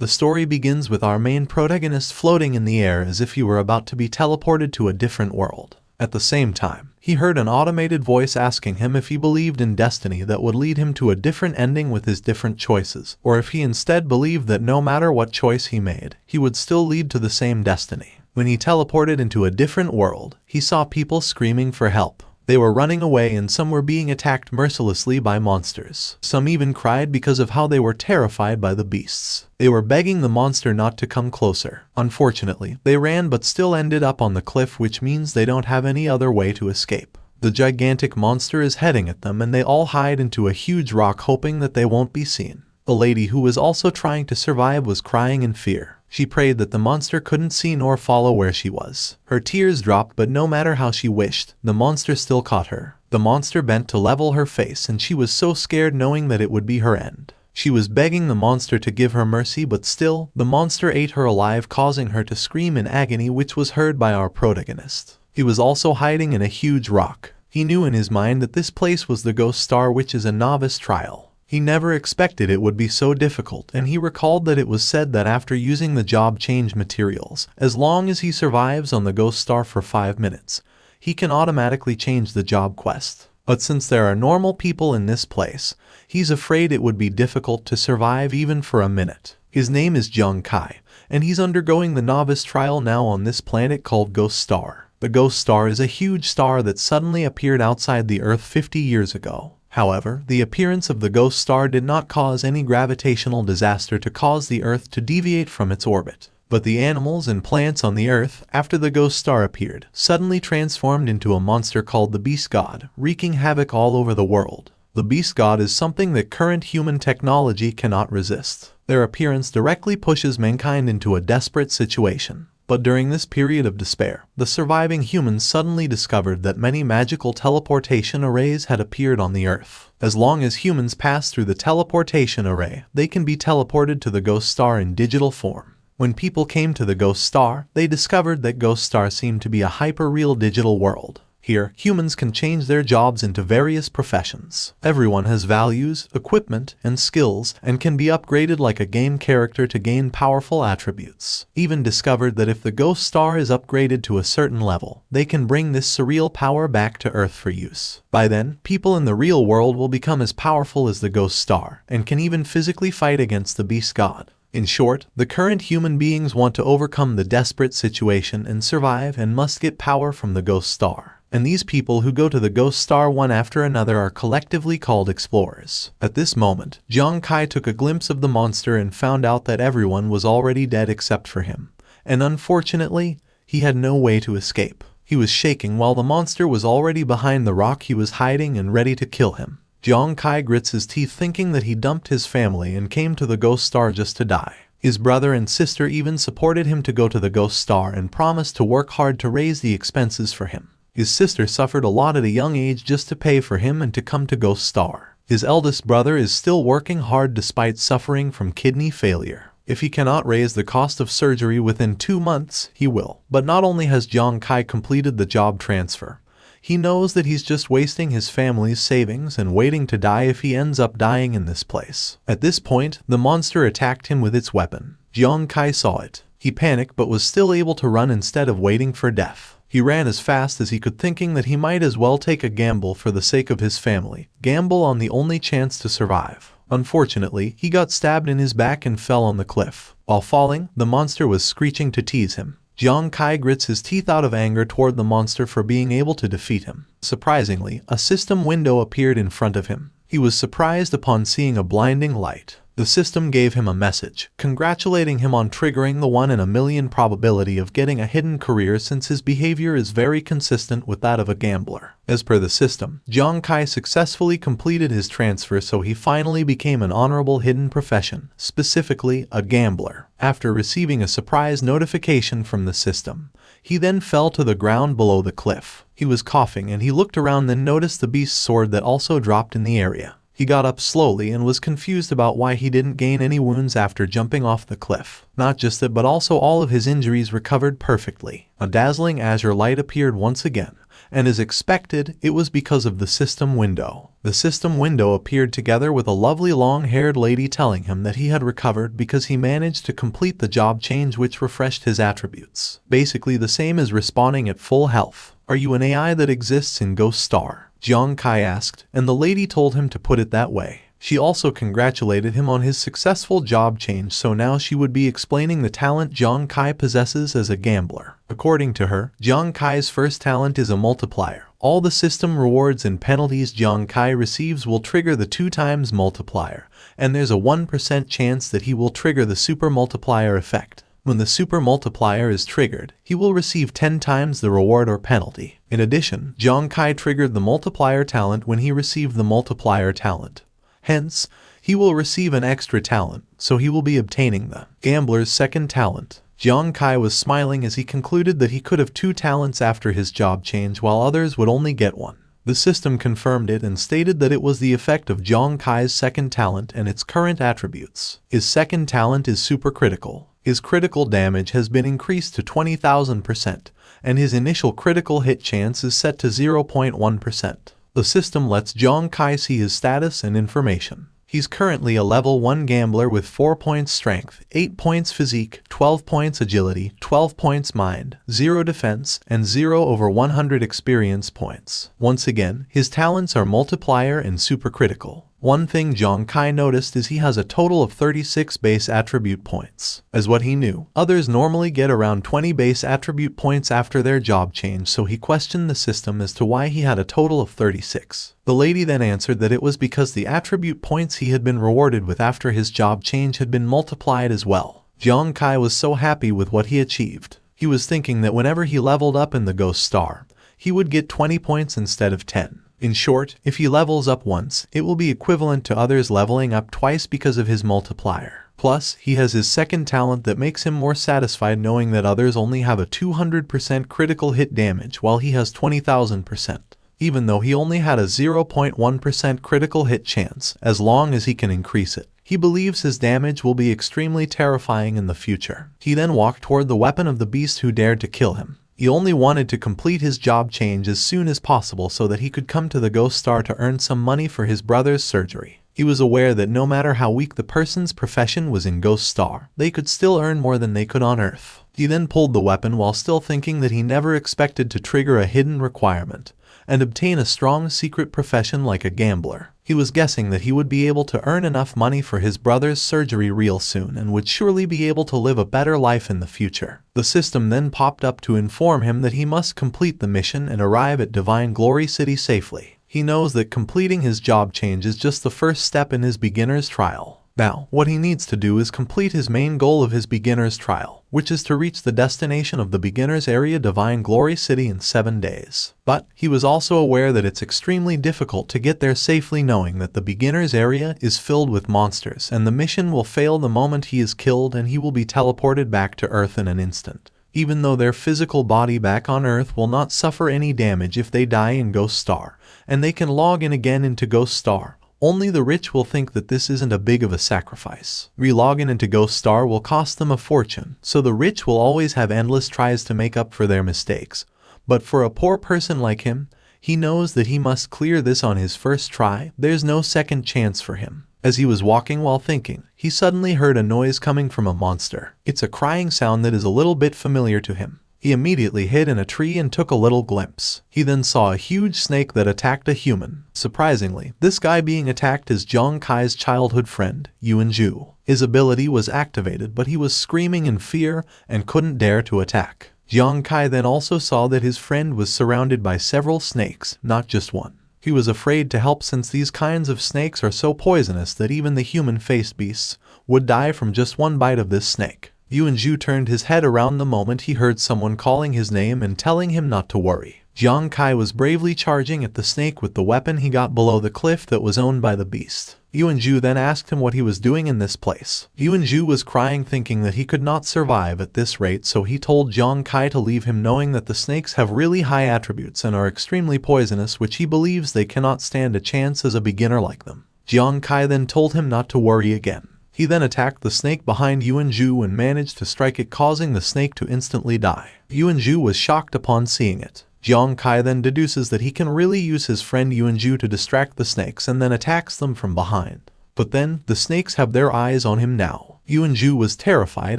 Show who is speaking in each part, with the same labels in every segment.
Speaker 1: The story begins with our main protagonist floating in the air as if he were about to be teleported to a different world. At the same time, he heard an automated voice asking him if he believed in destiny that would lead him to a different ending with his different choices, or if he instead believed that no matter what choice he made, he would still lead to the same destiny. When he teleported into a different world, he saw people screaming for help. They were running away and some were being attacked mercilessly by monsters. Some even cried because of how they were terrified by the beasts. They were begging the monster not to come closer. Unfortunately, they ran but still ended up on the cliff, which means they don't have any other way to escape. The gigantic monster is heading at them and they all hide into a huge rock hoping that they won't be seen. The lady who was also trying to survive was crying in fear. She prayed that the monster couldn't see nor follow where she was. Her tears dropped, but no matter how she wished, the monster still caught her. The monster bent to level her face and she was so scared knowing that it would be her end. She was begging the monster to give her mercy, but still, the monster ate her alive, causing her to scream in agony, which was heard by our protagonist. He was also hiding in a huge rock. He knew in his mind that this place was the Ghost Star, which is a novice trial. He never expected it would be so difficult, and he recalled that it was said that after using the job change materials, as long as he survives on the Ghost Star for 5 minutes, he can automatically change the job quest. But since there are normal people in this place, he's afraid it would be difficult to survive even for a minute. His name is Jung Kai, and he's undergoing the novice trial now on this planet called Ghost Star. The Ghost Star is a huge star that suddenly appeared outside the Earth 50 years ago. However, the appearance of the Ghost Star did not cause any gravitational disaster to cause the Earth to deviate from its orbit. But the animals and plants on the Earth, after the Ghost Star appeared, suddenly transformed into a monster called the Beast God, wreaking havoc all over the world. The Beast God is something that current human technology cannot resist. Their appearance directly pushes mankind into a desperate situation. But during this period of despair, the surviving humans suddenly discovered that many magical teleportation arrays had appeared on the Earth. As long as humans pass through the teleportation array, they can be teleported to the Ghost Star in digital form. When people came to the Ghost Star, they discovered that Ghost Star seemed to be a hyper-real digital world. Here, humans can change their jobs into various professions. Everyone has values, equipment, and skills, and can be upgraded like a game character to gain powerful attributes. Even discovered that if the Ghost Star is upgraded to a certain level, they can bring this surreal power back to Earth for use. By then, people in the real world will become as powerful as the Ghost Star, and can even physically fight against the Beast God. In short, the current human beings want to overcome the desperate situation and survive and must get power from the Ghost Star. And these people who go to the Ghost Star one after another are collectively called explorers. At this moment, Jung Kai took a glimpse of the monster and found out that everyone was already dead except for him. And unfortunately, he had no way to escape. He was shaking while the monster was already behind the rock he was hiding and ready to kill him. Jung Kai grits his teeth thinking that he dumped his family and came to the Ghost Star just to die. His brother and sister even supported him to go to the Ghost Star and promised to work hard to raise the expenses for him. His sister suffered a lot at a young age just to pay for him and to come to Ghost Star. His eldest brother is still working hard despite suffering from kidney failure. If he cannot raise the cost of surgery within 2 months, he will. But not only has Jung Kai completed the job transfer, he knows that he's just wasting his family's savings and waiting to die if he ends up dying in this place. At this point, the monster attacked him with its weapon. Jung Kai saw it. He panicked but was still able to run instead of waiting for death. He ran as fast as he could, thinking that he might as well take a gamble for the sake of his family. Gamble on the only chance to survive. Unfortunately, he got stabbed in his back and fell on the cliff. While falling, the monster was screeching to tease him. Jung Kai grits his teeth out of anger toward the monster for being able to defeat him. Surprisingly, a system window appeared in front of him. He was surprised upon seeing a blinding light. The system gave him a message, congratulating him on triggering the 1 in a million probability of getting a hidden career since his behavior is very consistent with that of a gambler. As per the system, Jung Kai successfully completed his transfer, so he finally became an honorable hidden profession, specifically a gambler. After receiving a surprise notification from the system, he then fell to the ground below the cliff. He was coughing and he looked around, then noticed the beast's sword that also dropped in the area. He got up slowly and was confused about why he didn't gain any wounds after jumping off the cliff. Not just that, but also all of his injuries recovered perfectly. A dazzling azure light appeared once again, and as expected, it was because of the system window. The system window appeared together with a lovely long-haired lady telling him that he had recovered because he managed to complete the job change which refreshed his attributes. Basically the same as respawning at full health. "Are you an AI that exists in Ghost Star?" Jiang Kai asked, and the lady told him to put it that way. She also congratulated him on his successful job change, so now she would be explaining the talent Jiang Kai possesses as a gambler. According to her, Jiang Kai's first talent is a multiplier. All the system rewards and penalties Jiang Kai receives will trigger the 2x multiplier, and there's a 1% chance that he will trigger the super multiplier effect. When the super multiplier is triggered, he will receive 10 times the reward or penalty. In addition, Jiang Kai triggered the multiplier talent when he received the multiplier talent. Hence, he will receive an extra talent, so he will be obtaining the gambler's second talent. Jiang Kai was smiling as he concluded that he could have 2 talents after his job change while others would only get 1. The system confirmed it and stated that it was the effect of Jiang Kai's second talent and its current attributes. His second talent is super critical. His critical damage has been increased to 20,000%, and his initial critical hit chance is set to 0.1%. The system lets Jiang Kai see his status and information. He's currently a level 1 gambler with 4 points strength, 8 points physique, 12 points agility, 12 points mind, 0 defense, and 0/100 experience points. Once again, his talents are multiplier and supercritical. One thing Jiang Kai noticed is he has a total of 36 base attribute points. As what he knew, others normally get around 20 base attribute points after their job change, so he questioned the system as to why he had a total of 36. The lady then answered that it was because the attribute points he had been rewarded with after his job change had been multiplied as well. Jiang Kai was so happy with what he achieved. He was thinking that whenever he leveled up in the Ghost Star, he would get 20 points instead of 10. In short, if he levels up once, it will be equivalent to others leveling up twice because of his multiplier. Plus, he has his second talent that makes him more satisfied knowing that others only have a 200% critical hit damage while he has 20,000%. Even though he only had a 0.1% critical hit chance, as long as he can increase it. He believes his damage will be extremely terrifying in the future. He then walked toward the weapon of the beast who dared to kill him. He only wanted to complete his job change as soon as possible so that he could come to the Ghost Star to earn some money for his brother's surgery. He was aware that no matter how weak the person's profession was in Ghost Star, they could still earn more than they could on Earth. He then pulled the weapon while still thinking that he never expected to trigger a hidden requirement and obtain a strong secret profession like a gambler. He was guessing that he would be able to earn enough money for his brother's surgery real soon and would surely be able to live a better life in the future. The system then popped up to inform him that he must complete the mission and arrive at Divine Glory City safely. He knows that completing his job change is just the first step in his beginner's trial. Now, what he needs to do is complete his main goal of his beginner's trial, which is to reach the destination of the beginner's area Divine Glory City in 7 days. But he was also aware that it's extremely difficult to get there safely knowing that the beginner's area is filled with monsters and the mission will fail the moment he is killed and he will be teleported back to Earth in an instant. Even though their physical body back on Earth will not suffer any damage if they die in Ghost Star, and they can log in again into Ghost Star. Only the rich will think that this isn't a big of a sacrifice. Relogging into Ghost Star will cost them a fortune, so the rich will always have endless tries to make up for their mistakes. But for a poor person like him, he knows that he must clear this on his first try. There's no second chance for him. As he was walking while thinking, he suddenly heard a noise coming from a monster. It's a crying sound that is a little bit familiar to him. He immediately hid in a tree and took a little glimpse. He then saw a huge snake that attacked a human. Surprisingly, this guy being attacked is Jiang Kai's childhood friend, Yuanju. His ability was activated, but he was screaming in fear and couldn't dare to attack. Jiang Kai then also saw that his friend was surrounded by several snakes, not just one. He was afraid to help since these kinds of snakes are so poisonous that even the human-faced beasts would die from just one bite of this snake. Yuanju turned his head around the moment he heard someone calling his name and telling him not to worry. Jiang Kai was bravely charging at the snake with the weapon he got below the cliff that was owned by the beast. Yuanju then asked him what he was doing in this place. Yuanju was crying thinking that he could not survive at this rate, so he told Jiang Kai to leave him knowing that the snakes have really high attributes and are extremely poisonous, which he believes they cannot stand a chance as a beginner like them. Jiang Kai then told him not to worry again. He then attacked the snake behind Yuanju and managed to strike it, causing the snake to instantly die. Yuanju was shocked upon seeing it. Jiang Kai then deduces that he can really use his friend Yuanju to distract the snakes and then attacks them from behind. But then, the snakes have their eyes on him now. Yuanju was terrified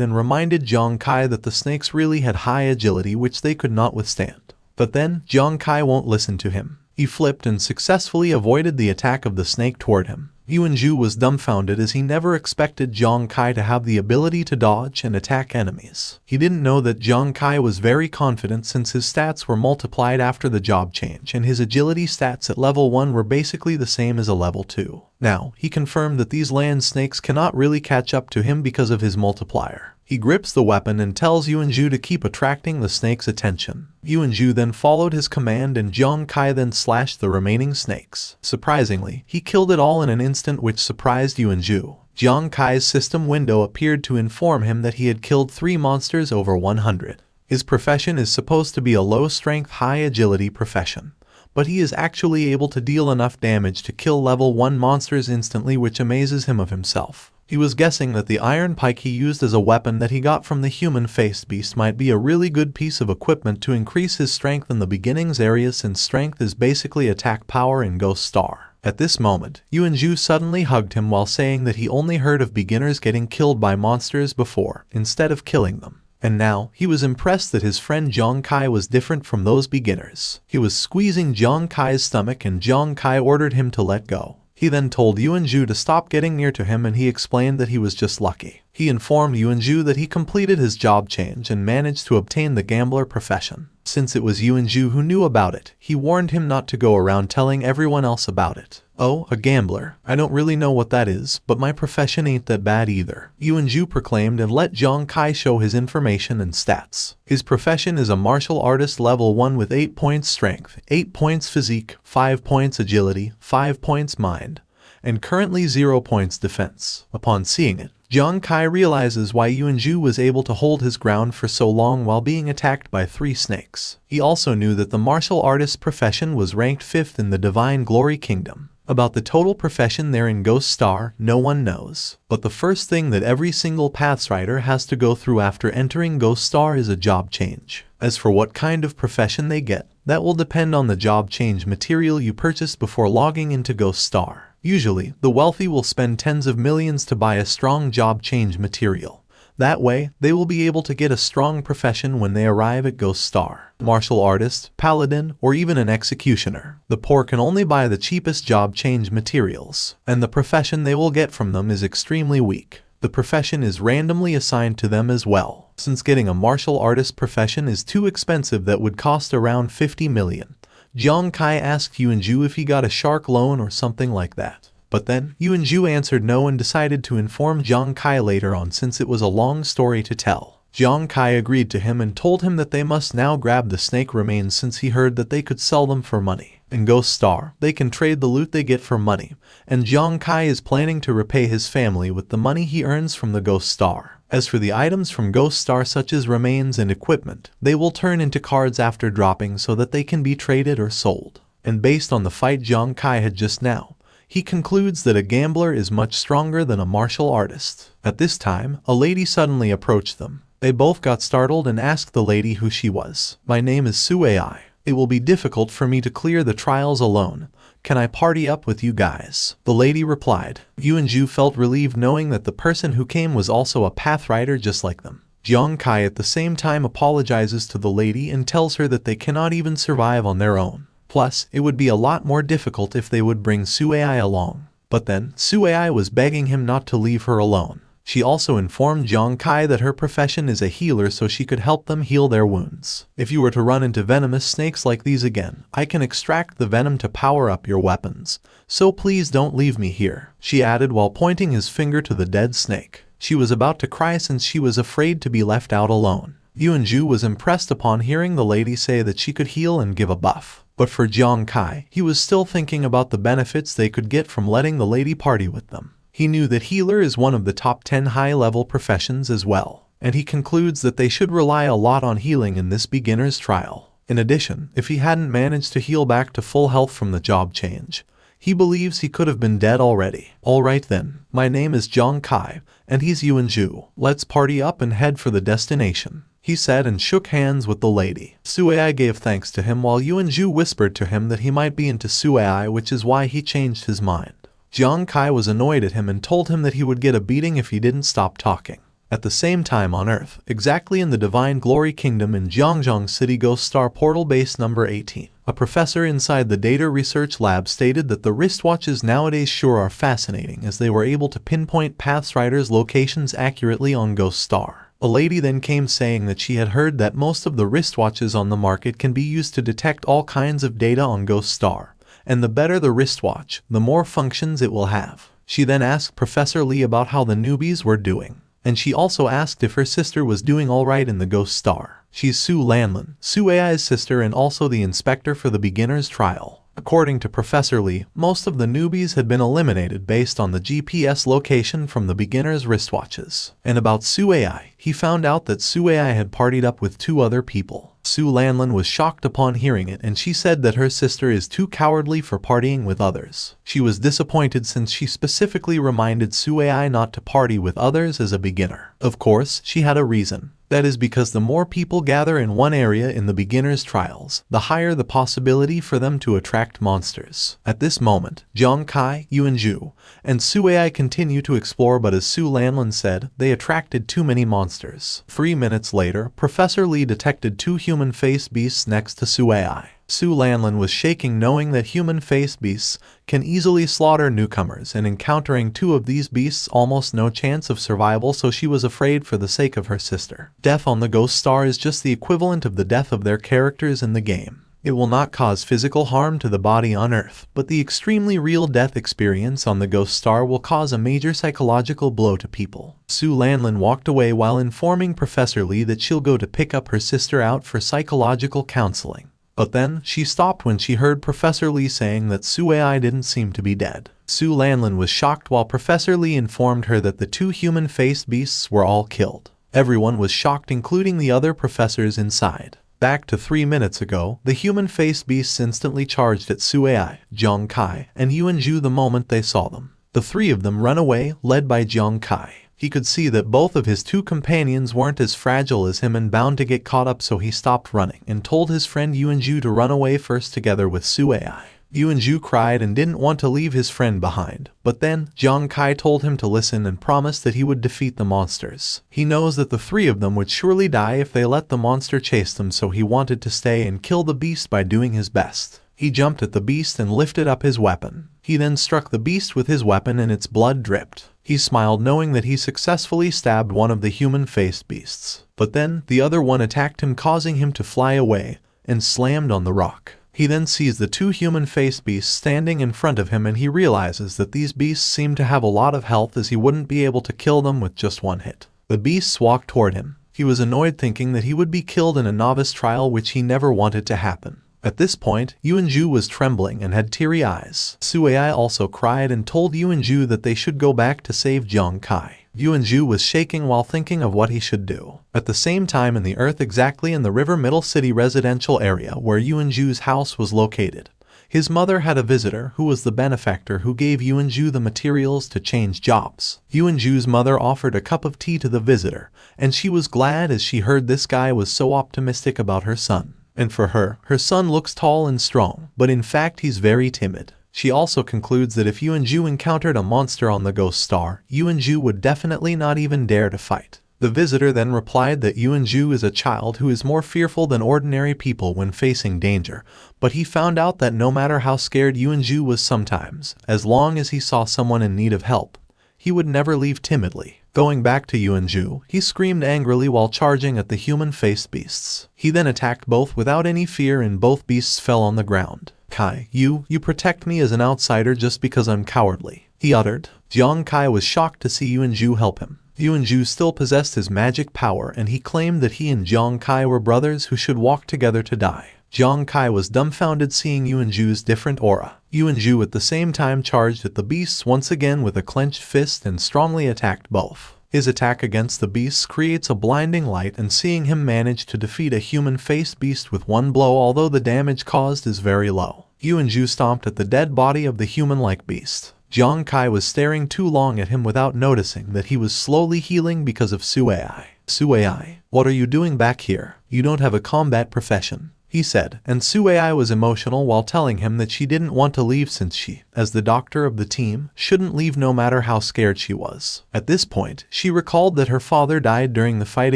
Speaker 1: and reminded Jiang Kai that the snakes really had high agility which they could not withstand. But then, Jiang Kai won't listen to him. He flipped and successfully avoided the attack of the snake toward him. Yuanju was dumbfounded as he never expected Jiang Kai to have the ability to dodge and attack enemies. He didn't know that Jiang Kai was very confident since his stats were multiplied after the job change and his agility stats at level 1 were basically the same as a level 2. Now, he confirmed that these land snakes cannot really catch up to him because of his multiplier. He grips the weapon and tells Yuanju to keep attracting the snake's attention. Yuanju then followed his command and Jiang Kai then slashed the remaining snakes. Surprisingly, he killed it all in an instant which surprised Yuanju. Jiang Kai's system window appeared to inform him that he had killed 3 monsters over 100. His profession is supposed to be a low-strength, high-agility profession, but he is actually able to deal enough damage to kill level 1 monsters instantly, which amazes him of himself. He was guessing that the iron pike he used as a weapon that he got from the human-faced beast might be a really good piece of equipment to increase his strength in the beginnings area since strength is basically attack power in Ghost Star. At this moment, Yuanju suddenly hugged him while saying that he only heard of beginners getting killed by monsters before, instead of killing them. And now, he was impressed that his friend Jiang Kai was different from those beginners. He was squeezing Jiang Kai's stomach and Jiang Kai ordered him to let go. He then told Yuanju to stop getting near to him and he explained that he was just lucky. He informed Yuanju that he completed his job change and managed to obtain the gambler profession. Since it was Yuanju who knew about it, he warned him not to go around telling everyone else about it. "Oh, a gambler. I don't really know what that is, but my profession ain't that bad either," Yuanju proclaimed and let Jiang Kai show his information and stats. His profession is a martial artist level 1 with 8 points strength, 8 points physique, 5 points agility, 5 points mind, and currently 0 points defense. Upon seeing it, Jiang Kai realizes why Yuanju was able to hold his ground for so long while being attacked by 3 snakes. He also knew that the martial artist profession was ranked 5th in the Divine Glory Kingdom. About the total profession there in Ghost Star, no one knows. But the first thing that every single Pathrider has to go through after entering Ghost Star is a job change. As for what kind of profession they get, that will depend on the job change material you purchased before logging into Ghost Star. Usually, the wealthy will spend tens of millions to buy a strong job change material. That way, they will be able to get a strong profession when they arrive at Ghost Star. Martial artist, paladin, or even an executioner. The poor can only buy the cheapest job change materials, and the profession they will get from them is extremely weak. The profession is randomly assigned to them as well. Since getting a martial artist profession is too expensive, that would cost around 50 million. Jiang Kai asked Yuanju if he got a shark loan or something like that. But then, Yuanju answered no and decided to inform Jiang Kai later on since it was a long story to tell. Jiang Kai agreed to him and told him that they must now grab the snake remains since he heard that they could sell them for money. In Ghost Star, they can trade the loot they get for money, and Jiang Kai is planning to repay his family with the money he earns from the Ghost Star. As for the items from Ghost Star such as remains and equipment, they will turn into cards after dropping so that they can be traded or sold. And based on the fight Jiang Kai had just now, he concludes that a gambler is much stronger than a martial artist. At this time, a lady suddenly approached them. They both got startled and asked the lady who she was. "My name is Stowaway. It will be difficult for me to clear the trials alone. Can I party up with you guys?" The lady replied. Yuanju felt relieved knowing that the person who came was also a Pathrider just like them. Jiang Kai at the same time apologizes to the lady and tells her that they cannot even survive on their own. Plus, it would be a lot more difficult if they would bring Stowaway along. But then, Stowaway was begging him not to leave her alone. She also informed Jiang Kai that her profession is a healer so she could help them heal their wounds. "If you were to run into venomous snakes like these again, I can extract the venom to power up your weapons. So please don't leave me here," she added while pointing his finger to the dead snake. She was about to cry since she was afraid to be left out alone. Yuanju was impressed upon hearing the lady say that she could heal and give a buff. But for Jiang Kai, he was still thinking about the benefits they could get from letting the lady party with them. He knew that healer is one of the top 10 high-level professions as well, and he concludes that they should rely a lot on healing in this beginner's trial. In addition, if he hadn't managed to heal back to full health from the job change, he believes he could have been dead already. "Alright then, my name is Jiang Kai, and he's Yuanju. Let's party up and head for the destination." he said and shook hands with the lady. Suai gave thanks to him while Yuanju whispered to him that he might be into Suai, which is why he changed his mind. Jiang Kai was annoyed at him and told him that he would get a beating if he didn't stop talking. At the same time on Earth, exactly in the Divine Glory Kingdom in Jiangzhong City Ghost Star Portal Base number 18, a professor inside the Data Research Lab stated that the wristwatches nowadays sure are fascinating as they were able to pinpoint Pathriders' locations accurately on Ghost Star. A lady then came saying that she had heard that most of the wristwatches on the market can be used to detect all kinds of data on Ghost Star, and the better the wristwatch, the more functions it will have. She then asked Professor Lee about how the newbies were doing, and she also asked if her sister was doing alright in the Ghost Star. She's Su Lanlin, Suai's sister and also the inspector for the beginner's trial. According to Professor Lee, most of the newbies had been eliminated based on the GPS location from the beginner's wristwatches. And about Suai, he found out that Suai had partied up with 2 other people. Su Lanlin was shocked upon hearing it and she said that her sister is too cowardly for partying with others. She was disappointed since she specifically reminded Suai not to party with others as a beginner. Of course, she had a reason. That is because the more people gather in one area in the beginner's trials, the higher the possibility for them to attract monsters. At this moment, Jiang Kai, Yuanju, and Suai continue to explore, but as Su Lanlin said, they attracted too many monsters. 3 minutes later, Professor Lee detected 2 human-faced beasts next to Suai. Su Lanlin was shaking knowing that human-faced beasts can easily slaughter newcomers, and encountering 2 of these beasts almost no chance of survival, so she was afraid for the sake of her sister. Death on the Ghost Star is just the equivalent of the death of their characters in the game. It will not cause physical harm to the body on Earth, but the extremely real death experience on the Ghost Star will cause a major psychological blow to people. Su Lanlin walked away while informing Professor Lee that she'll go to pick up her sister out for psychological counseling. But then, she stopped when she heard Professor Lee saying that Suai didn't seem to be dead. Su Lanlin was shocked while Professor Lee informed her that the 2 human-faced beasts were all killed. Everyone was shocked, including the other professors inside. Back to 3 minutes ago, the human-faced beasts instantly charged at Suai, Jiang Kai, and Yuanju the moment they saw them. The 3 of them ran away, led by Jiang Kai. He could see that both of his 2 companions weren't as fragile as him and bound to get caught up, so he stopped running and told his friend Yuanju to run away first together with Suai. Yuanju cried and didn't want to leave his friend behind, but then Jiang Kai told him to listen and promised that he would defeat the monsters. He knows that the 3 of them would surely die if they let the monster chase them, so he wanted to stay and kill the beast by doing his best. He jumped at the beast and lifted up his weapon. He then struck the beast with his weapon and its blood dripped. He smiled knowing that he successfully stabbed one of the human-faced beasts. But then, the other one attacked him, causing him to fly away, and slammed on the rock. He then sees the 2 human-faced beasts standing in front of him, and he realizes that these beasts seem to have a lot of health as he wouldn't be able to kill them with just 1 hit. The beasts walked toward him. He was annoyed thinking that he would be killed in a novice trial, which he never wanted to happen. At this point, Yuanju was trembling and had teary eyes. Suai also cried and told Yuanju that they should go back to save Jiang Kai. Yuanju was shaking while thinking of what he should do. At the same time in the Earth, exactly in the River Middle City residential area where Yuanju's house was located, his mother had a visitor who was the benefactor who gave Yuanju the materials to change jobs. Yuanju's mother offered a cup of tea to the visitor, and she was glad as she heard this guy was so optimistic about her son. And for her, her son looks tall and strong, but in fact he's very timid. She also concludes that if Yuanju encountered a monster on the Ghost Star, Yuanju would definitely not even dare to fight. The visitor then replied that Yuanju is a child who is more fearful than ordinary people when facing danger, but he found out that no matter how scared Yuanju was sometimes, as long as he saw someone in need of help, he would never leave timidly. Going back to Yuanju, he screamed angrily while charging at the human-faced beasts. He then attacked both without any fear and both beasts fell on the ground. Kai, you protect me as an outsider just because I'm cowardly, he uttered. Jiang Kai was shocked to see Yuanju help him. Yuanju still possessed his magic power, and he claimed that he and Jiang Kai were brothers who should walk together to die. Jiang Kai was dumbfounded seeing Yuanju's different aura. Yuanju at the same time charged at the beasts once again with a clenched fist and strongly attacked both. His attack against the beasts creates a blinding light, and seeing him manage to defeat a human-faced beast with 1 blow, although the damage caused is very low. Yuanju stomped at the dead body of the human-like beast. Jiang Kai was staring too long at him without noticing that he was slowly healing because of Suai. Suai, "What are you doing back here? You don't have a combat profession," he said, and Stowaway was emotional while telling him that she didn't want to leave since she, as the doctor of the team, shouldn't leave no matter how scared she was. At this point, she recalled that her father died during the fight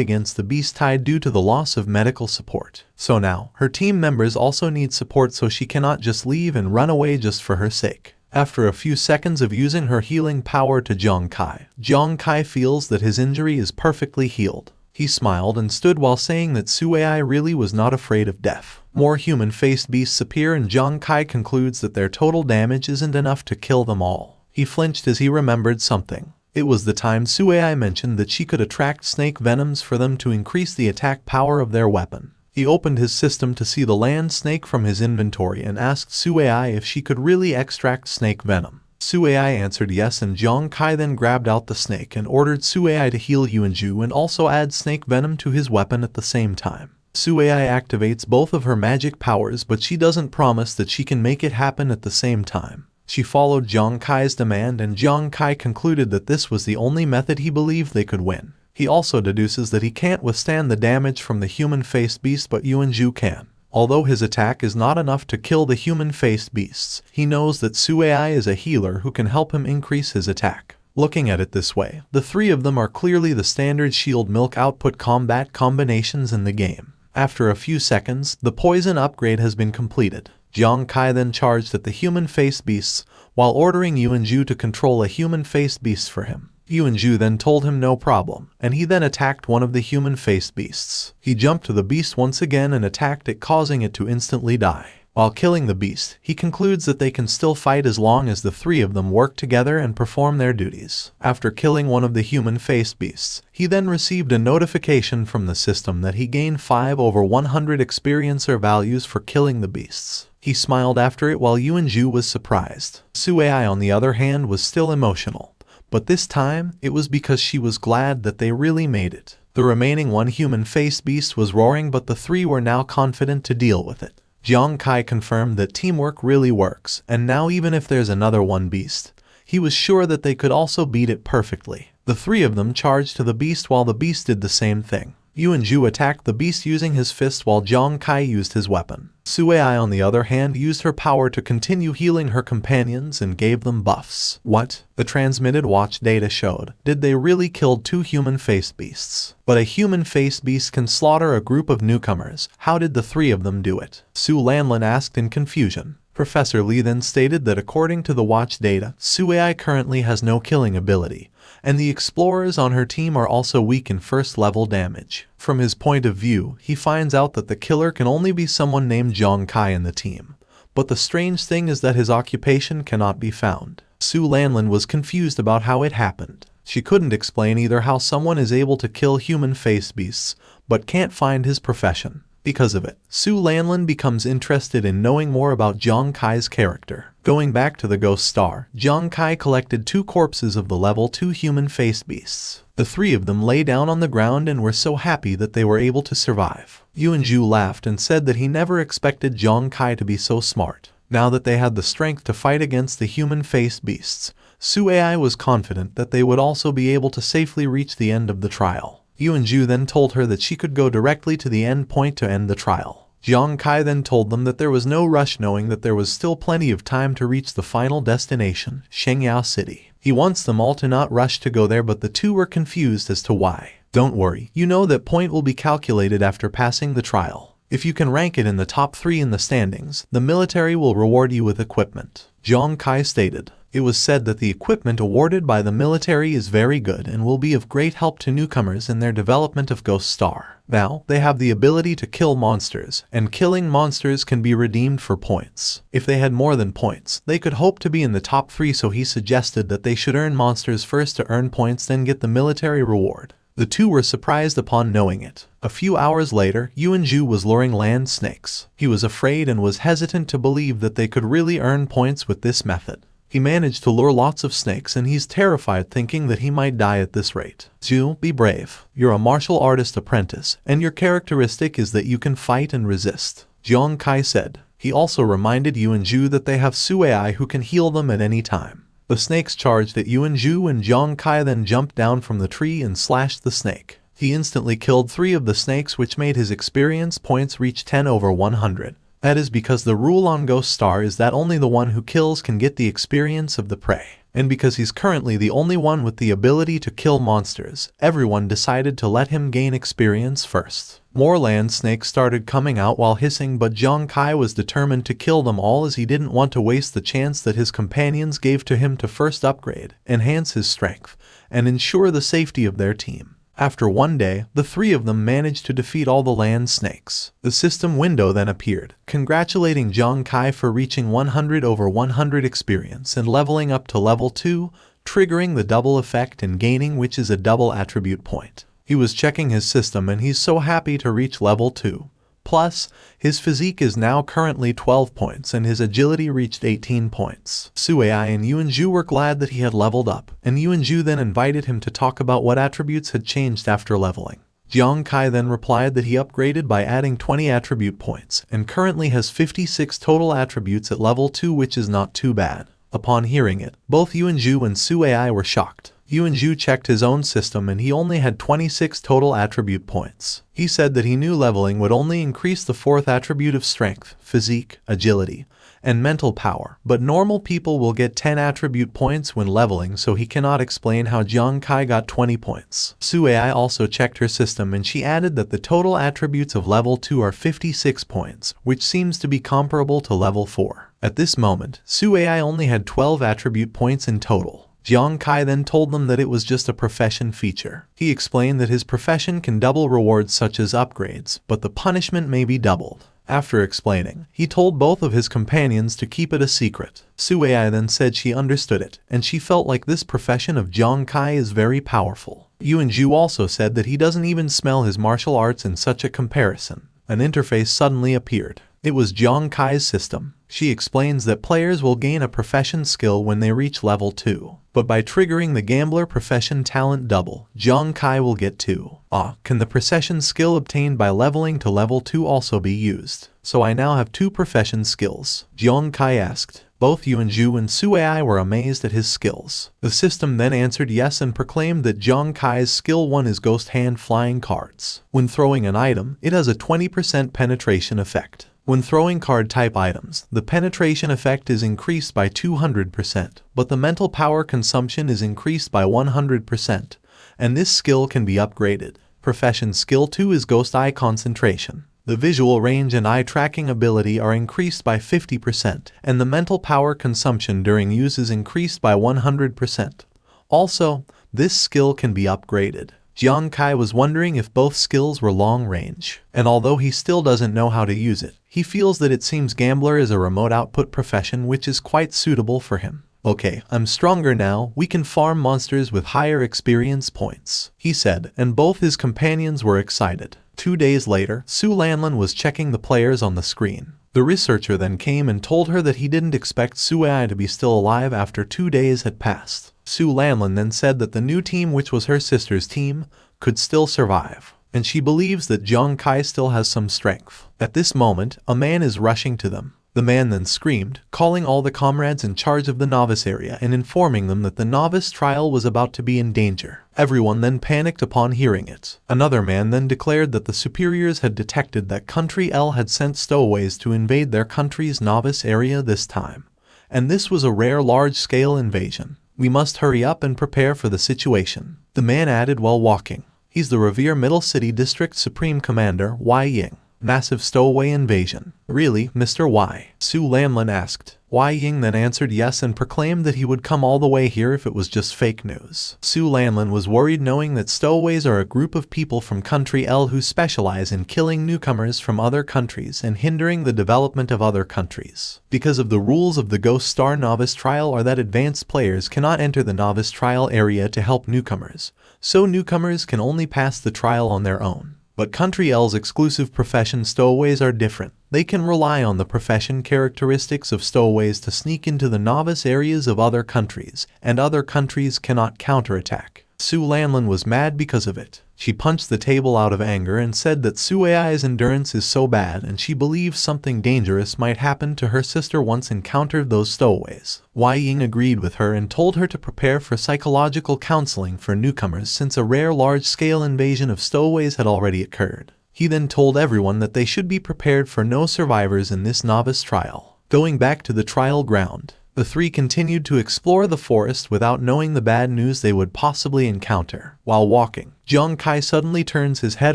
Speaker 1: against the beast tide due to the loss of medical support. So now, her team members also need support, so she cannot just leave and run away just for her sake. After a few seconds of using her healing power to Jong Kai feels that his injury is perfectly healed. He smiled and stood while saying that Stowaway really was not afraid of death. More human-faced beasts appear and Jong Kai concludes that their total damage isn't enough to kill them all. He flinched as he remembered something. It was the time Stowaway mentioned that she could attract snake venoms for them to increase the attack power of their weapon. He opened his system to see the land snake from his inventory and asked Stowaway if she could really extract snake venom. Stowaway answered yes, and Jong Kai then grabbed out the snake and ordered Stowaway to heal Yuanju and also add snake venom to his weapon at the same time. Stowaway activates both of her magic powers, but she doesn't promise that she can make it happen at the same time. She followed Jong Kai's demand, and Jong Kai concluded that this was the only method he believed they could win. He also deduces that he can't withstand the damage from the human-faced beast, but Yuanju can. Although his attack is not enough to kill the human-faced beasts, he knows that Stowaway is a healer who can help him increase his attack. Looking at it this way, the three of them are clearly the standard shield milk output combat combinations in the game. After a few seconds, the poison upgrade has been completed. Jong Kai then charged at the human-faced beasts, while ordering Yuanju to control a human-faced beast for him. Yuanju then told him no problem, and he then attacked one of the human-faced beasts. He jumped to the beast once again and attacked it, causing it to instantly die. While killing the beast, he concludes that they can still fight as long as the three of them work together and perform their duties. After killing one of the human-faced beasts, he then received a notification from the system that he gained 5/100 experiencer values for killing the beasts. He smiled after it while Yuanju was surprised. Stowaway, on the other hand, was still emotional. But this time, it was because she was glad that they really made it. The remaining one human-faced beast was roaring, but the three were now confident to deal with it. Jong Kai confirmed that teamwork really works, and now even if there's another one beast, he was sure that they could also beat it perfectly. The three of them charged to the beast while the beast did the same thing. Yuanju attacked the beast using his fist while Jong Kai used his weapon. Stowaway, on the other hand, used her power to continue healing her companions and gave them buffs. What? The transmitted watch data showed. Did they really kill two human-faced beasts? But a human-faced beast can slaughter a group of newcomers. How did the three of them do it? Su Lanlin asked in confusion. Professor Lee then stated that according to the watch data, Stowaway currently has no killing ability, and the explorers on her team are also weak in first-level damage. From his point of view, he finds out that the killer can only be someone named Jong Kai in the team. But the strange thing is that his occupation cannot be found. Su Lanlin was confused about how it happened. She couldn't explain either how someone is able to kill human-faced beasts, but can't find his profession. Because of it, Su Lanlin becomes interested in knowing more about Jong Kai's character. Going back to the Ghost Star, Jong Kai collected 2 corpses of the level 2 human-faced beasts. The 3 of them lay down on the ground and were so happy that they were able to survive. Yuanju laughed and said that he never expected Jong Kai to be so smart. Now that they had the strength to fight against the human-faced beasts, Stowaway was confident that they would also be able to safely reach the end of the trial. Yuanju then told her that she could go directly to the end point to end the trial. Jong Kai then told them that there was no rush, knowing that there was still plenty of time to reach the final destination, Shengyao City. He wants them all to not rush to go there, but the two were confused as to why. Don't worry, you know that point will be calculated after passing the trial. If you can rank it in the top 3 in the standings, the military will reward you with equipment. Jong Kai stated. It was said that the equipment awarded by the military is very good and will be of great help to newcomers in their development of Ghost Star. Now, they have the ability to kill monsters, and killing monsters can be redeemed for points. If they had more than points, they could hope to be in the top 3, so he suggested that they should earn monsters first to earn points, then get the military reward. The two were surprised upon knowing it. A few hours later, Yuanju was luring land snakes. He was afraid and was hesitant to believe that they could really earn points with this method. He managed to lure lots of snakes, and he's terrified thinking that he might die at this rate. Zhu, be brave. You're a martial artist apprentice, and your characteristic is that you can fight and resist, Jong Kai said. He also reminded Yuanju that they have Stowaway who can heal them at any time. The snakes charged at Yuanju, and Jong Kai then jumped down from the tree and slashed the snake. He instantly killed 3 of the snakes, which made his experience points reach 10 over 100. That is because the rule on Ghost Star is that only the one who kills can get the experience of the prey. And because he's currently the only one with the ability to kill monsters, everyone decided to let him gain experience first. More land snakes started coming out while hissing, but Jiang Kai was determined to kill them all as he didn't want to waste the chance that his companions gave to him to first upgrade, enhance his strength, and ensure the safety of their team. After one day, the 3 of them managed to defeat all the land snakes. The system window then appeared, congratulating Jiang Kai for reaching 100 over 100 experience and leveling up to level 2, triggering the double effect and gaining which is a double attribute point. He was checking his system and he's so happy to reach level 2. Plus, his physique is now currently 12 points and his agility reached 18 points. Suai and Yuanju were glad that he had leveled up, and Yuanju then invited him to talk about what attributes had changed after leveling. Jiang Kai then replied that he upgraded by adding 20 attribute points, and currently has 56 total attributes at level 2, which is not too bad. Upon hearing it, both Yuanju and Suai were shocked. Yuanju checked his own system and he only had 26 total attribute points. He said that he knew leveling would only increase the 4th attribute of strength, physique, agility, and mental power, but normal people will get 10 attribute points when leveling, so he cannot explain how Jiang Kai got 20 points. Suai also checked her system and she added that the total attributes of level 2 are 56 points, which seems to be comparable to level 4. At this moment, Suai only had 12 attribute points in total. Jiang Kai then told them that it was just a profession feature. He explained that his profession can double rewards such as upgrades, but the punishment may be doubled. After explaining, he told both of his companions to keep it a secret. Suai then said she understood it, and she felt like this profession of Jiang Kai is very powerful. Yuanju also said that he doesn't even smell his martial arts in such a comparison. An interface suddenly appeared. It was Jiang Kai's system. She explains that players will gain a profession skill when they reach level 2. But by triggering the gambler profession talent double, Jiang Kai will get 2. Can the profession skill obtained by leveling to level 2 also be used? So I now have 2 profession skills, Jiang Kai asked. Both Yuanju and Suai were amazed at his skills. The system then answered yes and proclaimed that Jiang Kai's skill 1 is Ghost Hand Flying Cards. When throwing an item, it has a 20% penetration effect. When throwing card-type items, the penetration effect is increased by 200%, but the mental power consumption is increased by 100%, and this skill can be upgraded. Profession Skill 2 is Ghost Eye Concentration. The visual range and eye tracking ability are increased by 50%, and the mental power consumption during use is increased by 100%. Also, this skill can be upgraded. Jiang Kai was wondering if both skills were long range, and although he still doesn't know how to use it, he feels that it seems Gambler is a remote output profession which is quite suitable for him. Okay, I'm stronger now, we can farm monsters with higher experience points, he said, and both his companions were excited. 2 days later, Su Lanlin was checking the players on the screen. The researcher then came and told her that he didn't expect Suai to be still alive after 2 days had passed. Su Lanlin then said that the new team, which was her sister's team, could still survive, and she believes that Jiang Kai still has some strength. At this moment, a man is rushing to them. The man then screamed, calling all the comrades in charge of the novice area and informing them that the novice trial was about to be in danger. Everyone then panicked upon hearing it. Another man then declared that the superiors had detected that Country L had sent stowaways to invade their country's novice area this time, and this was a rare large-scale invasion. We must hurry up and prepare for the situation, the man added while walking. He's the Revere Middle City District Supreme Commander, Wai Ying. Massive stowaway invasion. Really, Mr. Y? Su Lanlin asked. Wai Ying then answered yes and proclaimed that he would come all the way here if it was just fake news. Su Lanlin was worried knowing that stowaways are a group of people from Country L who specialize in killing newcomers from other countries and hindering the development of other countries. Because of the rules of the Ghost Star Novice Trial are that advanced players cannot enter the Novice Trial area to help newcomers, so newcomers can only pass the trial on their own. But Country L's exclusive profession stowaways are different. They can rely on the profession characteristics of stowaways to sneak into the novice areas of other countries, and other countries cannot counterattack. Su Lanlin was mad because of it. She punched the table out of anger and said that Suai's endurance is so bad and she believes something dangerous might happen to her sister once encountered those stowaways. Wei Ying agreed with her and told her to prepare for psychological counseling for newcomers since a rare large-scale invasion of stowaways had already occurred. He then told everyone that they should be prepared for no survivors in this novice trial. Going back to the trial ground, the three continued to explore the forest without knowing the bad news they would possibly encounter. While walking, Jiang Kai suddenly turns his head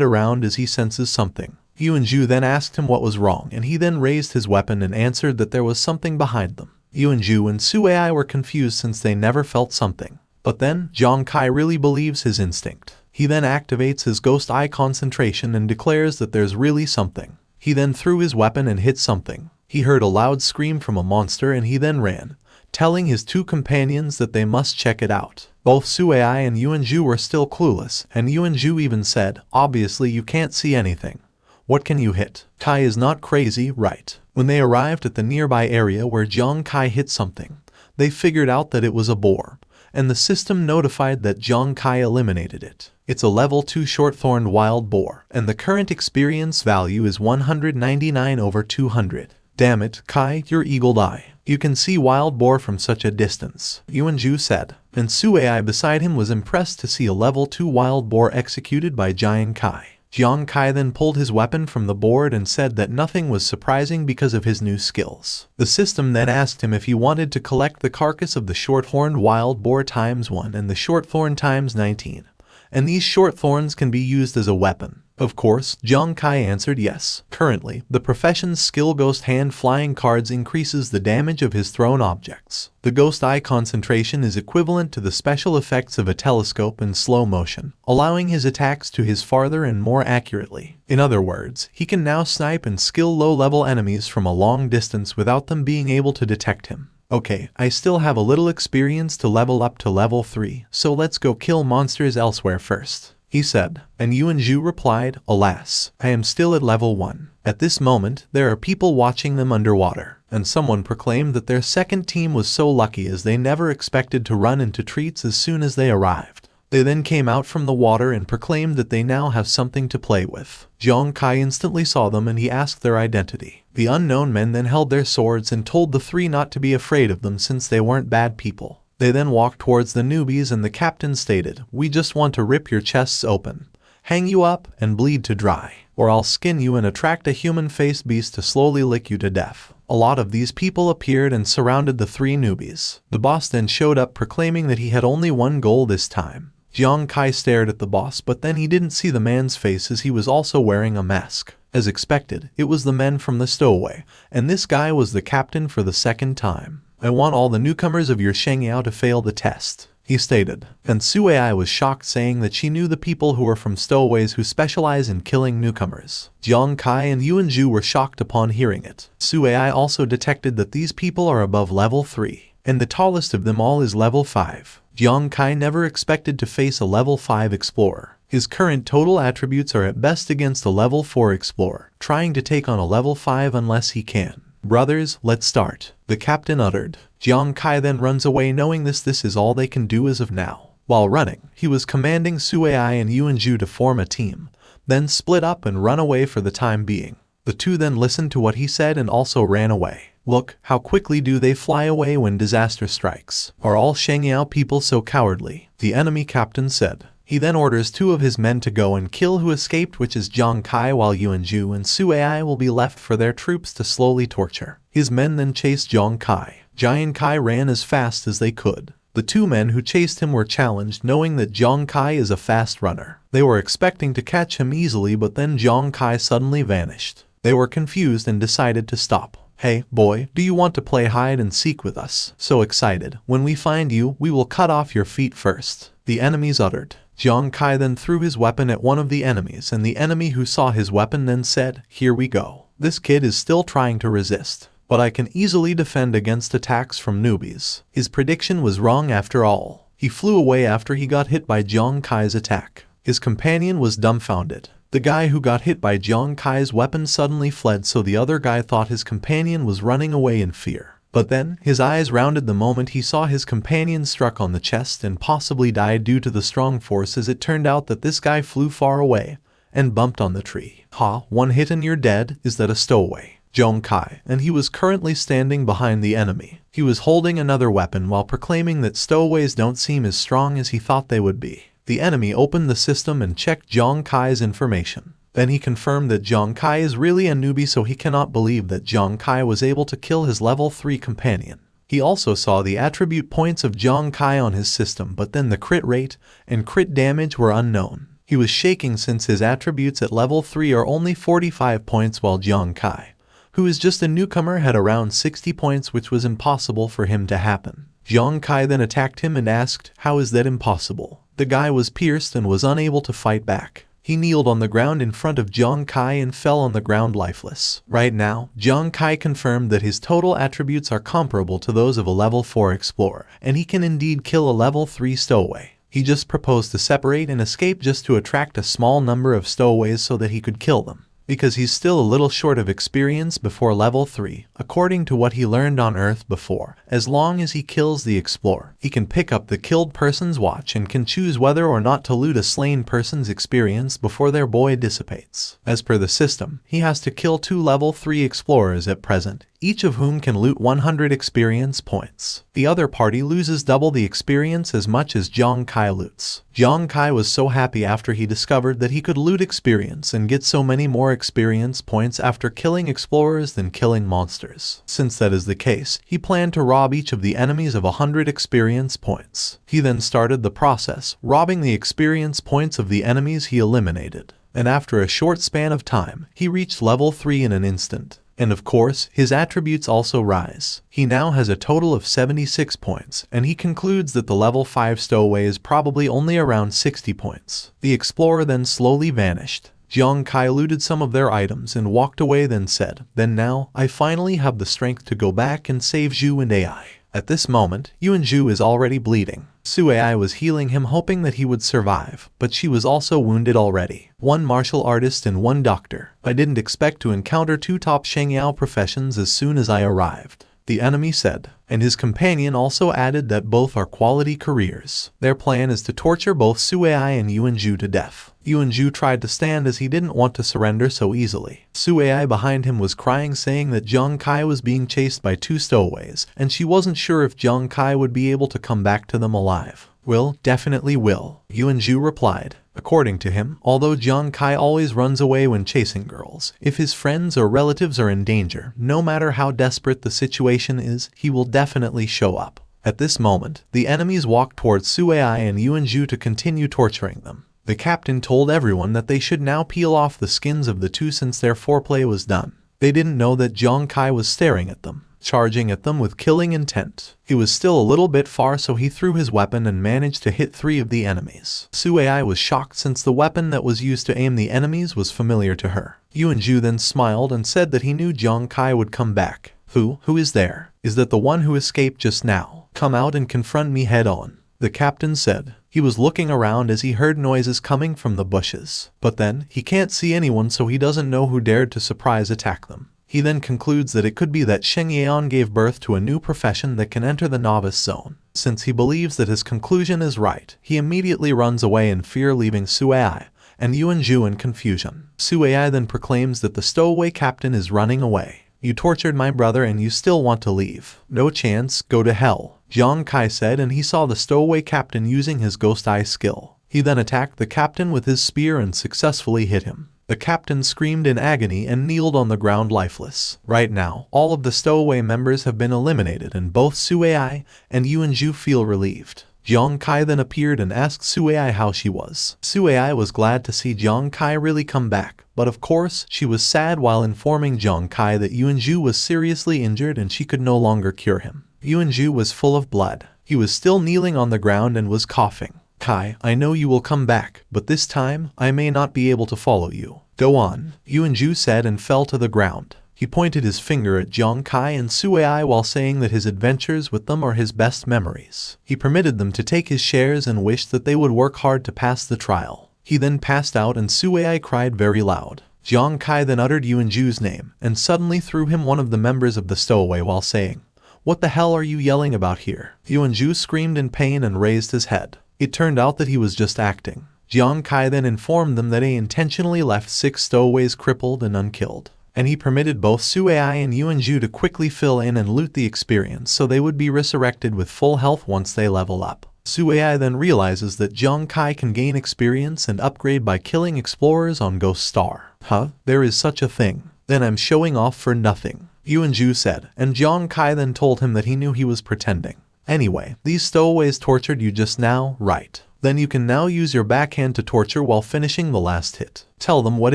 Speaker 1: around as he senses something. Yuanju then asked him what was wrong and he then raised his weapon and answered that there was something behind them. Yuanju and Suai were confused since they never felt something. But then, Jiang Kai really believes his instinct. He then activates his ghost eye concentration and declares that there's really something. He then threw his weapon and hit something. He heard a loud scream from a monster and he then ran, telling his two companions that they must check it out. Both Suai and Yuanju were still clueless, and Yuanju even said, "Obviously you can't see anything. What can you hit? Kai is not crazy, right?" When they arrived at the nearby area where Jiang Kai hit something, they figured out that it was a boar, and the system notified that Jiang Kai eliminated it. It's a level 2 short-thorned wild boar, and the current experience value is 199/200. Damn it, Kai, your eagle eye. You can see wild boar from such a distance, Yuanju said. And Suai beside him was impressed to see a level 2 wild boar executed by Jiang Kai. Jiang Kai then pulled his weapon from the board and said that nothing was surprising because of his new skills. The system then asked him if he wanted to collect the carcass of the short-horned wild boar ×1 and the short-thorn ×19. And these short thorns can be used as a weapon. Of course, Jiang Kai answered yes. Currently, the profession's skill Ghost Hand Flying Cards increases the damage of his thrown objects. The Ghost Eye concentration is equivalent to the special effects of a telescope in slow motion, allowing his attacks to hit farther and more accurately. In other words, he can now snipe and skill low-level enemies from a long distance without them being able to detect him. Okay, I still have a little experience to level up to level 3, so let's go kill monsters elsewhere first, he said. And Yuanju replied, "Alas, I am still at level 1. At this moment, there are people watching them underwater, and someone proclaimed that their second team was so lucky as they never expected to run into treats as soon as they arrived. They then came out from the water and proclaimed that they now have something to play with." Jiang Kai instantly saw them and he asked their identity. The unknown men then held their swords and told the three not to be afraid of them since they weren't bad people. They then walked towards the newbies and the captain stated, "We just want to rip your chests open, hang you up, and bleed to dry, or I'll skin you and attract a human-faced beast to slowly lick you to death." A lot of these people appeared and surrounded the three newbies. The boss then showed up proclaiming that he had only one goal this time. Jiang Kai stared at the boss, but then he didn't see the man's face as he was also wearing a mask. As expected, it was the men from the Stowaway, and this guy was the captain for the second time. "I want all the newcomers of your Shengyao to fail the test," he stated. And Suai was shocked, saying that she knew the people who were from Stowaways who specialize in killing newcomers. Jiang Kai and Yuanju were shocked upon hearing it. Suai also detected that these people are above level 3, and the tallest of them all is level 5. Jiang Kai never expected to face a level 5 explorer. His current total attributes are at best against a level 4 explorer, trying to take on a level 5 unless he can. "Brothers, let's start," the captain uttered. Jiang Kai then runs away, knowing this is all they can do as of now. While running, he was commanding Suai and Yuanju to form a team, then split up and run away for the time being. The two then listened to what he said and also ran away. Look, how quickly do they fly away when disaster strikes. Are all Shengyao people so cowardly? The enemy captain said. He then orders two of his men to go and kill who escaped, which is Jiang Kai, while Yuanju and Suai will be left for their troops to slowly torture. His men then chased Jiang Kai. Jiang Kai ran as fast as they could. The two men who chased him were challenged, knowing that Jiang Kai is a fast runner. They were expecting to catch him easily, but then Jiang Kai suddenly vanished. They were confused and decided to stop. "Hey, boy, do you want to play hide and seek with us? So excited. When we find you, we will cut off your feet first," the enemies uttered. Jiang Kai then threw his weapon at one of the enemies, and the enemy who saw his weapon then said, "Here we go. This kid is still trying to resist, but I can easily defend against attacks from newbies." His prediction was wrong after all. He flew away after he got hit by Jiang Kai's attack. His companion was dumbfounded. The guy who got hit by Jiang Kai's weapon suddenly fled, so the other guy thought his companion was running away in fear. But then, his eyes rounded the moment he saw his companion struck on the chest and possibly died due to the strong force, as it turned out that this guy flew far away and bumped on the tree. Ha, one hit and you're dead. Is that a stowaway? Zhong Kai, and he was currently standing behind the enemy. He was holding another weapon while proclaiming that stowaways don't seem as strong as he thought they would be. The enemy opened the system and checked Zhong Kai's information. Then he confirmed that Zhong Kai is really a newbie, so he cannot believe that Zhong Kai was able to kill his level 3 companion. He also saw the attribute points of Zhong Kai on his system, but then the crit rate and crit damage were unknown. He was shaking since his attributes at level 3 are only 45 points, while Zhong Kai, who is just a newcomer, had around 60 points, which was impossible for him to happen. Zhong Kai then attacked him and asked, "How is that impossible?" The guy was pierced and was unable to fight back. He kneeled on the ground in front of Zhong Kai and fell on the ground lifeless. Right now, Zhong Kai confirmed that his total attributes are comparable to those of a level 4 explorer, and he can indeed kill a level 3 stowaway. He just proposed to separate and escape just to attract a small number of stowaways so that he could kill them, because he's still a little short of experience before level 3, according to what he learned on Earth before. As long as he kills the explorer, he can pick up the killed person's watch and can choose whether or not to loot a slain person's experience before their boy dissipates. As per the system, he has to kill 2 level 3 explorers at present, each of whom can loot 100 experience points. The other party loses double the experience as much as Zhong Kai loots. Zhong Kai was so happy after he discovered that he could loot experience and get so many more experience points after killing explorers than killing monsters. Since that is the case, he planned to rob each of the enemies of 100 experience points. He then started the process, robbing the experience points of the enemies he eliminated. And after a short span of time, he reached level 3 in an instant. And of course, his attributes also rise. He now has a total of 76 points, and he concludes that the level 5 stowaway is probably only around 60 points. The explorer then slowly vanished. Zhong Kai looted some of their items and walked away, then said, "Then now, I finally have the strength to go back and save Zhu and AI." At this moment, Yuan Zhu is already bleeding. Su Ai was healing him, hoping that he would survive, but she was also wounded already. One martial artist and one doctor. I didn't expect to encounter 2 top Shengyao professions as soon as I arrived, the enemy said, and his companion also added that both are quality careers. Their plan is to torture both Su Ai and Yuan Zhu to death. Yuan Zhu tried to stand as he didn't want to surrender so easily. Su Ai behind him was crying, saying that Zhong Kai was being chased by 2 stowaways, and she wasn't sure if Zhong Kai would be able to come back to them alive. "Will, definitely will," Yuan Zhu replied. According to him, although Zhong Kai always runs away when chasing girls, if his friends or relatives are in danger, no matter how desperate the situation is, he will definitely show up. At this moment, the enemies walked towards Su Ai and Yuan Zhu to continue torturing them. The captain told everyone that they should now peel off the skins of the 2 since their foreplay was done. They didn't know that Zhong Kai was staring at them, charging at them with killing intent. He was still a little bit far, so he threw his weapon and managed to hit 3 of the enemies. Su Ai was shocked since the weapon that was used to aim the enemies was familiar to her. Yuan Zhu then smiled and said that he knew Zhong Kai would come back. Who is there? Is that the one who escaped just now? Come out and confront me head on," the captain said. He was looking around as he heard noises coming from the bushes. But then, he can't see anyone, so he doesn't know who dared to surprise attack them. He then concludes that it could be that Sheng Yeon gave birth to a new profession that can enter the novice zone. Since he believes that his conclusion is right, he immediately runs away in fear, leaving Su Ai and Yuan Zhu in confusion. Su Ai then proclaims that the stowaway captain is running away. "You tortured my brother and you still want to leave? No chance, go to hell," Zhong Kai said, and he saw the stowaway captain using his ghost eye skill. He then attacked the captain with his spear and successfully hit him. The captain screamed in agony and kneeled on the ground lifeless. Right now, all of the stowaway members have been eliminated, and both Su Ai and Yuan Zhu feel relieved. Zhong Kai then appeared and asked Su Ai how she was. Su Ai was glad to see Zhong Kai really come back, but of course, she was sad while informing Zhong Kai that Yuan Zhu was seriously injured and she could no longer cure him. Yuan Zhu was full of blood. He was still kneeling on the ground and was coughing. "Kai, I know you will come back, but this time, I may not be able to follow you. Go on," Yuan Zhu said and fell to the ground. He pointed his finger at Zhong Kai and Su Ai while saying that his adventures with them are his best memories. He permitted them to take his shares and wished that they would work hard to pass the trial. He then passed out and Su Ai cried very loud. Zhong Kai then uttered Yuan Zhu's name and suddenly threw him one of the members of the stowaway while saying, What the hell are you yelling about here? Yuanju screamed in pain and raised his head. It turned out that he was just acting. Jiang Kai then informed them that he intentionally left 6 stowaways crippled and unkilled, and he permitted both Suai and Yuanju to quickly fill in and loot the experience so they would be resurrected with full health once they level up. Suai then realizes that Jiang Kai can gain experience and upgrade by killing explorers on Ghost Star. Huh? There is such a thing? Then I'm showing off for nothing, Yuanju said, and Jiang Kai then told him that he knew he was pretending. Anyway, these stowaways tortured you just now, right? Then you can now use your backhand to torture while finishing the last hit. Tell them what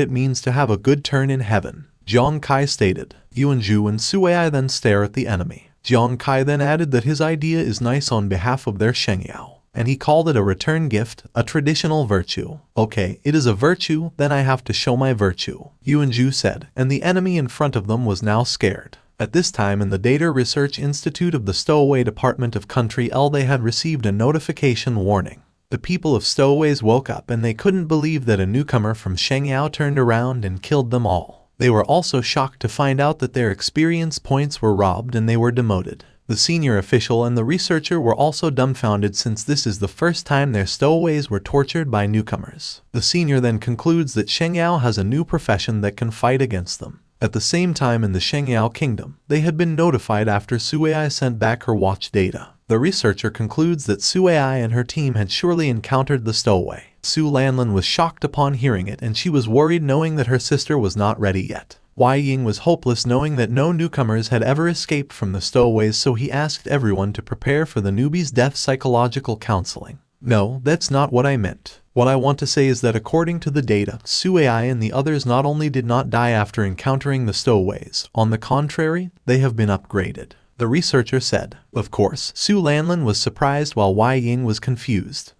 Speaker 1: it means to have a good turn in heaven, Jiang Kai stated. Yuanju and Suai then stare at the enemy. Jiang Kai then added that his idea is nice on behalf of their Shengyao, and he called it a return gift, a traditional virtue. Okay, it is a virtue, then I have to show my virtue, Yuanju said, and the enemy in front of them was now scared. At this time in the Data Research Institute of the Stowaway Department of Country L, they had received a notification warning. The people of Stowaways woke up and they couldn't believe that a newcomer from Shengyao turned around and killed them all. They were also shocked to find out that their experience points were robbed and they were demoted. The senior official and the researcher were also dumbfounded since this is the first time their stowaways were tortured by newcomers. The senior then concludes that Shengyao has a new profession that can fight against them. At the same time in the Shengyao kingdom, they had been notified after Suai sent back her watch data. The researcher concludes that Suai and her team had surely encountered the stowaway. Su Lanlin was shocked upon hearing it and she was worried knowing that her sister was not ready yet. Wei Ying was hopeless knowing that no newcomers had ever escaped from the stowaways, so he asked everyone to prepare for the newbie's death psychological counseling. No, that's not what I meant. What I want to say is that according to the data, Suai and the others not only did not die after encountering the stowaways, on the contrary, they have been upgraded. The researcher said. Of course, Su Lanlin was surprised while Wei Ying was confused.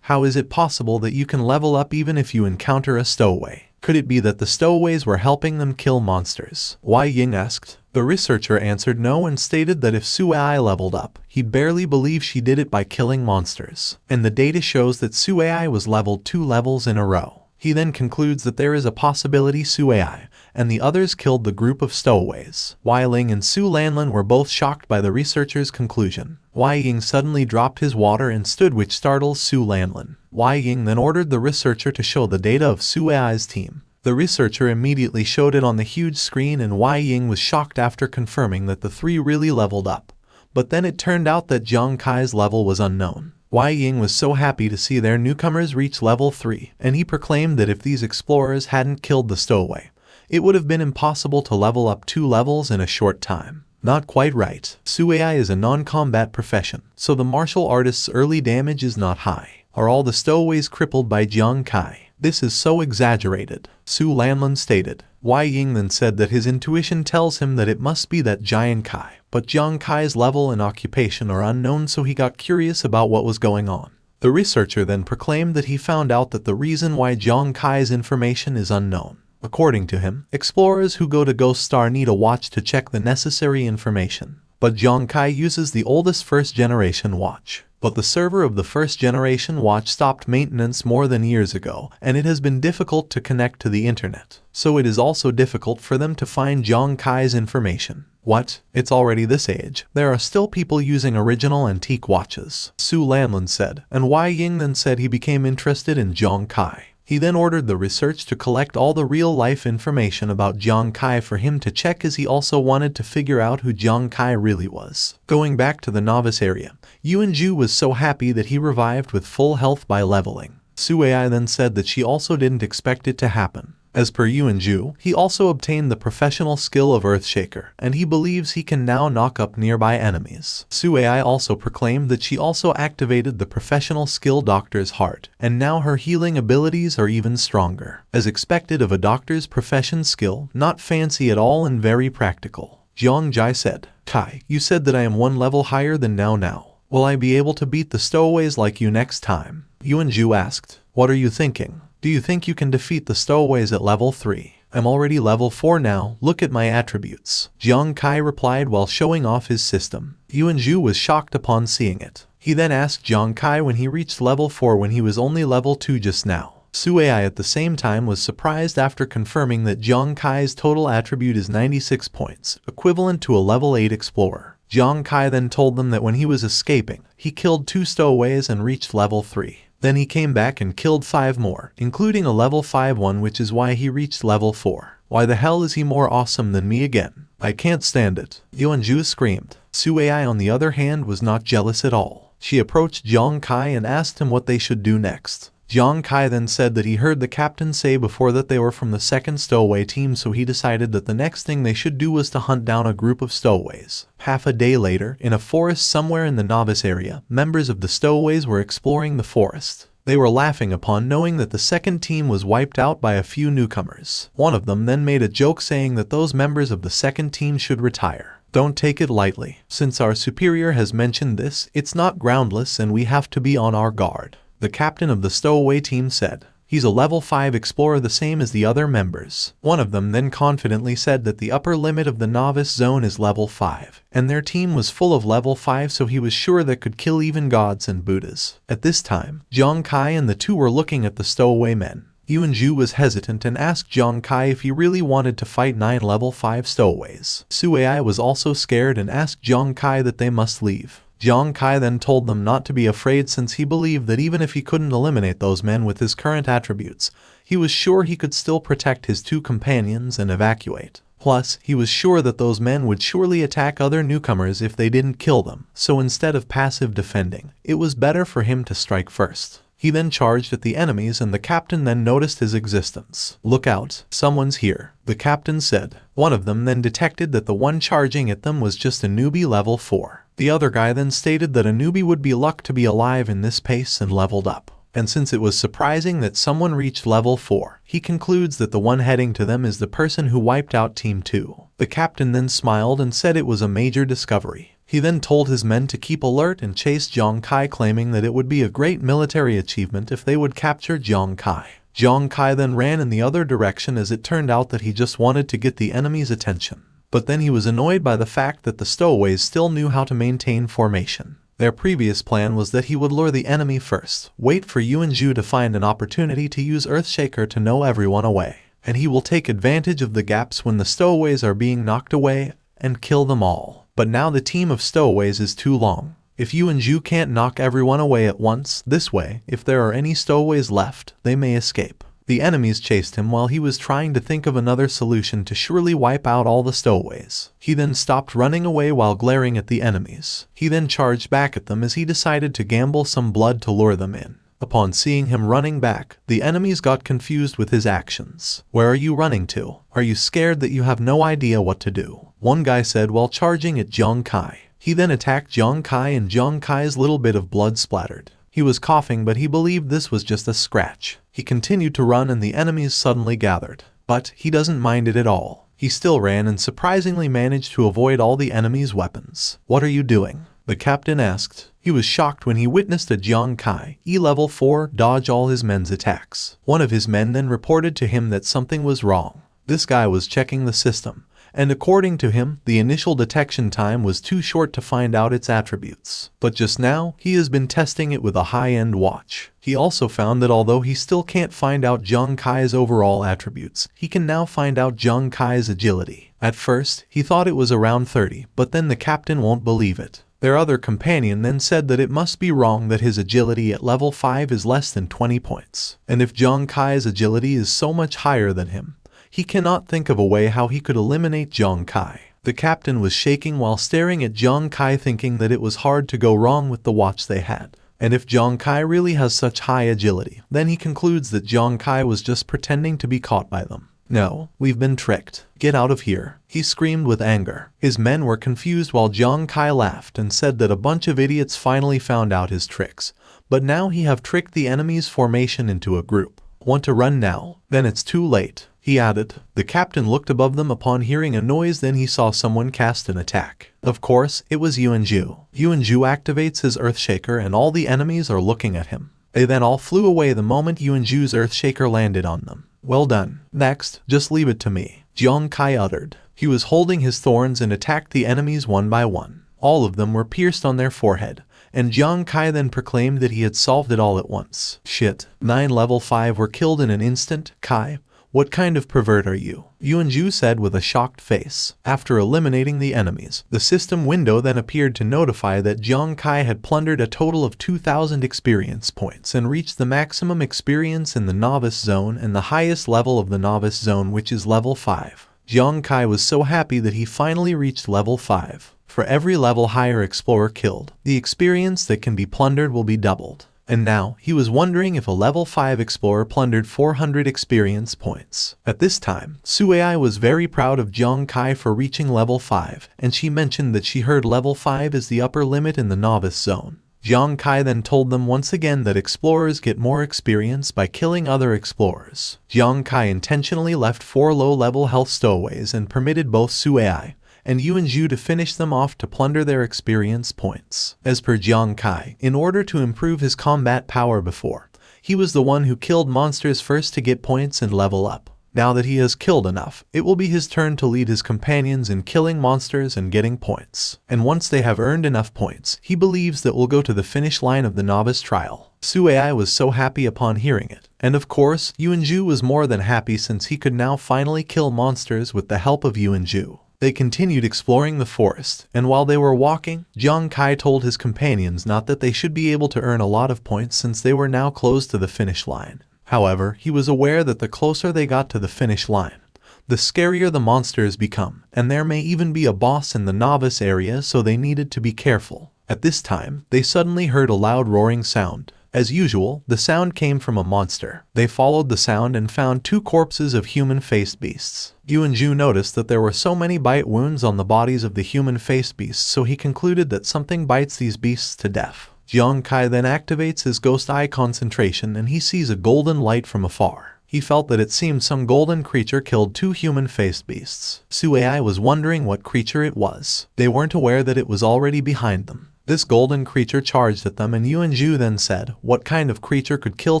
Speaker 1: How is it possible that you can level up even if you encounter a stowaway? Could it be that the stowaways were helping them kill monsters? Wei Ying asked. The researcher answered no and stated that if Suai leveled up, he'd barely believe she did it by killing monsters. And the data shows that Suai was leveled 2 levels in a row. He then concludes that there is a possibility Suai and the others killed the group of stowaways. Wei Ling and Su Lanlin were both shocked by the researcher's conclusion. Wei Ying suddenly dropped his water and stood, which startles Su Lanlin. Wei Ying then ordered the researcher to show the data of Suai's team. The researcher immediately showed it on the huge screen and Wei Ying was shocked after confirming that the 3 really leveled up. But then it turned out that Jiang Kai's level was unknown. Wei Ying was so happy to see their newcomers reach level 3, and he proclaimed that if these explorers hadn't killed the stowaway, it would have been impossible to level up 2 levels in a short time. Not quite right. Suai is a non-combat profession, so the martial artist's early damage is not high. Are all the stowaways crippled by Jiang Kai? This is so exaggerated, Su Lanlin stated. Wei Ying then said that his intuition tells him that it must be that Jiang Kai, but Jiang Kai's level and occupation are unknown, so he got curious about what was going on. The researcher then proclaimed that he found out that the reason why Jiang Kai's information is unknown. According to him, explorers who go to Ghost Star need a watch to check the necessary information. But Jiang Kai uses the oldest first-generation watch. But the server of the first-generation watch stopped maintenance more than years ago, and it has been difficult to connect to the internet. So it is also difficult for them to find Jiang Kai's information. What? It's already this age. There are still people using original antique watches, Su Lanlin said, and Wei Ying then said he became interested in Jiang Kai. He then ordered the research to collect all the real-life information about Jiang Kai for him to check, as he also wanted to figure out who Jiang Kai really was. Going back to the novice area, Yuanju was so happy that he revived with full health by leveling. Suai then said that she also didn't expect it to happen. As per Yuanju, he also obtained the professional skill of Earthshaker, and he believes he can now knock up nearby enemies. Suai also proclaimed that she also activated the professional skill Doctor's Heart, and now her healing abilities are even stronger. As expected of a doctor's profession skill, not fancy at all and very practical. Jiang Jai said, Kai, you said that I am 1 level higher than now. Will I be able to beat the stowaways like you next time? Yuanju asked. What are you thinking? Do you think you can defeat the stowaways at level 3? I'm already level 4 now, look at my attributes. Jiang Kai replied while showing off his system. Yuanju was shocked upon seeing it. He then asked Jiang Kai when he reached level 4 when he was only level 2 just now. Suai at the same time was surprised after confirming that Jiang Kai's total attribute is 96 points, equivalent to a level 8 explorer. Jiang Kai then told them that when he was escaping, he killed 2 stowaways and reached level 3. Then he came back and killed 5 more, including a level 5 one, which is why he reached level 4. Why the hell is he more awesome than me again? I can't stand it. Yuanju screamed. Stowaway on the other hand was not jealous at all. She approached Jiang Kai and asked him what they should do next. Jiang Kai then said that he heard the captain say before that they were from the second stowaway team, so he decided that the next thing they should do was to hunt down a group of stowaways. Half a day later, in a forest somewhere in the novice area, members of the stowaways were exploring the forest. They were laughing upon knowing that the second team was wiped out by a few newcomers. One of them then made a joke saying that those members of the second team should retire. Don't take it lightly. Since our superior has mentioned this, it's not groundless and we have to be on our guard. The captain of the stowaway team said. He's a level 5 explorer, the same as the other members. One of them then confidently said that the upper limit of the novice zone is level 5, and their team was full of level 5, so he was sure that could kill even gods and Buddhas. At this time, Jiang Kai and the two were looking at the stowaway men. Yuanju was hesitant and asked Jiang Kai if he really wanted to fight 9 level 5 stowaways. Stowaway was also scared and asked Jiang Kai that they must leave. Jiang Kai then told them not to be afraid, since he believed that even if he couldn't eliminate those men with his current attributes, he was sure he could still protect his 2 companions and evacuate. Plus, he was sure that those men would surely attack other newcomers if they didn't kill them, so instead of passive defending, it was better for him to strike first. He then charged at the enemies and the captain then noticed his existence. "Look out, someone's here," the captain said. One of them then detected that the one charging at them was just a newbie level 4. The other guy then stated that a newbie would be lucky to be alive in this pace and leveled up. And since it was surprising that someone reached level 4, he concludes that the one heading to them is the person who wiped out Team 2. The captain then smiled and said it was a major discovery. He then told his men to keep alert and chase Jiang Kai, claiming that it would be a great military achievement if they would capture Jiang Kai. Jiang Kai then ran in the other direction, as it turned out that he just wanted to get the enemy's attention. But then he was annoyed by the fact that the stowaways still knew how to maintain formation. Their previous plan was that he would lure the enemy first, wait for Yuanju to find an opportunity to use Earthshaker to know everyone away, and he will take advantage of the gaps when the stowaways are being knocked away and kill them all. But now the team of stowaways is too long. If Yuanju can't knock everyone away at once, this way, if there are any stowaways left, they may escape. The enemies chased him while he was trying to think of another solution to surely wipe out all the stowaways. He then stopped running away while glaring at the enemies. He then charged back at them as he decided to gamble some blood to lure them in. Upon seeing him running back, the enemies got confused with his actions. "Where are you running to? Are you scared that you have no idea what to do?" one guy said while charging at Jiang Kai. He then attacked Jiang Kai and Jiang Kai's little bit of blood splattered. He was coughing, but he believed this was just a scratch. He continued to run and the enemies suddenly gathered. But he doesn't mind it at all. He still ran and surprisingly managed to avoid all the enemies' weapons. "What are you doing?" the captain asked. He was shocked when he witnessed a Jiang Kai, level 4, dodge all his men's attacks. One of his men then reported to him that something was wrong. This guy was checking the system, and according to him, the initial detection time was too short to find out its attributes. But just now, he has been testing it with a high-end watch. He also found that although he still can't find out Jiang Kai's overall attributes, he can now find out Jiang Kai's agility. At first, he thought it was around 30, but then the captain won't believe it. Their other companion then said that it must be wrong, that his agility at level 5 is less than 20 points. And if Jiang Kai's agility is so much higher than him, he cannot think of a way how he could eliminate Jiang Kai. The captain was shaking while staring at Jiang Kai, thinking that it was hard to go wrong with the watch they had. And if Jiang Kai really has such high agility, then he concludes that Jiang Kai was just pretending to be caught by them. "No, we've been tricked. Get out of here," he screamed with anger. His men were confused while Jiang Kai laughed and said that a bunch of idiots finally found out his tricks. But now he have tricked the enemy's formation into a group. "Want to run now? Then it's too late," he added. The captain looked above them upon hearing a noise, then he saw someone cast an attack. Of course, it was Yuanju. Yuanju activates his Earthshaker and all the enemies are looking at him. They then all flew away the moment Yuanju's Earthshaker landed on them. "Well done. Next, just leave it to me," Jiang Kai uttered. He was holding his thorns and attacked the enemies one by one. All of them were pierced on their forehead, and Jiang Kai then proclaimed that he had solved it all at once. "Shit, 9 level 5 were killed in an instant. Kai, What kind of pervert are you? Yuanju said with a shocked face. After eliminating the enemies, the system window then appeared to notify that Jiang Kai had plundered a total of 2,000 experience points and reached the maximum experience in the novice zone and the highest level of the novice zone, which is level 5. Jiang Kai was so happy that he finally reached level 5. For every level higher explorer killed, the experience that can be plundered will be doubled. And now, he was wondering if a level 5 explorer plundered 400 experience points. At this time, Suai was very proud of Jiang Kai for reaching level 5, and she mentioned that she heard level 5 is the upper limit in the novice zone. Jiang Kai then told them once again that explorers get more experience by killing other explorers. Jiang Kai intentionally left 4 low-level health stowaways and permitted both Suai and Yuanju to finish them off to plunder their experience points. As per Jiang Kai, in order to improve his combat power before, he was the one who killed monsters first to get points and level up. Now that he has killed enough, it will be his turn to lead his companions in killing monsters and getting points. And once they have earned enough points, he believes that will go to the finish line of the novice trial. Suai was so happy upon hearing it. And of course, Yuanju was more than happy since he could now finally kill monsters with the help of Yuanju. They continued exploring the forest, and while they were walking, Jiang Kai told his companions not that they should be able to earn a lot of points since they were now close to the finish line. However, he was aware that the closer they got to the finish line, the scarier the monsters become, and there may even be a boss in the novice area, so they needed to be careful. At this time, they suddenly heard a loud roaring sound. As usual, the sound came from a monster. They followed the sound and found 2 corpses of human-faced beasts. Yuanju noticed that there were so many bite wounds on the bodies of the human-faced beasts, so he concluded that something bites these beasts to death. Jiang Kai then activates his ghost eye concentration and he sees a golden light from afar. He felt that it seemed some golden creature killed 2 human-faced beasts. Suai was wondering what creature it was. They weren't aware that it was already behind them. This golden creature charged at them and Yuanju then said, "What kind of creature could kill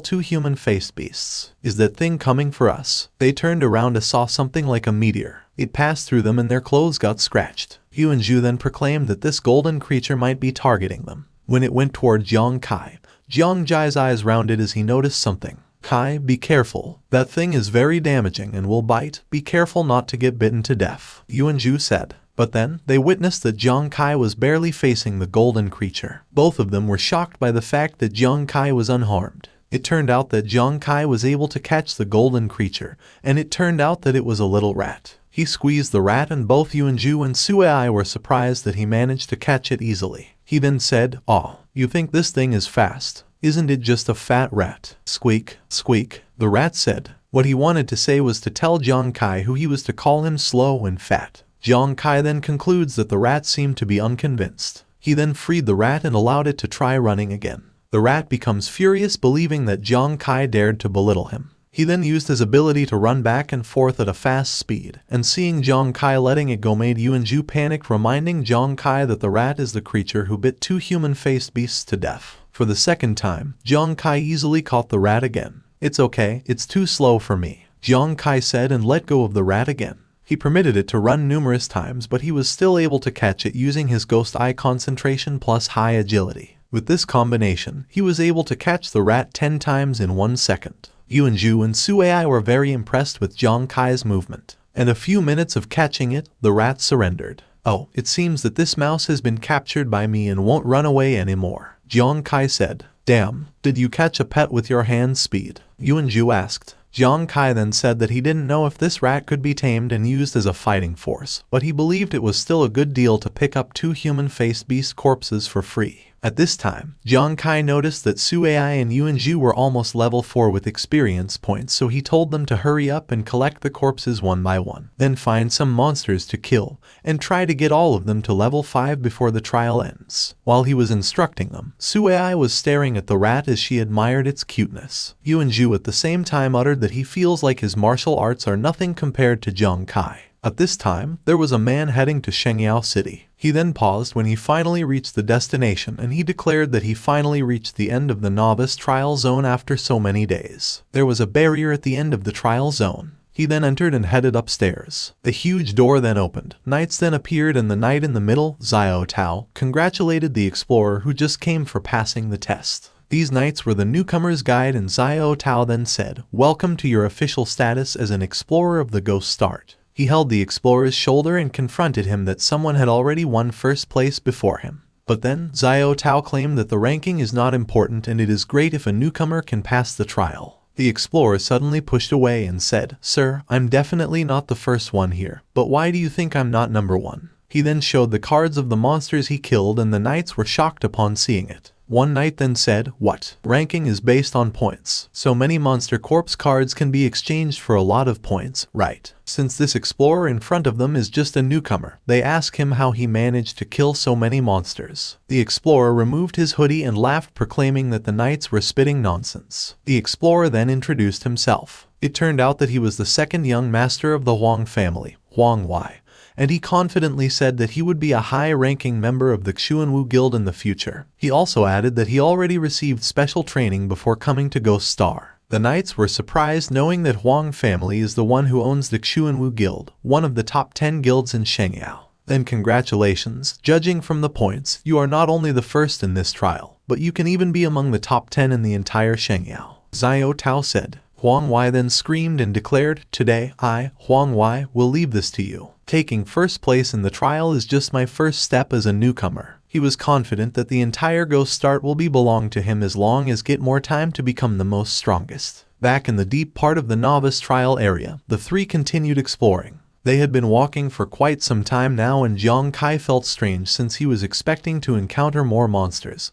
Speaker 1: 2 human-faced beasts? Is that thing coming for us?" They turned around and saw something like a meteor. It passed through them and their clothes got scratched. Yuanju then proclaimed that this golden creature might be targeting them. When it went toward Jiang Kai, Jiang Jai's eyes rounded as he noticed something. "Kai, be careful. That thing is very damaging and will bite. Be careful not to get bitten to death," Yuanju said. But then, they witnessed that Jiang Kai was barely facing the golden creature. Both of them were shocked by the fact that Jiang Kai was unharmed. It turned out that Jiang Kai was able to catch the golden creature, and it turned out that it was a little rat. He squeezed the rat and both Yuanju and Suai were surprised that he managed to catch it easily. He then said, "Aw, you think this thing is fast? Isn't it just a fat rat?" Squeak, squeak, the rat said. What he wanted to say was to tell Jiang Kai who he was to call him slow and fat. Jiang Kai then concludes that the rat seemed to be unconvinced. He then freed the rat and allowed it to try running again. The rat becomes furious, believing that Jiang Kai dared to belittle him. He then used his ability to run back and forth at a fast speed, and seeing Jiang Kai letting it go made Yuanju panic, reminding Jiang Kai that the rat is the creature who bit 2 human-faced beasts to death. For the second time, Jiang Kai easily caught the rat again. "It's okay, it's too slow for me," Jiang Kai said and let go of the rat again. He permitted it to run numerous times, but he was still able to catch it using his ghost eye concentration plus high agility. With this combination, he was able to catch the rat 10 times in 1 second. Yuanju and Suai were very impressed with Jiang Kai's movement. And a few minutes of catching it, the rat surrendered. "Oh, it seems that this mouse has been captured by me and won't run away anymore," Jiang Kai said. "Damn, did you catch a pet with your hand speed?" Yuanju asked. Jiang Kai then said that he didn't know if this rat could be tamed and used as a fighting force, but he believed it was still a good deal to pick up 2 human-faced beast corpses for free. At this time, Jiang Kai noticed that Suai and Yuanju were almost level 4 with experience points, so he told them to hurry up and collect the corpses one by one, then find some monsters to kill, and try to get all of them to level 5 before the trial ends. While he was instructing them, Suai was staring at the rat as she admired its cuteness. Yuanju at the same time uttered that he feels like his martial arts are nothing compared to Jiang Kai. At this time, there was a man heading to Shengyao City. He then paused when he finally reached the destination, and he declared that he finally reached the end of the novice trial zone after so many days. There was a barrier at the end of the trial zone. He then entered and headed upstairs. The huge door then opened. Knights then appeared, and the knight in the middle, Xiao Tao, congratulated the explorer who just came for passing the test. These knights were the newcomer's guide, and Xiao Tao then said, "Welcome to your official status as an explorer of the Ghost Start." He held the explorer's shoulder and confronted him that someone had already won first place before him. But then, Xiao Tao claimed that the ranking is not important and it is great if a newcomer can pass the trial. The explorer suddenly pushed away and said, "Sir, I'm definitely not the first one here, but why do you think I'm not number one?" He then showed the cards of the monsters he killed, and the knights were shocked upon seeing it. One knight then said, "What? Ranking is based on points. So many monster corpse cards can be exchanged for a lot of points, right?" Since this explorer in front of them is just a newcomer, they ask him how he managed to kill so many monsters. The explorer removed his hoodie and laughed, proclaiming that the knights were spitting nonsense. The explorer then introduced himself. It turned out that he was the second young master of the Huang family, Huang Wei, and he confidently said that he would be a high-ranking member of the Xuanwu Guild in the future. He also added that he already received special training before coming to Ghost Star. The knights were surprised knowing that Huang family is the one who owns the Xuanwu Guild, one of the top 10 guilds in Shengyao. Then congratulations, judging from the points, you are not only the first in this trial, but you can even be among the top 10 in the entire Shengyao. Xiao Tao said. Huang Wei then screamed and declared, "Today, I, Huang Wei, will leave this to you. Taking first place in the trial is just my first step as a newcomer." He was confident that the entire Ghost Start will be belong to him as long as get more time to become the most strongest. Back in the deep part of the novice trial area, the three continued exploring. They had been walking for quite some time now, and Jiang Kai felt strange since he was expecting to encounter more monsters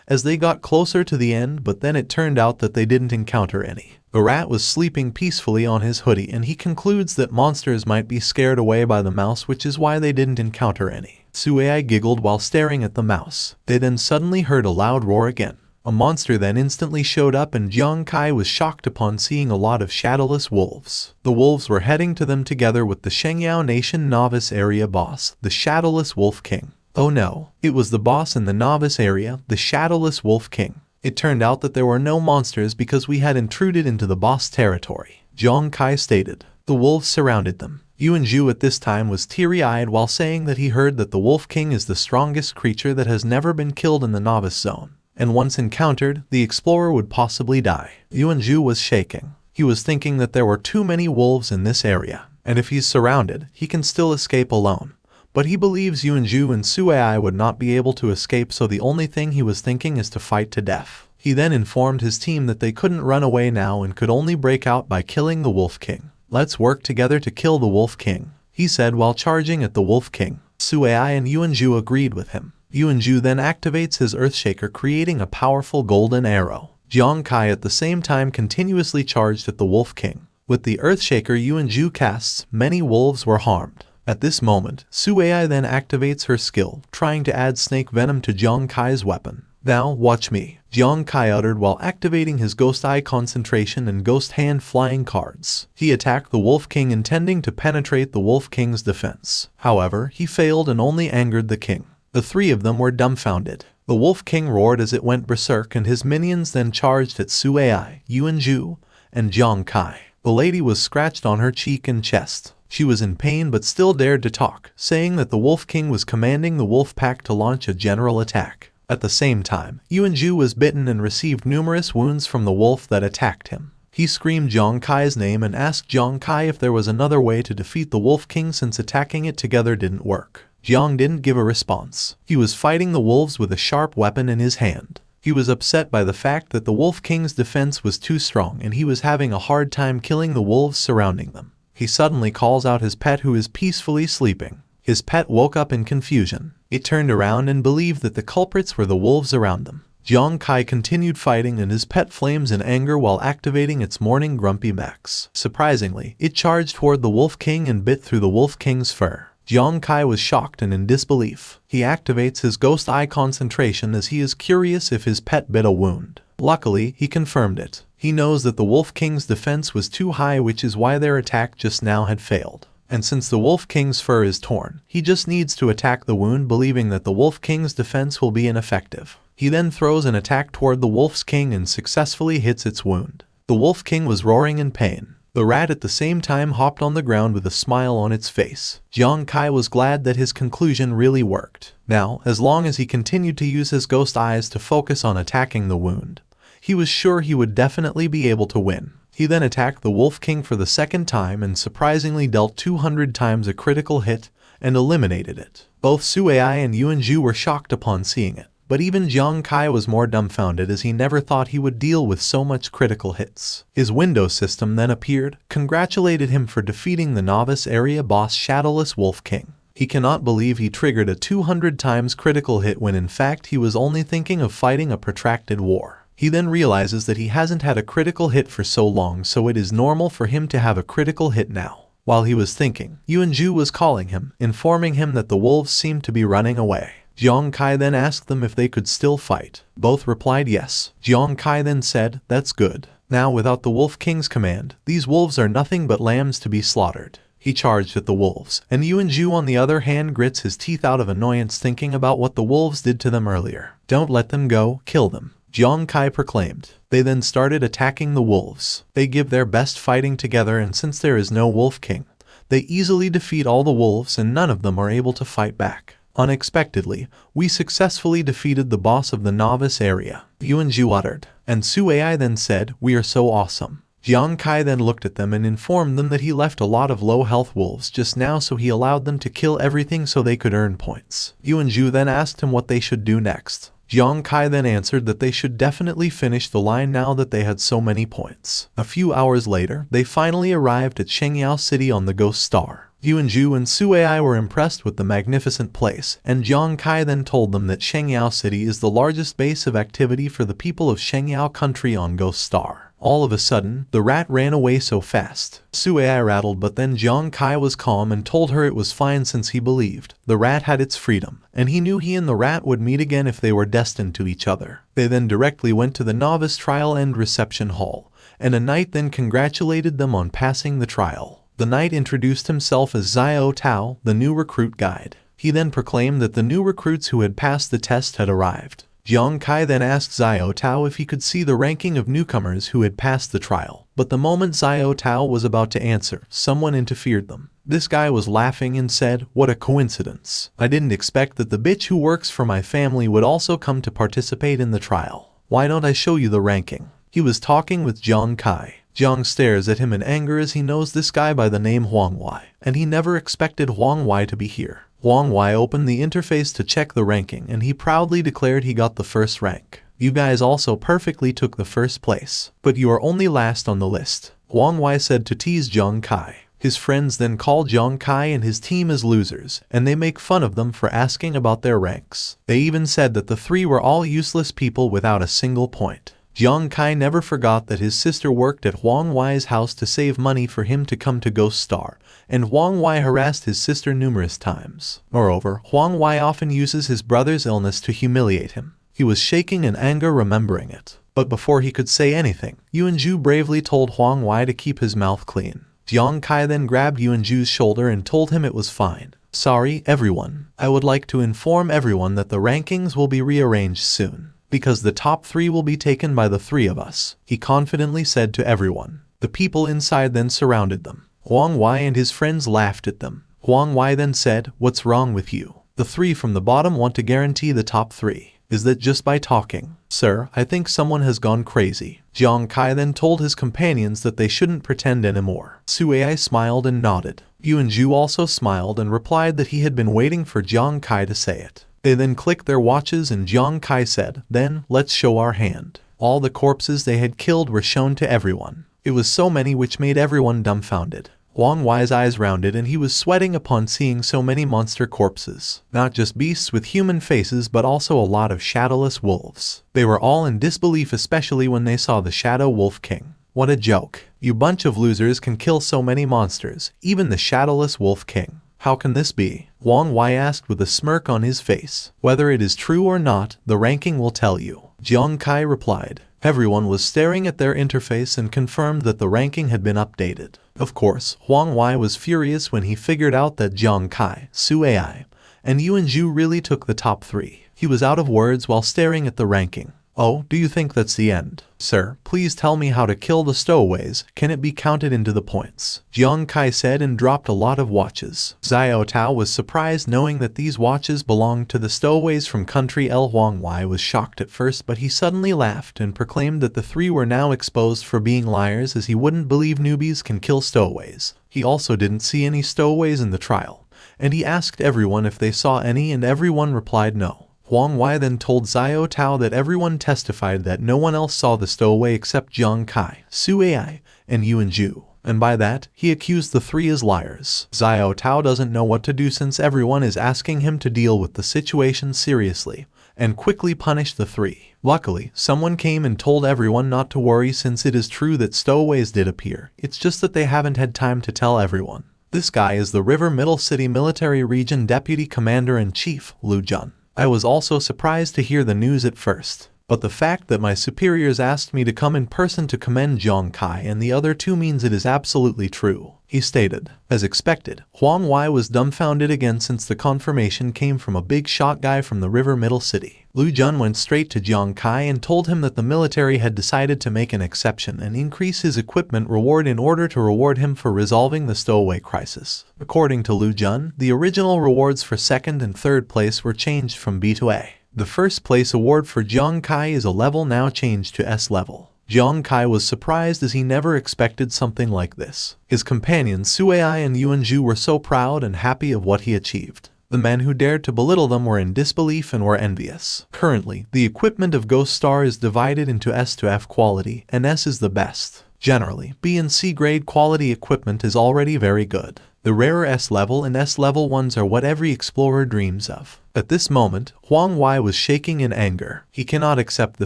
Speaker 1: as they got closer to the end, but then it turned out that they didn't encounter any. The rat was sleeping peacefully on his hoodie, and he concludes that monsters might be scared away by the mouse, which is why they didn't encounter any. Suei giggled while staring at the mouse. They then suddenly heard a loud roar again. A monster then instantly showed up, and Jiang Kai was shocked upon seeing a lot of shadowless wolves. The wolves were heading to them together with the Shengyao Nation novice area boss, the Shadowless Wolf King. Oh no, it was the boss in the novice area, the Shadowless Wolf King. It turned out that there were no monsters because we had intruded into the boss territory, Jiang Kai stated. The wolves surrounded them. Yuan Zhu at this time was teary-eyed while saying that he heard that the Wolf King is the strongest creature that has never been killed in the novice zone, and once encountered, the explorer would possibly die. Yuan Zhu was shaking. He was thinking that there were too many wolves in this area, and if he's surrounded, he can still escape alone. But he believes Yuan Zhu and Suei would not be able to escape, so the only thing he was thinking is to fight to death. He then informed his team that they couldn't run away now and could only break out by killing the Wolf King. "Let's work together to kill the Wolf King," he said while charging at the Wolf King. Suei and Yuan Zhu agreed with him. Yuan Zhu then activates his Earthshaker, creating a powerful golden arrow. Jiang Kai at the same time continuously charged at the Wolf King. With the Earthshaker Yuan Zhu casts, many wolves were harmed. At this moment, Suei then activates her skill, trying to add snake venom to Jiang Kai's weapon. "Now, watch me," Jiang Kai uttered while activating his Ghost Eye concentration and Ghost Hand flying cards. He attacked the Wolf King, intending to penetrate the Wolf King's defense. However, he failed and only angered the king. The three of them were dumbfounded. The Wolf King roared as it went berserk, and his minions then charged at Suei, Yuan Zhu, and Jiang Kai. The lady was scratched on her cheek and chest. She was in pain but still dared to talk, saying that the Wolf King was commanding the Wolf Pack to launch a general attack. At the same time, Yuan Zhu was bitten and received numerous wounds from the wolf that attacked him. He screamed Jiang Kai's name and asked Jiang Kai if there was another way to defeat the Wolf King since attacking it together didn't work. Jiang didn't give a response. He was fighting the wolves with a sharp weapon in his hand. He was upset by the fact that the Wolf King's defense was too strong and he was having a hard time killing the wolves surrounding them. He suddenly calls out his pet, who is peacefully sleeping. His pet woke up in confusion. It turned around and believed that the culprits were the wolves around them. Jiang Kai continued fighting and his pet flames in anger while activating its morning grumpy max. Surprisingly, it charged toward the Wolf King and bit through the Wolf King's fur. Jiang Kai was shocked and in disbelief. He activates his Ghost Eye concentration as he is curious if his pet bit a wound. Luckily, he confirmed it. He knows that the Wolf King's defense was too high, which is why their attack just now had failed. And since the Wolf King's fur is torn, he just needs to attack the wound, believing that the Wolf King's defense will be ineffective. He then throws an attack toward the Wolf's King and successfully hits its wound. The Wolf King was roaring in pain. The rat at the same time hopped on the ground with a smile on its face. Jiang Kai was glad that his conclusion really worked. Now, as long as he continued to use his ghost eyes to focus on attacking the wound, he was sure he would definitely be able to win. He then attacked the Wolf King for the second time and surprisingly dealt 200 times a critical hit and eliminated it. Both Suai and Yuanju were shocked upon seeing it. But even Jiang Kai was more dumbfounded as he never thought he would deal with so much critical hits. His window system then appeared, congratulated him for defeating the novice area boss Shadowless Wolf King. He cannot believe he triggered a 200 times critical hit when in fact he was only thinking of fighting a protracted war. He then realizes that he hasn't had a critical hit for so long, so it is normal for him to have a critical hit now. While he was thinking, Yuanju was calling him, informing him that the wolves seemed to be running away. Jiang Kai then asked them if they could still fight. Both replied yes. Jiang Kai then said, "That's good. Now without the Wolf King's command, these wolves are nothing but lambs to be slaughtered." He charged at the wolves, and Yuanju on the other hand grits his teeth out of annoyance thinking about what the wolves did to them earlier. "Don't let them go, kill them," Jiang Kai proclaimed. They then started attacking the wolves. They give their best fighting together, and since there is no Wolf King, they easily defeat all the wolves and none of them are able to fight back. "Unexpectedly, we successfully defeated the boss of the novice area," Yuanju uttered. And Suai then said, "We are so awesome." Jiang Kai then looked at them and informed them that he left a lot of low-health wolves just now, so he allowed them to kill everything so they could earn points. Yuanju then asked him what they should do next. Jiang Kai then answered that they should definitely finish the line now that they had so many points. A few hours later, they finally arrived at Shengyao City on the Ghost Star. Yuanju and Suai were impressed with the magnificent place, and Jiang Kai then told them that Shengyao City is the largest base of activity for the people of Shengyao country on Ghost Star. All of a sudden, the rat ran away so fast. Suai rattled, but then Jiang Kai was calm and told her it was fine since he believed the rat had its freedom, and he knew he and the rat would meet again if they were destined to each other. They then directly went to the novice trial and reception hall, and a knight then congratulated them on passing the trial. The knight introduced himself as Xiao Tao, the new recruit guide. He then proclaimed that the new recruits who had passed the test had arrived. Jiang Kai then asked Xiao Tao if he could see the ranking of newcomers who had passed the trial. But the moment Xiao Tao was about to answer, someone interfered them. This guy was laughing and said, "What a coincidence. I didn't expect that the bitch who works for my family would also come to participate in the trial. Why don't I show you the ranking?" He was talking with Jiang Kai. Jiang stares at him in anger as he knows this guy by the name Huang Wai, and he never expected Huang Wai to be here. Huang Wai opened the interface to check the ranking, and he proudly declared he got the first rank. "You guys also perfectly took the first place, but you are only last on the list," Huang Wai said to tease Jiang Kai. His friends then call Jiang Kai and his team as losers, and they make fun of them for asking about their ranks. They even said that the three were all useless people without a single point. Jiang Kai never forgot that his sister worked at Huang Wai's house to save money for him to come to Ghost Star, and Huang Wai harassed his sister numerous times. Moreover, Huang Wai often uses his brother's illness to humiliate him. He was shaking in anger remembering it. But before he could say anything, Yuanju bravely told Huang Wai to keep his mouth clean. Jiang Kai then grabbed Yuanju's shoulder and told him it was fine. "Sorry, everyone. I would like to inform everyone that the rankings will be rearranged soon, because the top 3 will be taken by the 3 of us," he confidently said to everyone. The people inside then surrounded them. Huang Wai and his friends laughed at them. Huang Wai then said, "What's wrong with you? The 3 from the bottom want to guarantee the top 3. Is that just by talking? Sir, I think someone has gone crazy." Jiang Kai then told his companions that they shouldn't pretend anymore. Suai smiled and nodded. Yuanju also smiled and replied that he had been waiting for Jiang Kai to say it. They then clicked their watches and Jiang Kai said, "Then, let's show our hand." All the corpses they had killed were shown to everyone. It was so many which made everyone dumbfounded. Huang Wai's eyes rounded and he was sweating upon seeing so many monster corpses. Not just beasts with human faces but also a lot of shadowless wolves. They were all in disbelief, especially when they saw the Shadow Wolf King. "What a joke. You bunch of losers can kill so many monsters, even the Shadowless Wolf King. How can this be?" Huang Wai asked with a smirk on his face. "Whether it is true or not, the ranking will tell you," Jiang Kai replied. Everyone was staring at their interface and confirmed that the ranking had been updated. Of course, Huang Wai was furious when he figured out that Jiang Kai, Suai, and Yuanju really took the top 3. He was out of words while staring at the ranking. "Oh, do you think that's the end? Sir, please tell me how to kill the stowaways. Can it be counted into the points?" Jiang Kai said and dropped a lot of watches. Xiao Tao was surprised knowing that these watches belonged to the stowaways from country L. Huang Wai was shocked at first, but he suddenly laughed and proclaimed that the three were now exposed for being liars, as he wouldn't believe newbies can kill stowaways. He also didn't see any stowaways in the trial, and he asked everyone if they saw any, and everyone replied no. Huang Wai then told Xiao Tao that everyone testified that no one else saw the stowaway except Jiang Kai, Suai, and Yuan Zhu, and by that, he accused the three as liars. Xiao Tao doesn't know what to do since everyone is asking him to deal with the situation seriously and quickly punish the three. Luckily, someone came and told everyone not to worry since it is true that stowaways did appear. It's just that they haven't had time to tell everyone. This guy is the River Middle City Military Region Deputy Commander-in-Chief, Lu Jun. I was also surprised to hear the news at first, but the fact that my superiors asked me to come in person to commend Jiang Kai and the other two means it is absolutely true, he stated. As expected, Huang Wai was dumbfounded again since the confirmation came from a big shot guy from the River Middle City. Lu Jun went straight to Jiang Kai and told him that the military had decided to make an exception and increase his equipment reward in order to reward him for resolving the stowaway crisis. According to Lu Jun, the original rewards for second and third place were changed from B to A. The first place award for Jiang Kai is a level now changed to S level. Jiang Kai was surprised as he never expected something like this. His companions Suai and Yuan Zhu were so proud and happy of what he achieved. The men who dared to belittle them were in disbelief and were envious. Currently, the equipment of Ghost Star is divided into S to F quality, and S is the best. Generally, B and C grade quality equipment is already very good. The rarer S level and S level ones are what every explorer dreams of. At this moment, Huang Wai was shaking in anger. He cannot accept the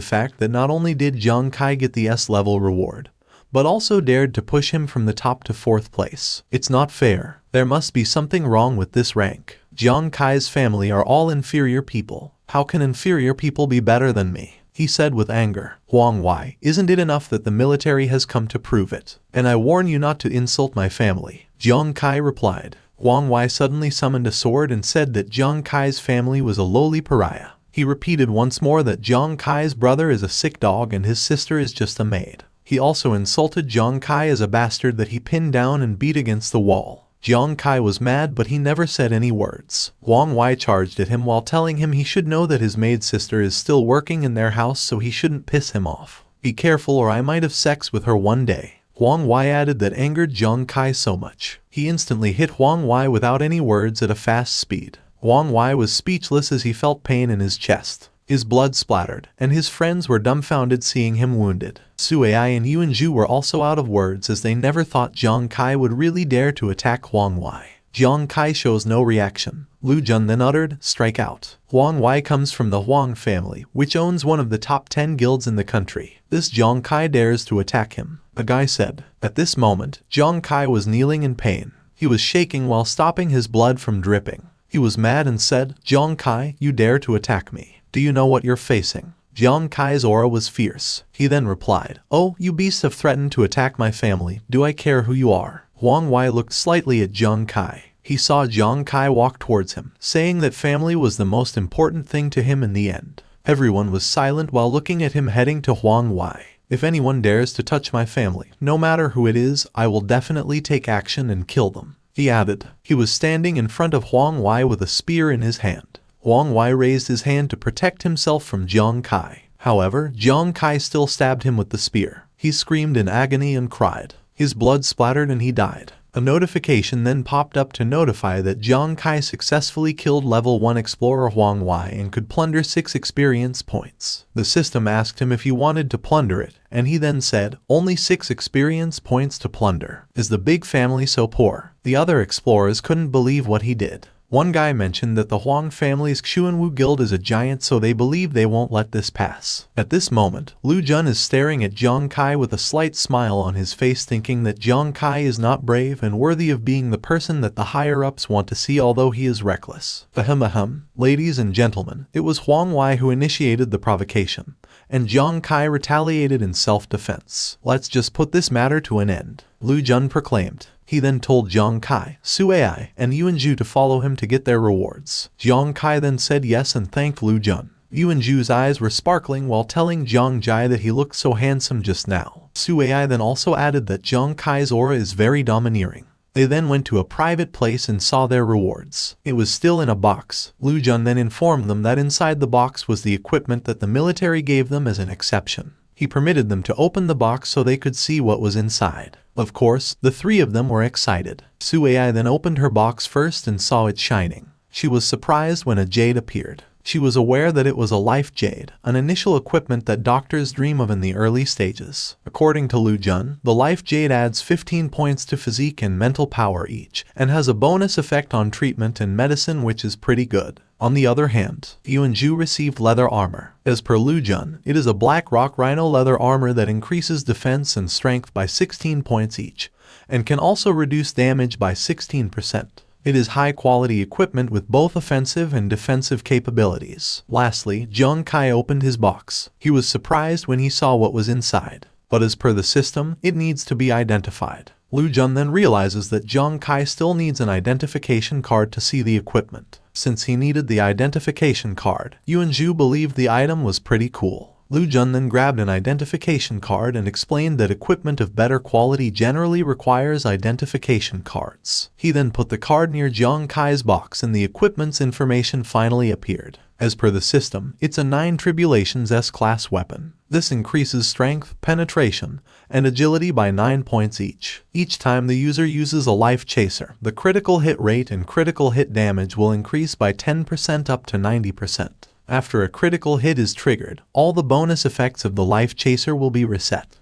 Speaker 1: fact that not only did Jiang Kai get the S level reward, but also dared to push him from the top to 4th place. It's not fair. There must be something wrong with this rank. Jiang Kai's family are all inferior people. How can inferior people be better than me? He said with anger. Huang Wai, isn't it enough that the military has come to prove it? And I warn you not to insult my family. Jiang Kai replied. Huang Wai suddenly summoned a sword and said that Jiang Kai's family was a lowly pariah. He repeated once more that Jiang Kai's brother is a sick dog and his sister is just a maid. He also insulted Jiang Kai as a bastard that he pinned down and beat against the wall. Jiang Kai was mad, but he never said any words. Huang Wai charged at him while telling him he should know that his maid sister is still working in their house, so he shouldn't piss him off. Be careful or I might have sex with her one day. Huang Wai added that angered Jiang Kai so much. He instantly hit Huang Wai without any words at a fast speed. Huang Wai was speechless as he felt pain in his chest. His blood splattered, and his friends were dumbfounded seeing him wounded. Suai and Yuan Zhu were also out of words as they never thought Jiang Kai would really dare to attack Huang Wai. Jiang Kai shows no reaction. Lu Jun then uttered, "Strike out." Huang Wai comes from the Huang family, which owns one of the top 10 guilds in the country. This Jiang Kai dares to attack him. A guy said. At this moment, Jiang Kai was kneeling in pain. He was shaking while stopping his blood from dripping. He was mad and said, "Jiang Kai, you dare to attack me. Do you know what you're facing?" Jiang Kai's aura was fierce. He then replied, "Oh, you beasts have threatened to attack my family. Do I care who you are?" Huang Wai looked slightly at Jiang Kai. He saw Jiang Kai walk towards him, saying that family was the most important thing to him in the end. Everyone was silent while looking at him heading to Huang Wai. "If anyone dares to touch my family, no matter who it is, I will definitely take action and kill them," he added. He was standing in front of Huang Wai with a spear in his hand. Huang Wai raised his hand to protect himself from Jiang Kai. However, Jiang Kai still stabbed him with the spear. He screamed in agony and cried. His blood splattered and he died. A notification then popped up to notify that Jiang Kai successfully killed level 1 explorer Huang Wai and could plunder 6 experience points. The system asked him if he wanted to plunder it, and he then said, "Only 6 experience points to plunder. Is the big family so poor?" The other explorers couldn't believe what he did. One guy mentioned that the Huang family's Xuanwu guild is a giant, so they believe they won't let this pass. At this moment, Lu Jun is staring at Jiang Kai with a slight smile on his face, thinking that Jiang Kai is not brave and worthy of being the person that the higher-ups want to see, although he is reckless. Ahem. Ladies and gentlemen, it was Huang Wai who initiated the provocation, and Jiang Kai retaliated in self-defense. Let's just put this matter to an end, Lu Jun proclaimed. He then told Jiang Kai, Suai, and Yuan Zhu to follow him to get their rewards. Jiang Kai then said yes and thanked Lu Jun. Yuanju's eyes were sparkling while telling Zhang Jai that he looked so handsome just now. Suai then also added that Zhang Kai's aura is very domineering. They then went to a private place and saw their rewards. It was still in a box. Lu Jun then informed them that inside the box was the equipment that the military gave them as an exception. He permitted them to open the box so they could see what was inside. Of course, the three of them were excited. Suai then opened her box first and saw it shining. She was surprised when a jade appeared. She was aware that it was a life jade, an initial equipment that doctors dream of in the early stages. According to Lu Jun, the life jade adds 15 points to physique and mental power each, and has a bonus effect on treatment and medicine, which is pretty good. On the other hand, Yuanju received leather armor. As per Lu Jun, it is a black rock rhino leather armor that increases defense and strength by 16 points each, and can also reduce damage by 16%. It is high-quality equipment with both offensive and defensive capabilities. Lastly, Zhang Kai opened his box. He was surprised when he saw what was inside. But as per the system, it needs to be identified. Lu Jun then realizes that Zhang Kai still needs an identification card to see the equipment. Since he needed the identification card, Yuanju believed the item was pretty cool. Lu Jun then grabbed an identification card and explained that equipment of better quality generally requires identification cards. He then put the card near Zhang Kai's box and the equipment's information finally appeared. As per the system, it's a 9 Tribulations S-class weapon. This increases strength, penetration, and agility by 9 points each. Each time the user uses a life chaser, the critical hit rate and critical hit damage will increase by 10% up to 90%. After a critical hit is triggered, all the bonus effects of the life chaser will be reset.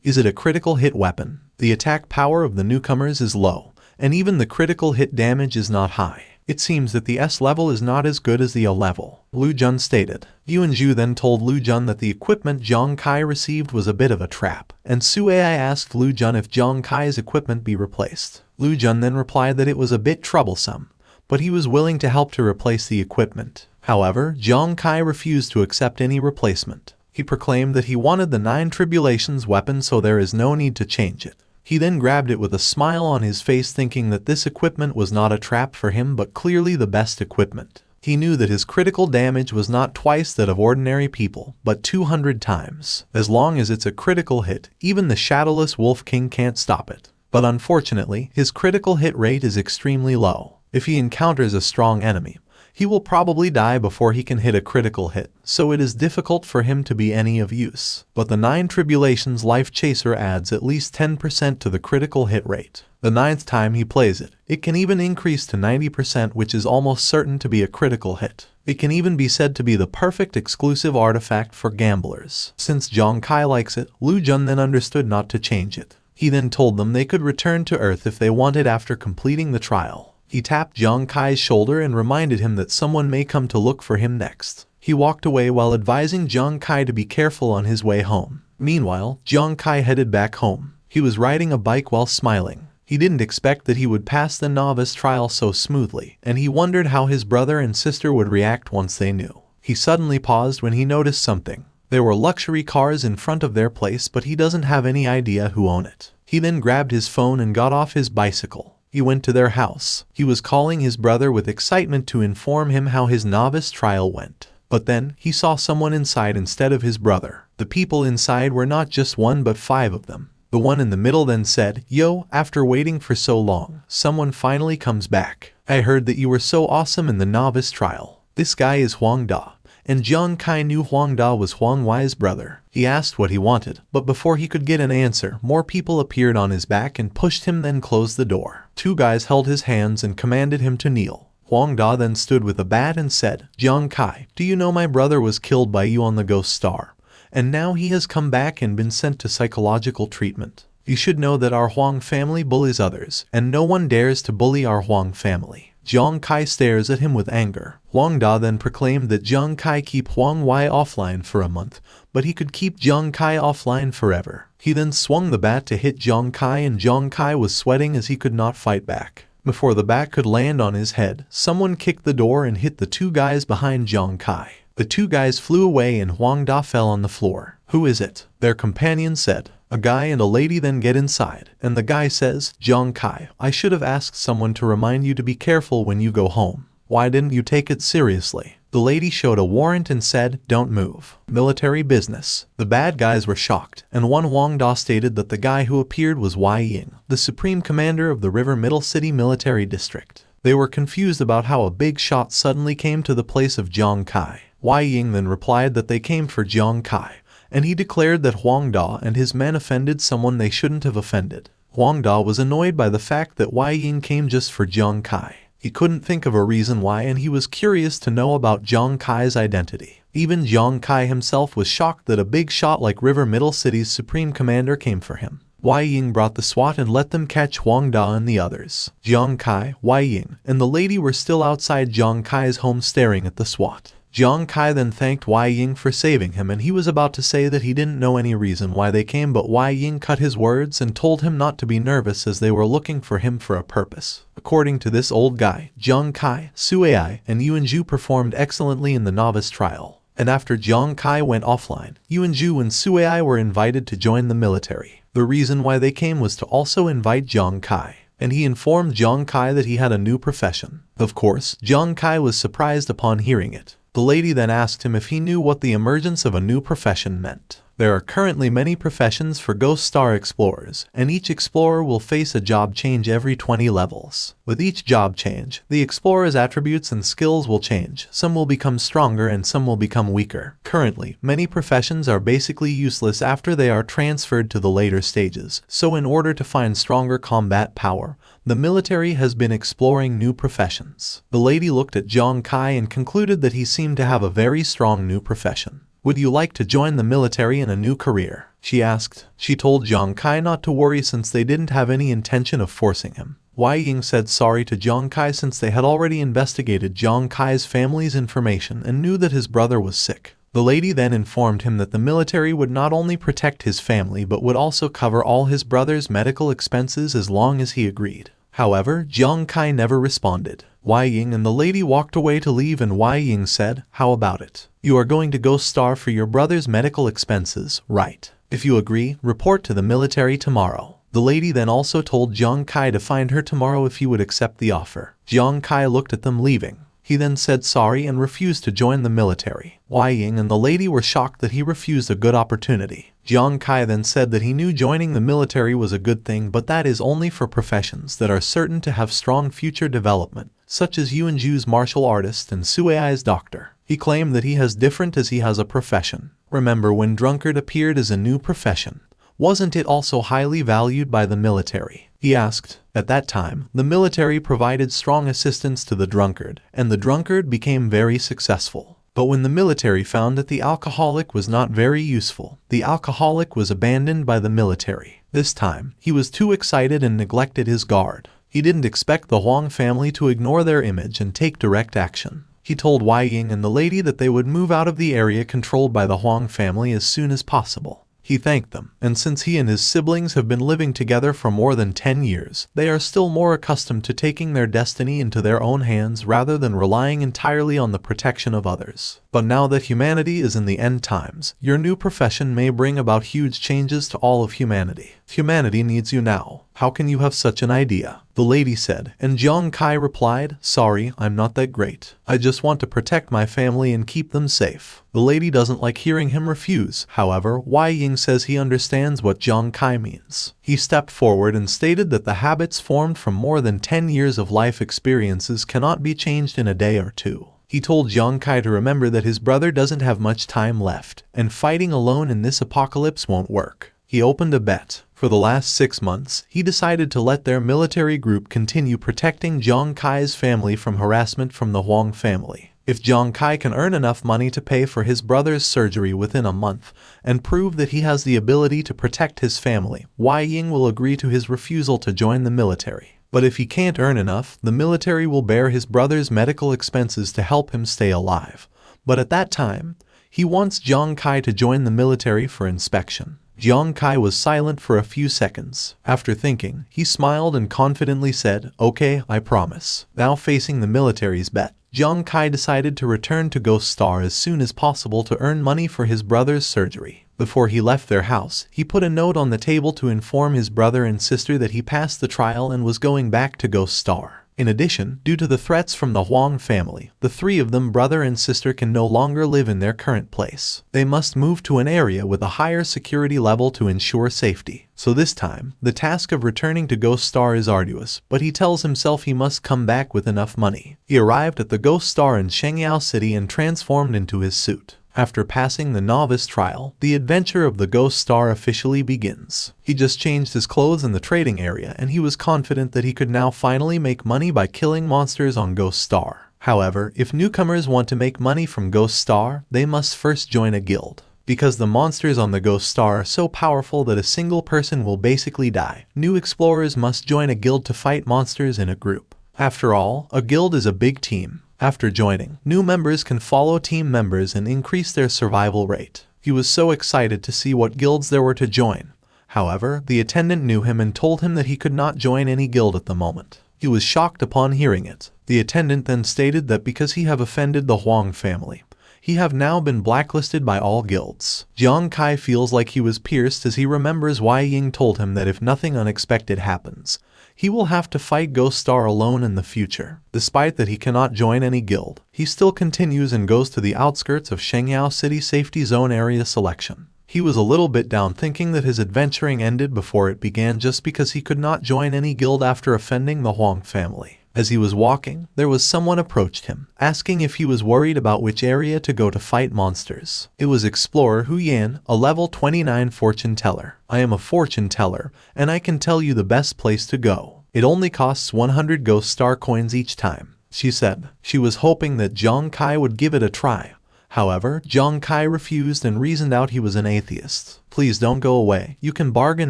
Speaker 1: Is it a critical hit weapon? The attack power of the newcomers is low, and even the critical hit damage is not high. It seems that the S level is not as good as the A level, Lu Jun stated. Yuanju then told Lu Jun that the equipment Zhang Kai received was a bit of a trap, and Suai asked Lu Jun if Zhang Kai's equipment be replaced. Lu Jun then replied that it was a bit troublesome, but he was willing to help to replace the equipment. However, Zhang Kai refused to accept any replacement. He proclaimed that he wanted the 9 Tribulations weapon, so there is no need to change it. He then grabbed it with a smile on his face, thinking that this equipment was not a trap for him but clearly the best equipment. He knew that his critical damage was not twice that of ordinary people, but 200 times. As long as it's a critical hit, even the Shadowless Wolf King can't stop it. But unfortunately, his critical hit rate is extremely low. If he encounters a strong enemy, he will probably die before he can hit a critical hit, so it is difficult for him to be any of use. But the 9 Tribulations Life Chaser adds at least 10% to the critical hit rate. The 9th time he plays it, it can even increase to 90%, which is almost certain to be a critical hit. It can even be said to be the perfect exclusive artifact for gamblers. Since Zhang Kai likes it, Lu Jun then understood not to change it. He then told them they could return to Earth if they wanted after completing the trial. He tapped Zhang Kai's shoulder and reminded him that someone may come to look for him next. He walked away while advising Zhang Kai to be careful on his way home. Meanwhile, Zhang Kai headed back home. He was riding a bike while smiling. He didn't expect that he would pass the novice trial so smoothly, and he wondered how his brother and sister would react once they knew. He suddenly paused when he noticed something. There were luxury cars in front of their place, but he doesn't have any idea who owned it. He then grabbed his phone and got off his bicycle. He went to their house. He was calling his brother with excitement to inform him how his novice trial went. But then, he saw someone inside instead of his brother. The people inside were not just 1 but 5 of them. The one in the middle then said, "Yo, after waiting for so long, someone finally comes back. I heard that you were so awesome in the novice trial. This guy is Huang Da." And Zhang Kai knew Huang Da was Huang Wai's brother. He asked what he wanted, but before he could get an answer, more people appeared on his back and pushed him, then closed the door. 2 guys held his hands and commanded him to kneel. Huang Da then stood with a bat and said, "Zhang Kai, do you know my brother was killed by you on the Ghost Star? And now he has come back and been sent to psychological treatment. You should know that our Huang family bullies others, and no one dares to bully our Huang family." Zhang Kai stares at him with anger. Huang Da then proclaimed that Zhang Kai keep Huang Wai offline for a month, but he could keep Zhang Kai offline forever. He then swung the bat to hit Zhang Kai, and Zhang Kai was sweating as he could not fight back. Before the bat could land on his head, someone kicked the door and hit the 2 guys behind Zhang Kai. The 2 guys flew away and Huang Da fell on the floor. "Who is it?" their companion said. A guy and a lady then get inside, and the guy says, "Zhang Kai, I should have asked someone to remind you to be careful when you go home. Why didn't you take it seriously?" The lady showed a warrant and said, "Don't move. Military business." The bad guys were shocked, and one Huang Da stated that the guy who appeared was Wei Ying, the supreme commander of the River Middle City Military District. They were confused about how a big shot suddenly came to the place of Jiang Kai. Wei Ying then replied that they came for Jiang Kai, and he declared that Huang Da and his men offended someone they shouldn't have offended. Huang Da was annoyed by the fact that Wei Ying came just for Jiang Kai. He couldn't think of a reason why, and he was curious to know about Jiang Kai's identity. Even Jiang Kai himself was shocked that a big shot like River Middle City's supreme commander came for him. Wei Ying brought the SWAT and let them catch Huang Da and the others. Jiang Kai, Wei Ying, and the lady were still outside Jiang Kai's home staring at the SWAT. Jiang Kai then thanked Wei Ying for saving him, and he was about to say that he didn't know any reason why they came, but Wei Ying cut his words and told him not to be nervous as they were looking for him for a purpose. According to this old guy, Jiang Kai, Suai, and Yuanju performed excellently in the novice trial. And after Jiang Kai went offline, Yuanju and Suai were invited to join the military. The reason why they came was to also invite Jiang Kai, and he informed Jiang Kai that he had a new profession. Of course, Jiang Kai was surprised upon hearing it. The lady then asked him if he knew what the emergence of a new profession meant. There are currently many professions for Ghost Star explorers, and each explorer will face a job change every 20 levels. With each job change, the explorer's attributes and skills will change. Some will become stronger and some will become weaker. Currently, many professions are basically useless after they are transferred to the later stages, so in order to find stronger combat power, the military has been exploring new professions. The lady looked at Jiang Kai and concluded that he seemed to have a very strong new profession. "Would you like to join the military in a new career?" she asked. She told Jiang Kai not to worry since they didn't have any intention of forcing him. Wei Ying said sorry to Jiang Kai since they had already investigated Jiang Kai's family's information and knew that his brother was sick. The lady then informed him that the military would not only protect his family but would also cover all his brother's medical expenses as long as he agreed. However, Jiang Kai never responded. Wei Ying and the lady walked away to leave, and Wei Ying said, "How about it? You are going to Ghost Star for your brother's medical expenses, right? If you agree, report to the military tomorrow." The lady then also told Jiang Kai to find her tomorrow if he would accept the offer. Jiang Kai looked at them leaving. He then said sorry and refused to join the military. Wei Ying and the lady were shocked that he refused a good opportunity. Jiang Kai then said that he knew joining the military was a good thing, but that is only for professions that are certain to have strong future development, such as Yuanju's martial artist and Suai's doctor. He claimed that he has different as he has a profession. Remember when drunkard appeared as a new profession? Wasn't it also highly valued by the military? He asked. At that time, the military provided strong assistance to the drunkard, and the drunkard became very successful. But when the military found that the alcoholic was not very useful, the alcoholic was abandoned by the military. This time, he was too excited and neglected his guard. He didn't expect the Huang family to ignore their image and take direct action. He told Wei Ying and the lady that they would move out of the area controlled by the Huang family as soon as possible. He thanked them, and since he and his siblings have been living together for more than 10 years, they are still more accustomed to taking their destiny into their own hands rather than relying entirely on the protection of others. But now that humanity is in the end times, your new profession may bring about huge changes to all of humanity. Humanity needs you now. How can you have such an idea? The lady said, and Jiang Kai replied, "Sorry, I'm not that great. I just want to protect my family and keep them safe." The lady doesn't like hearing him refuse. However, Wei Ying says he understands what Jiang Kai means. He stepped forward and stated that the habits formed from more than 10 years of life experiences cannot be changed in a day or two. He told Jiang Kai to remember that his brother doesn't have much time left, and fighting alone in this apocalypse won't work. He opened a bet. For the last 6 months, he decided to let their military group continue protecting Jiang Kai's family from harassment from the Huang family. If Jiang Kai can earn enough money to pay for his brother's surgery within a month and prove that he has the ability to protect his family, Wei Ying will agree to his refusal to join the military. But if he can't earn enough, the military will bear his brother's medical expenses to help him stay alive. But at that time, he wants Jiang Kai to join the military for inspection. Jiang Kai was silent for a few seconds. After thinking, he smiled and confidently said, "Okay, I promise." Now facing the military's bet, Jiang Kai decided to return to Ghost Star as soon as possible to earn money for his brother's surgery. Before he left their house, he put a note on the table to inform his brother and sister that he passed the trial and was going back to Ghost Star. In addition, due to the threats from the Huang family, the three of them, brother and sister, can no longer live in their current place. They must move to an area with a higher security level to ensure safety. So this time, the task of returning to Ghost Star is arduous, but he tells himself he must come back with enough money. He arrived at the Ghost Star in Shengyao City and transformed into his suit. After passing the novice trial, the adventure of the Ghost Star officially begins. He just changed his clothes in the trading area and he was confident that he could now finally make money by killing monsters on Ghost Star. However, if newcomers want to make money from Ghost Star, they must first join a guild. Because the monsters on the Ghost Star are so powerful that a single person will basically die, new explorers must join a guild to fight monsters in a group. After all, a guild is a big team. After joining, new members can follow team members and increase their survival rate. He was so excited to see what guilds there were to join. However, the attendant knew him and told him that he could not join any guild at the moment. He was shocked upon hearing it. The attendant then stated that because he have offended the Huang family, he have now been blacklisted by all guilds. Jiang Kai feels like he was pierced as he remembers Wei Ying told him that if nothing unexpected happens, he will have to fight Ghost Star alone in the future. Despite that he cannot join any guild, he still continues and goes to the outskirts of Shengyao City Safety Zone area selection. He was a little bit down thinking that his adventuring ended before it began just because he could not join any guild after offending the Huang family. As he was walking, there was someone approached him, asking if he was worried about which area to go to fight monsters. It was Explorer Hu Yan, a level 29 fortune teller. I am a fortune teller, and I can tell you the best place to go. It only costs 100 Ghost Star coins each time, she said. She was hoping that Jiang Kai would give it a try. However, Jiang Kai refused and reasoned out he was an atheist. Please don't go away. You can bargain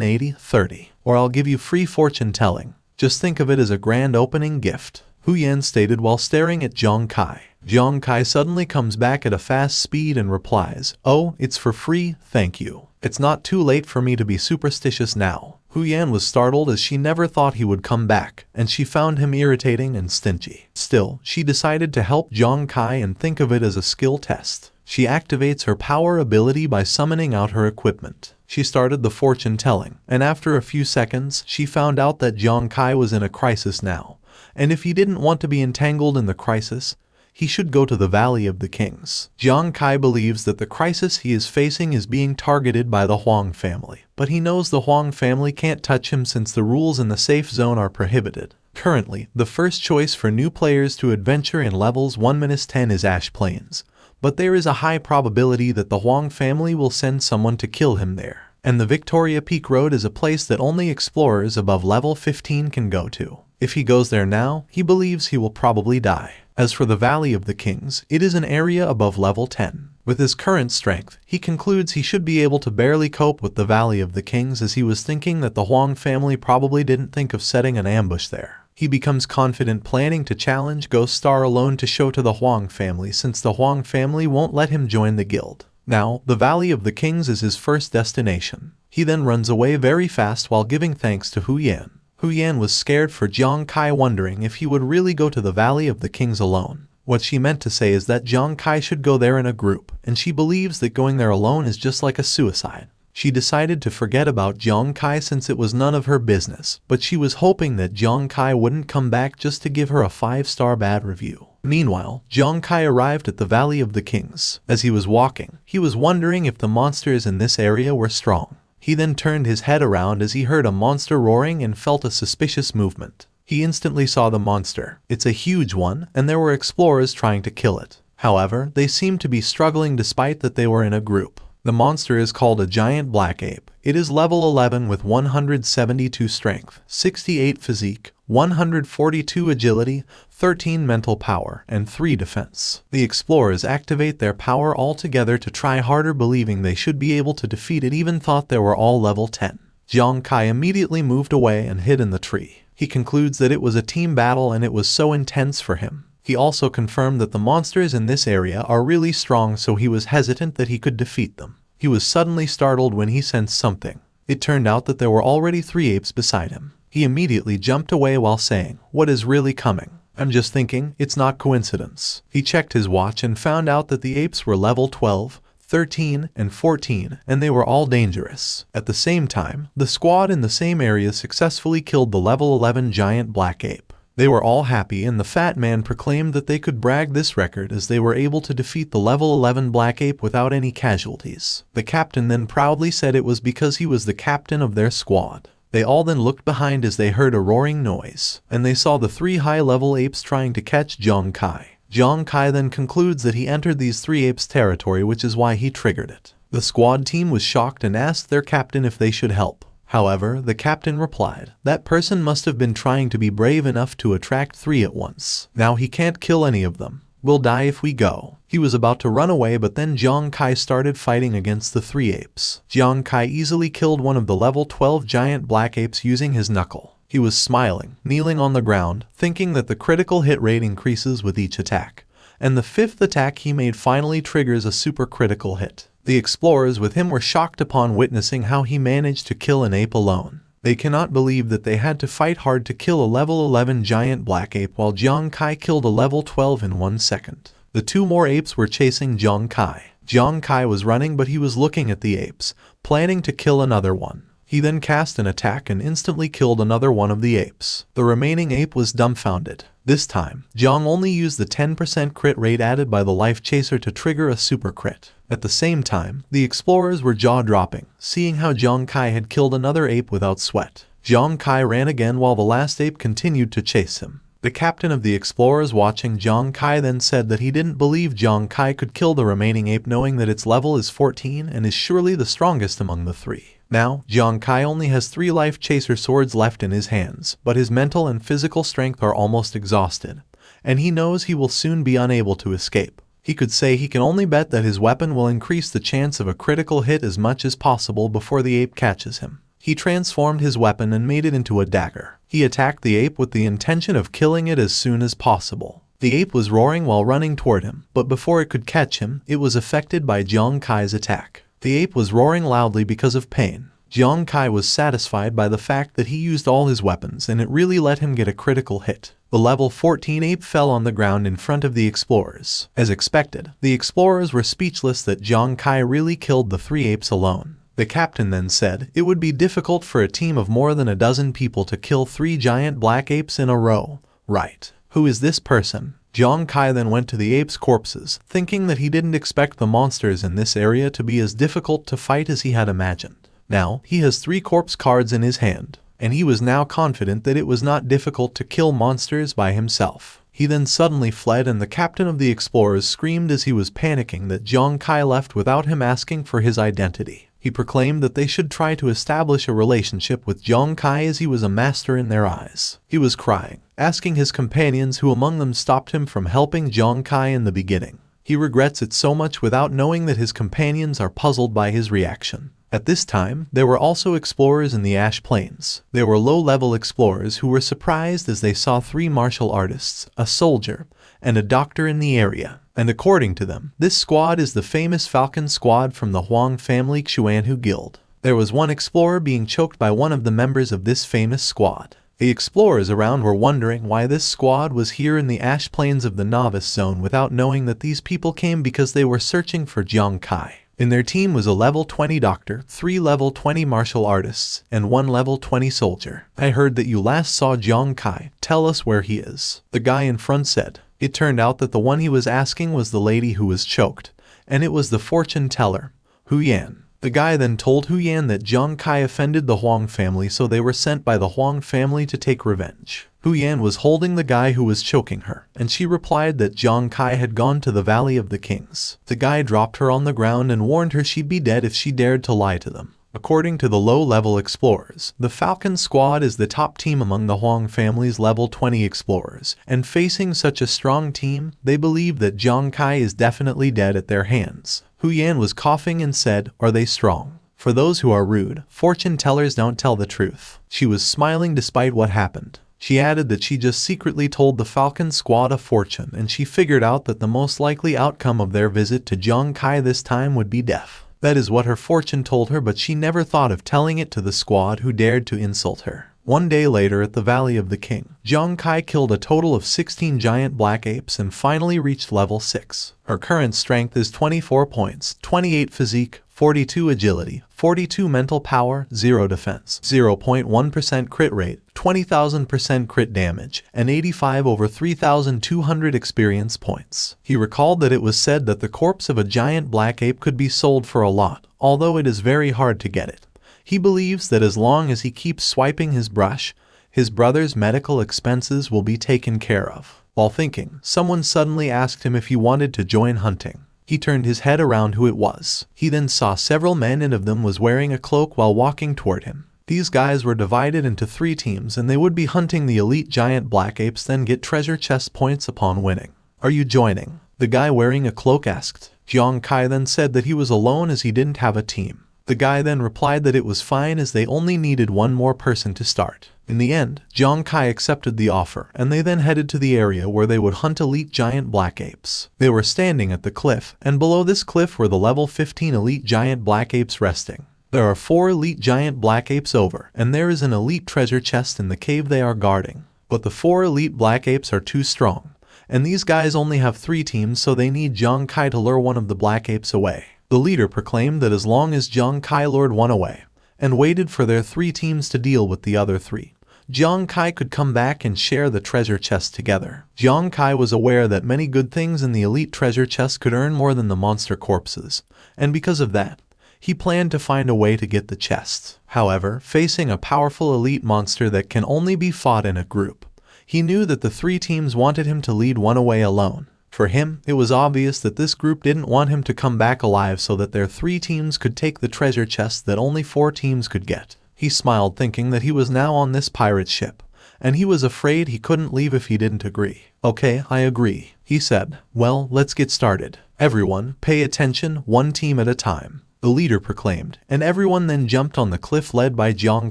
Speaker 1: 80-30, or I'll give you free fortune telling. Just think of it as a grand opening gift, Hu Yan stated while staring at Jiang Kai. Jiang Kai suddenly comes back at a fast speed and replies, "Oh, it's for free, thank you. It's not too late for me to be superstitious now." Hu Yan was startled as she never thought he would come back, and she found him irritating and stingy. Still, she decided to help Jiang Kai and think of it as a skill test. She activates her power ability by summoning out her equipment. She started the fortune telling, and after a few seconds, she found out that Jiang Kai was in a crisis now, and if he didn't want to be entangled in the crisis, he should go to the Valley of the Kings. Jiang Kai believes that the crisis he is facing is being targeted by the Huang family, but he knows the Huang family can't touch him since the rules in the safe zone are prohibited. Currently, the first choice for new players to adventure in levels 1-10 is Ash Plains, but there is a high probability that the Huang family will send someone to kill him there. And the Victoria Peak Road is a place that only explorers above level 15 can go to. If he goes there now, he believes he will probably die. As for the Valley of the Kings, it is an area above level 10. With his current strength, he concludes he should be able to barely cope with the Valley of the Kings as he was thinking that the Huang family probably didn't think of setting an ambush there. He becomes confident planning to challenge Ghost Star alone to show to the Huang family since the Huang family won't let him join the guild. Now, the Valley of the Kings is his first destination. He then runs away very fast while giving thanks to Hu Yan. Hu Yan was scared for Jiang Kai, wondering if he would really go to the Valley of the Kings alone. What she meant to say is that Jiang Kai should go there in a group, and she believes that going there alone is just like a suicide. She decided to forget about Jiang Kai since it was none of her business, but she was hoping that Jiang Kai wouldn't come back just to give her a 5-star bad review. Meanwhile, Jiang Kai arrived at the Valley of the Kings. As he was walking, he was wondering if the monsters in this area were strong. He then turned his head around as he heard a monster roaring and felt a suspicious movement. He instantly saw the monster. It's a huge one, and there were explorers trying to kill it. However, they seemed to be struggling despite that they were in a group. The monster is called a giant black ape. It is level 11 with 172 strength, 68 physique, 142 agility, 13 mental power, and 3 defense. The explorers activate their power all together to try harder, believing they should be able to defeat it, even thought they were all level 10. Jiang Kai immediately moved away and hid in the tree. He concludes that it was a team battle and it was so intense for him. He also confirmed that the monsters in this area are really strong, so he was hesitant that he could defeat them. He was suddenly startled when he sensed something. It turned out that there were already 3 apes beside him. He immediately jumped away while saying, "What is really coming? I'm just thinking, it's not coincidence." He checked his watch and found out that the apes were level 12, 13, and 14, and they were all dangerous. At the same time, the squad in the same area successfully killed the level 11 giant black ape. They were all happy, and the fat man proclaimed that they could brag this record as they were able to defeat the level 11 black ape without any casualties. The captain then proudly said it was because he was the captain of their squad. They all then looked behind as they heard a roaring noise, and they saw the 3 high-level apes trying to catch Zhang Kai. Zhang Kai then concludes that he entered these 3 apes' territory, which is why he triggered it. The squad team was shocked and asked their captain if they should help. However, the captain replied, "That person must have been trying to be brave enough to attract 3 at once. Now he can't kill any of them. We'll die if we go." He was about to run away, but then Zhang Kai started fighting against the 3 apes. Zhang Kai easily killed one of the level 12 giant black apes using his knuckle. He was smiling, kneeling on the ground, thinking that the critical hit rate increases with each attack, and the 5th attack he made finally triggers a super critical hit. The explorers with him were shocked upon witnessing how he managed to kill an ape alone. They cannot believe that they had to fight hard to kill a level 11 giant black ape while Zhang Kai killed a level 12 in 1 second. The 2 more apes were chasing Zhang Kai. Zhang Kai was running, but he was looking at the apes, planning to kill another one. He then cast an attack and instantly killed another one of the apes. The remaining ape was dumbfounded. This time, Zhang only used the 10% crit rate added by the life chaser to trigger a super crit. At the same time, the explorers were jaw-dropping, seeing how Zhang Kai had killed another ape without sweat. Zhang Kai ran again while the last ape continued to chase him. The captain of the explorers watching Zhang Kai then said that he didn't believe Zhang Kai could kill the remaining ape, knowing that its level is 14 and is surely the strongest among the 3. Now, Zhang Kai only has 3 life chaser swords left in his hands, but his mental and physical strength are almost exhausted, and he knows he will soon be unable to escape. He could say he can only bet that his weapon will increase the chance of a critical hit as much as possible before the ape catches him. He transformed his weapon and made it into a dagger. He attacked the ape with the intention of killing it as soon as possible. The ape was roaring while running toward him, but before it could catch him, it was affected by Zhang Kai's attack. The ape was roaring loudly because of pain. Zhang Kai was satisfied by the fact that he used all his weapons, and it really let him get a critical hit. The level 14 ape fell on the ground in front of the explorers. As expected, the explorers were speechless that Zhang Kai really killed the 3 apes alone. The captain then said it would be difficult for a team of more than a dozen people to kill 3 giant black apes in a row. Right. Who is this person? Zhang Kai then went to the apes' corpses, thinking that he didn't expect the monsters in this area to be as difficult to fight as he had imagined. Now, he has 3 corpse cards in his hand, and he was now confident that it was not difficult to kill monsters by himself. He then suddenly fled, and the captain of the explorers screamed as he was panicking that Zhang Kai left without him asking for his identity. He proclaimed that they should try to establish a relationship with Zhang Kai as he was a master in their eyes. He was crying, asking his companions who among them stopped him from helping Zhang Kai in the beginning. He regrets it so much without knowing that his companions are puzzled by his reaction. At this time, there were also explorers in the Ash Plains. They were low-level explorers who were surprised as they saw 3 martial artists, a soldier, and a doctor in the area. And according to them, this squad is the famous Falcon squad from the Huang family Xuanhu Guild. There was one explorer being choked by one of the members of this famous squad. The explorers around were wondering why this squad was here in the Ash Plains of the Novice Zone without knowing that these people came because they were searching for Zhang Kai. In their team was a level 20 doctor, 3 level 20 martial artists, and 1 level 20 soldier. "I heard that you last saw Zhang Kai. Tell us where he is," the guy in front said. It turned out that the one he was asking was the lady who was choked, and it was the fortune teller, Hu Yan. The guy then told Hu Yan that Zhang Kai offended the Huang family, so they were sent by the Huang family to take revenge. Hu Yan was holding the guy who was choking her, and she replied that Zhang Kai had gone to the Valley of the Kings. The guy dropped her on the ground and warned her she'd be dead if she dared to lie to them. According to the low-level explorers, the Falcon squad is the top team among the Huang family's level 20 explorers, and facing such a strong team, they believe that Zhang Kai is definitely dead at their hands. Hu Yan was coughing and said, "Are they strong?" For those who are rude, fortune tellers don't tell the truth. She was smiling despite what happened. She added that she just secretly told the Falcon squad a fortune, and she figured out that the most likely outcome of their visit to Zhang Kai this time would be death. That is what her fortune told her, but she never thought of telling it to the squad who dared to insult her. One day later at the Valley of the King, Zhang Kai killed a total of 16 giant black apes and finally reached level 6. Her current strength is 24 points, 28 physique, 42 agility, 42 mental power, 0 defense, 0.1% crit rate, 20,000% crit damage, and 85 over 3,200 experience points. He recalled that it was said that the corpse of a giant black ape could be sold for a lot, although it is very hard to get it. He believes that as long as he keeps swiping his brush, his brother's medical expenses will be taken care of. While thinking, someone suddenly asked him if he wanted to join hunting. He turned his head around who it was. He then saw several men and of them was wearing a cloak while walking toward him. These guys were divided into 3 teams and they would be hunting the elite giant black apes, then get treasure chest points upon winning. Are you joining? The guy wearing a cloak asked. Jiang Kai then said that he was alone as he didn't have a team. The guy then replied that it was fine as they only needed one more person to start. In the end, Jiang Kai accepted the offer, and they then headed to the area where they would hunt elite giant black apes. They were standing at the cliff, and below this cliff were the level 15 elite giant black apes resting. There are 4 elite giant black apes over, and there is an elite treasure chest in the cave they are guarding. But the 4 elite black apes are too strong, and these guys only have 3 teams, so they need Jiang Kai to lure one of the black apes away. The leader proclaimed that as long as Jiang Kai lured one away, and waited for their 3 teams to deal with the other 3, Jiang Kai could come back and share the treasure chest together. Jiang Kai was aware that many good things in the elite treasure chest could earn more than the monster corpses, and because of that, he planned to find a way to get the chest. However, facing a powerful elite monster that can only be fought in a group, he knew that the 3 teams wanted him to lead one away alone. For him, it was obvious that this group didn't want him to come back alive so that their 3 teams could take the treasure chest that only 4 teams could get. He smiled, thinking that he was now on this pirate ship, and he was afraid he couldn't leave if he didn't agree. Okay, I agree, he said. Well, let's get started. Everyone, pay attention, 1 team at a time, the leader proclaimed, and everyone then jumped on the cliff led by Jiang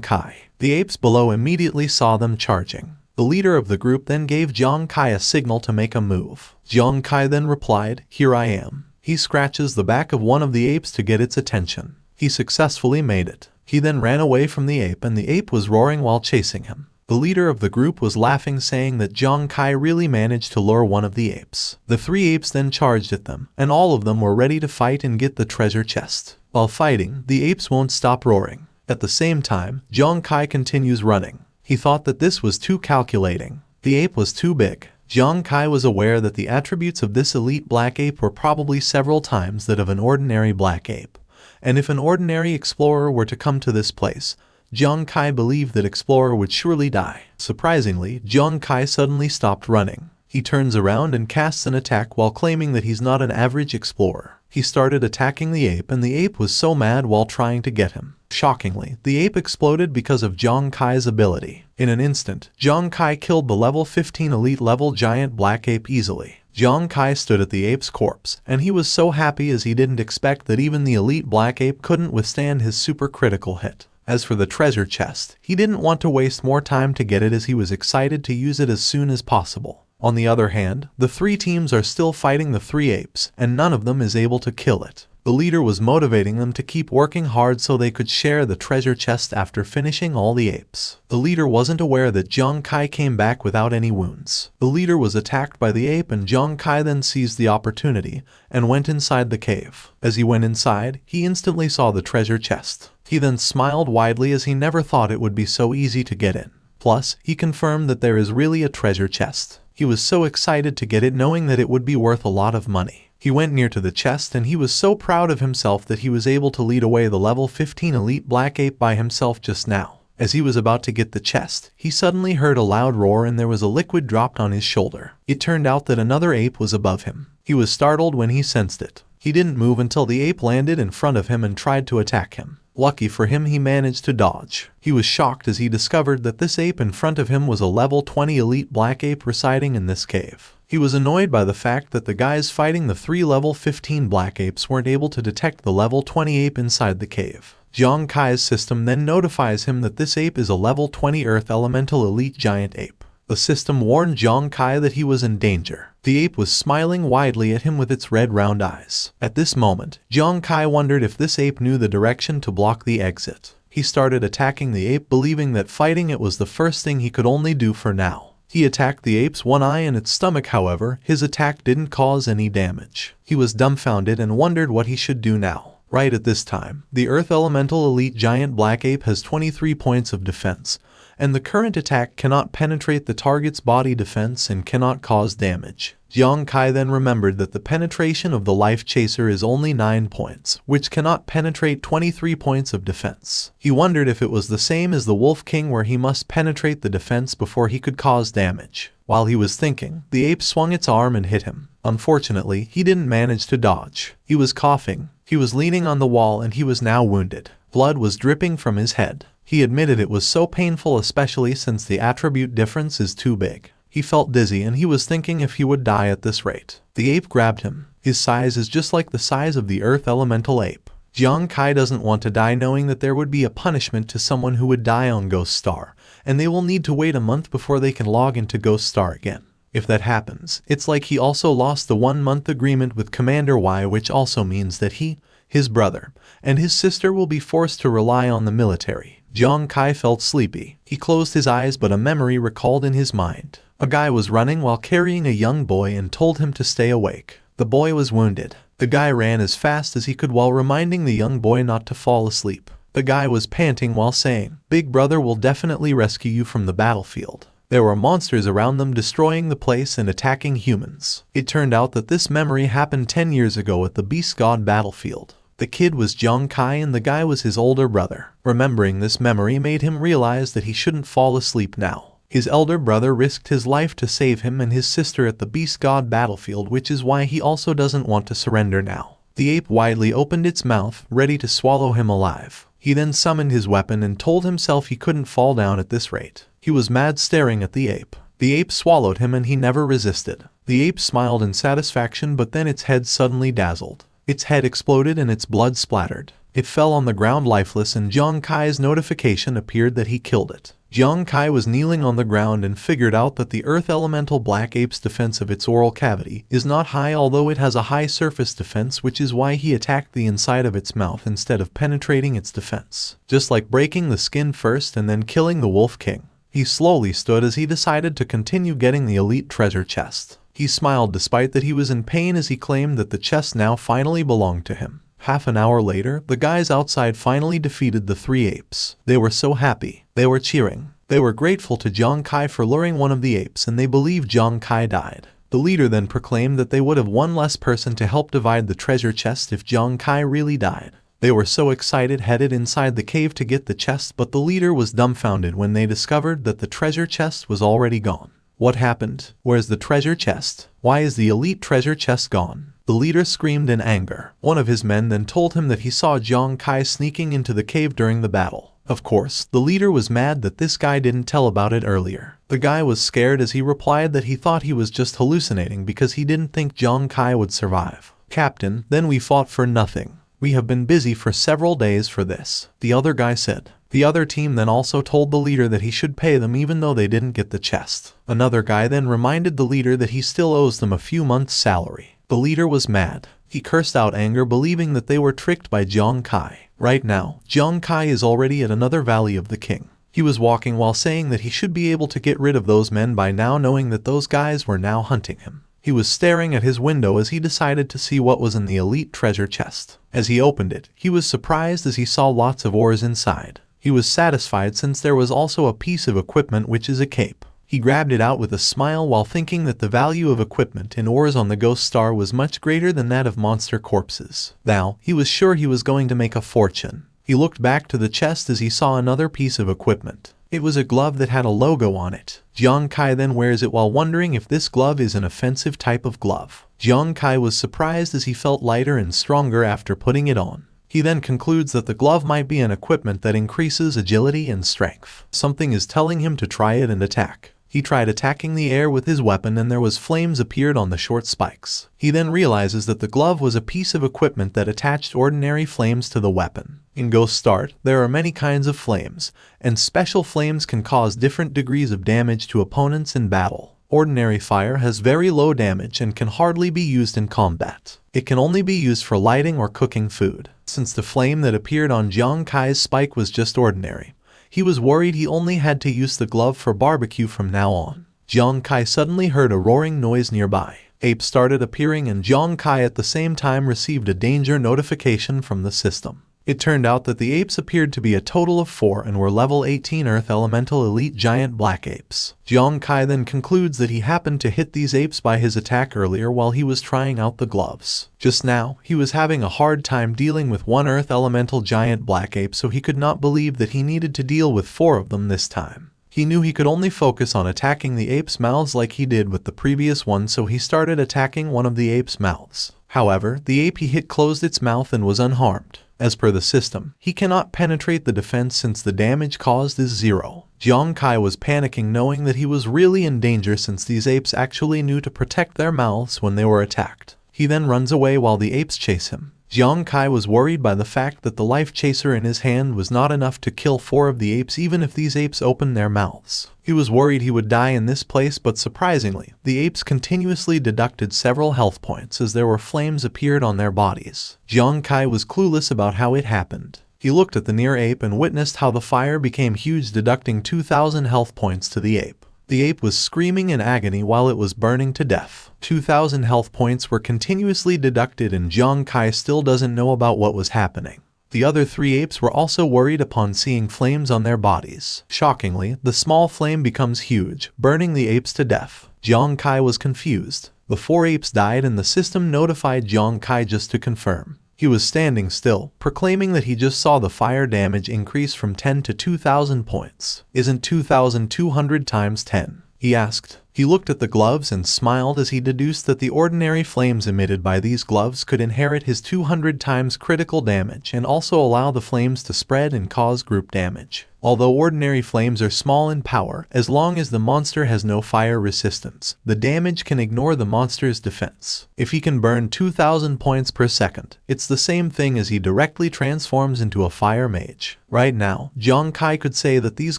Speaker 1: Kai. The apes below immediately saw them charging. The leader of the group then gave Jiang Kai a signal to make a move. Jiang Kai then replied, "Here I am." He scratches the back of one of the apes to get its attention. He successfully made it. He then ran away from the ape and the ape was roaring while chasing him. The leader of the group was laughing, saying that Jiang Kai really managed to lure one of the apes. The 3 apes then charged at them, and all of them were ready to fight and get the treasure chest. While fighting, the apes won't stop roaring. At the same time, Jiang Kai continues running. He thought that this was too calculating. The ape was too big. Jiang Kai was aware that the attributes of this elite black ape were probably several times that of an ordinary black ape. And if an ordinary explorer were to come to this place, Jiang Kai believed that explorer would surely die. Surprisingly, Jiang Kai suddenly stopped running. He turns around and casts an attack while claiming that he's not an average explorer. He started attacking the ape, and the ape was so mad while trying to get him. Shockingly, the ape exploded because of Jiang Kai's ability. In an instant, Jiang Kai killed the level 15 elite level giant black ape easily. Jiang Kai stood at the ape's corpse, and he was so happy as he didn't expect that even the elite black ape couldn't withstand his super critical hit. As for the treasure chest, he didn't want to waste more time to get it as he was excited to use it as soon as possible. On the other hand, the 3 teams are still fighting the 3 apes, and none of them is able to kill it. The leader was motivating them to keep working hard so they could share the treasure chest after finishing all the apes. The leader wasn't aware that Jiang Kai came back without any wounds. The leader was attacked by the ape, and Jiang Kai then seized the opportunity and went inside the cave. As he went inside, he instantly saw the treasure chest. He then smiled widely as he never thought it would be so easy to get in. Plus, he confirmed that there is really a treasure chest. He was so excited to get it, knowing that it would be worth a lot of money. He went near to the chest and he was so proud of himself that he was able to lead away the level 15 elite black ape by himself just now. As he was about to get the chest, he suddenly heard a loud roar and there was a liquid dropped on his shoulder. It turned out that another ape was above him. He was startled when he sensed it. He didn't move until the ape landed in front of him and tried to attack him. Lucky for him, he managed to dodge. He was shocked as he discovered that this ape in front of him was a level 20 elite black ape residing in this cave. He was annoyed by the fact that the guys fighting the 3 level 15 black apes weren't able to detect the level 20 ape inside the cave. Jiang Kai's system then notifies him that this ape is a level 20 earth elemental elite giant ape. The system warned Jiang Kai that he was in danger. The ape was smiling widely at him with its red round eyes. At this moment, Jiang Kai wondered if this ape knew the direction to block the exit. He started attacking the ape, believing that fighting it was the first thing he could only do for now. He attacked the ape's one eye and its stomach. However, his attack didn't cause any damage. He was dumbfounded and wondered what he should do now. Right at this time, the Earth Elemental Elite Giant Black Ape has 23 points of defense, and the current attack cannot penetrate the target's body defense and cannot cause damage. Jiang Kai then remembered that the penetration of the Life Chaser is only 9 points, which cannot penetrate 23 points of defense. He wondered if it was the same as the Wolf King where he must penetrate the defense before he could cause damage. While he was thinking, the ape swung its arm and hit him. Unfortunately, he didn't manage to dodge. He was coughing, he was leaning on the wall, and he was now wounded. Blood was dripping from his head. He admitted it was so painful, especially since the attribute difference is too big. He felt dizzy and he was thinking if he would die at this rate. The ape grabbed him. His size is just like the size of the Earth Elemental Ape. Jiang Kai doesn't want to die knowing that there would be a punishment to someone who would die on Ghost Star, and they will need to wait a month before they can log into Ghost Star again. If that happens, it's like he also lost the 1-month agreement with Commander Y, which also means that he, his brother, and his sister will be forced to rely on the military. Jiang Kai felt sleepy. He closed his eyes, but a memory recalled in his mind. A guy was running while carrying a young boy and told him to stay awake. The boy was wounded. The guy ran as fast as he could while reminding the young boy not to fall asleep. The guy was panting while saying, "Big brother will definitely rescue you from the battlefield." There were monsters around them destroying the place and attacking humans. It turned out that this memory happened 10 years ago at the Beast God battlefield. The kid was Jiang Kai and the guy was his older brother. Remembering this memory made him realize that he shouldn't fall asleep now. His elder brother risked his life to save him and his sister at the Beast God battlefield, which is why he also doesn't want to surrender now. The ape widely opened its mouth, ready to swallow him alive. He then summoned his weapon and told himself he couldn't fall down at this rate. He was mad staring at the ape. The ape swallowed him and he never resisted. The ape smiled in satisfaction, but then its head suddenly dazzled. Its head exploded and its blood splattered. It fell on the ground lifeless and Jiang Kai's notification appeared that he killed it. Jiang Kai was kneeling on the ground and figured out that the Earth Elemental Black Ape's defense of its oral cavity is not high, although it has a high surface defense, which is why he attacked the inside of its mouth instead of penetrating its defense. Just like breaking the skin first and then killing the Wolf King. He slowly stood as he decided to continue getting the elite treasure chest. He smiled despite that he was in pain as he claimed that the chest now finally belonged to him. Half an hour later, the guys outside finally defeated the 3 apes. They were so happy. They were cheering. They were grateful to Jiang Kai for luring one of the apes, and they believed Jiang Kai died. The leader then proclaimed that they would have one less person to help divide the treasure chest if Jiang Kai really died. They were so excited, headed inside the cave to get the chest, but the leader was dumbfounded when they discovered that the treasure chest was already gone. What happened? Where's the treasure chest? Why is the elite treasure chest gone? The leader screamed in anger. One of his men then told him that he saw Jiang Kai sneaking into the cave during the battle. Of course, the leader was mad that this guy didn't tell about it earlier. The guy was scared as he replied that he thought he was just hallucinating because he didn't think Jiang Kai would survive. "Captain, then we fought for nothing. We have been busy for several days for this," the other guy said. The other team then also told the leader that he should pay them even though they didn't get the chest. Another guy then reminded the leader that he still owes them a few months' salary. The leader was mad. He cursed out anger, believing that they were tricked by Jiang Kai. Right now, Jiang Kai is already at another Valley of the King. He was walking while saying that he should be able to get rid of those men by now, knowing that those guys were now hunting him. He was staring at his window as he decided to see what was in the elite treasure chest. As he opened it, he was surprised as he saw lots of ores inside. He was satisfied since there was also a piece of equipment, which is a cape. He grabbed it out with a smile while thinking that the value of equipment in ores on the Ghost Star was much greater than that of monster corpses. Now, he was sure he was going to make a fortune. He looked back to the chest as he saw another piece of equipment. It was a glove that had a logo on it. Jiang Kai then wears it while wondering if this glove is an offensive type of glove. Jiang Kai was surprised as he felt lighter and stronger after putting it on. He then concludes that the glove might be an equipment that increases agility and strength. Something is telling him to try it and attack. He tried attacking the air with his weapon and there was flames appeared on the short spikes. He then realizes that the glove was a piece of equipment that attached ordinary flames to the weapon. In Ghost Star, there are many kinds of flames, and special flames can cause different degrees of damage to opponents in battle. Ordinary fire has very low damage and can hardly be used in combat. It can only be used for lighting or cooking food. Since the flame that appeared on Jiang Kai's spike was just ordinary, he was worried he only had to use the glove for barbecue from now on. Jiang Kai suddenly heard a roaring noise nearby. apes started appearing and Jiang Kai at the same time received a danger notification from the system. It turned out that the apes appeared to be a total of 4 and were level 18 Earth Elemental Elite Giant Black Apes. Jiang Kai then concludes that he happened to hit these apes by his attack earlier while he was trying out the gloves. Just now, he was having a hard time dealing with one Earth Elemental Giant Black Ape, so he could not believe that he needed to deal with 4 of them this time. He knew he could only focus on attacking the apes' mouths like he did with the previous one, so he started attacking one of the apes' mouths. However, the ape he hit closed its mouth and was unharmed. As per the system, he cannot penetrate the defense since the damage caused is 0. Jiang Kai was panicking knowing that he was really in danger since these apes actually knew to protect their mouths when they were attacked. He then runs away while the apes chase him. Jiang Kai was worried by the fact that the life chaser in his hand was not enough to kill 4 of the apes even if these apes opened their mouths. He was worried he would die in this place, but surprisingly, the apes continuously deducted several health points as there were flames appeared on their bodies. Jiang Kai was clueless about how it happened. He looked at the near ape and witnessed how the fire became huge, deducting 2,000 health points to the ape. The ape was screaming in agony while it was burning to death. 2,000 health points were continuously deducted and Jiang Kai still doesn't know about what was happening. The other 3 apes were also worried upon seeing flames on their bodies. Shockingly, the small flame becomes huge, burning the apes to death. Jiang Kai was confused. The 4 apes died and the system notified Jiang Kai just to confirm. He was standing still, proclaiming that he just saw the fire damage increase from 10 to 2,000 points. Isn't 2,200 times 10? He asked. He looked at the gloves and smiled as he deduced that the ordinary flames emitted by these gloves could inherit his 200 times critical damage and also allow the flames to spread and cause group damage. Although ordinary flames are small in power, as long as the monster has no fire resistance, the damage can ignore the monster's defense. If he can burn 2,000 points per second, it's the same thing as he directly transforms into a fire mage. Right now, Jiang Kai could say that these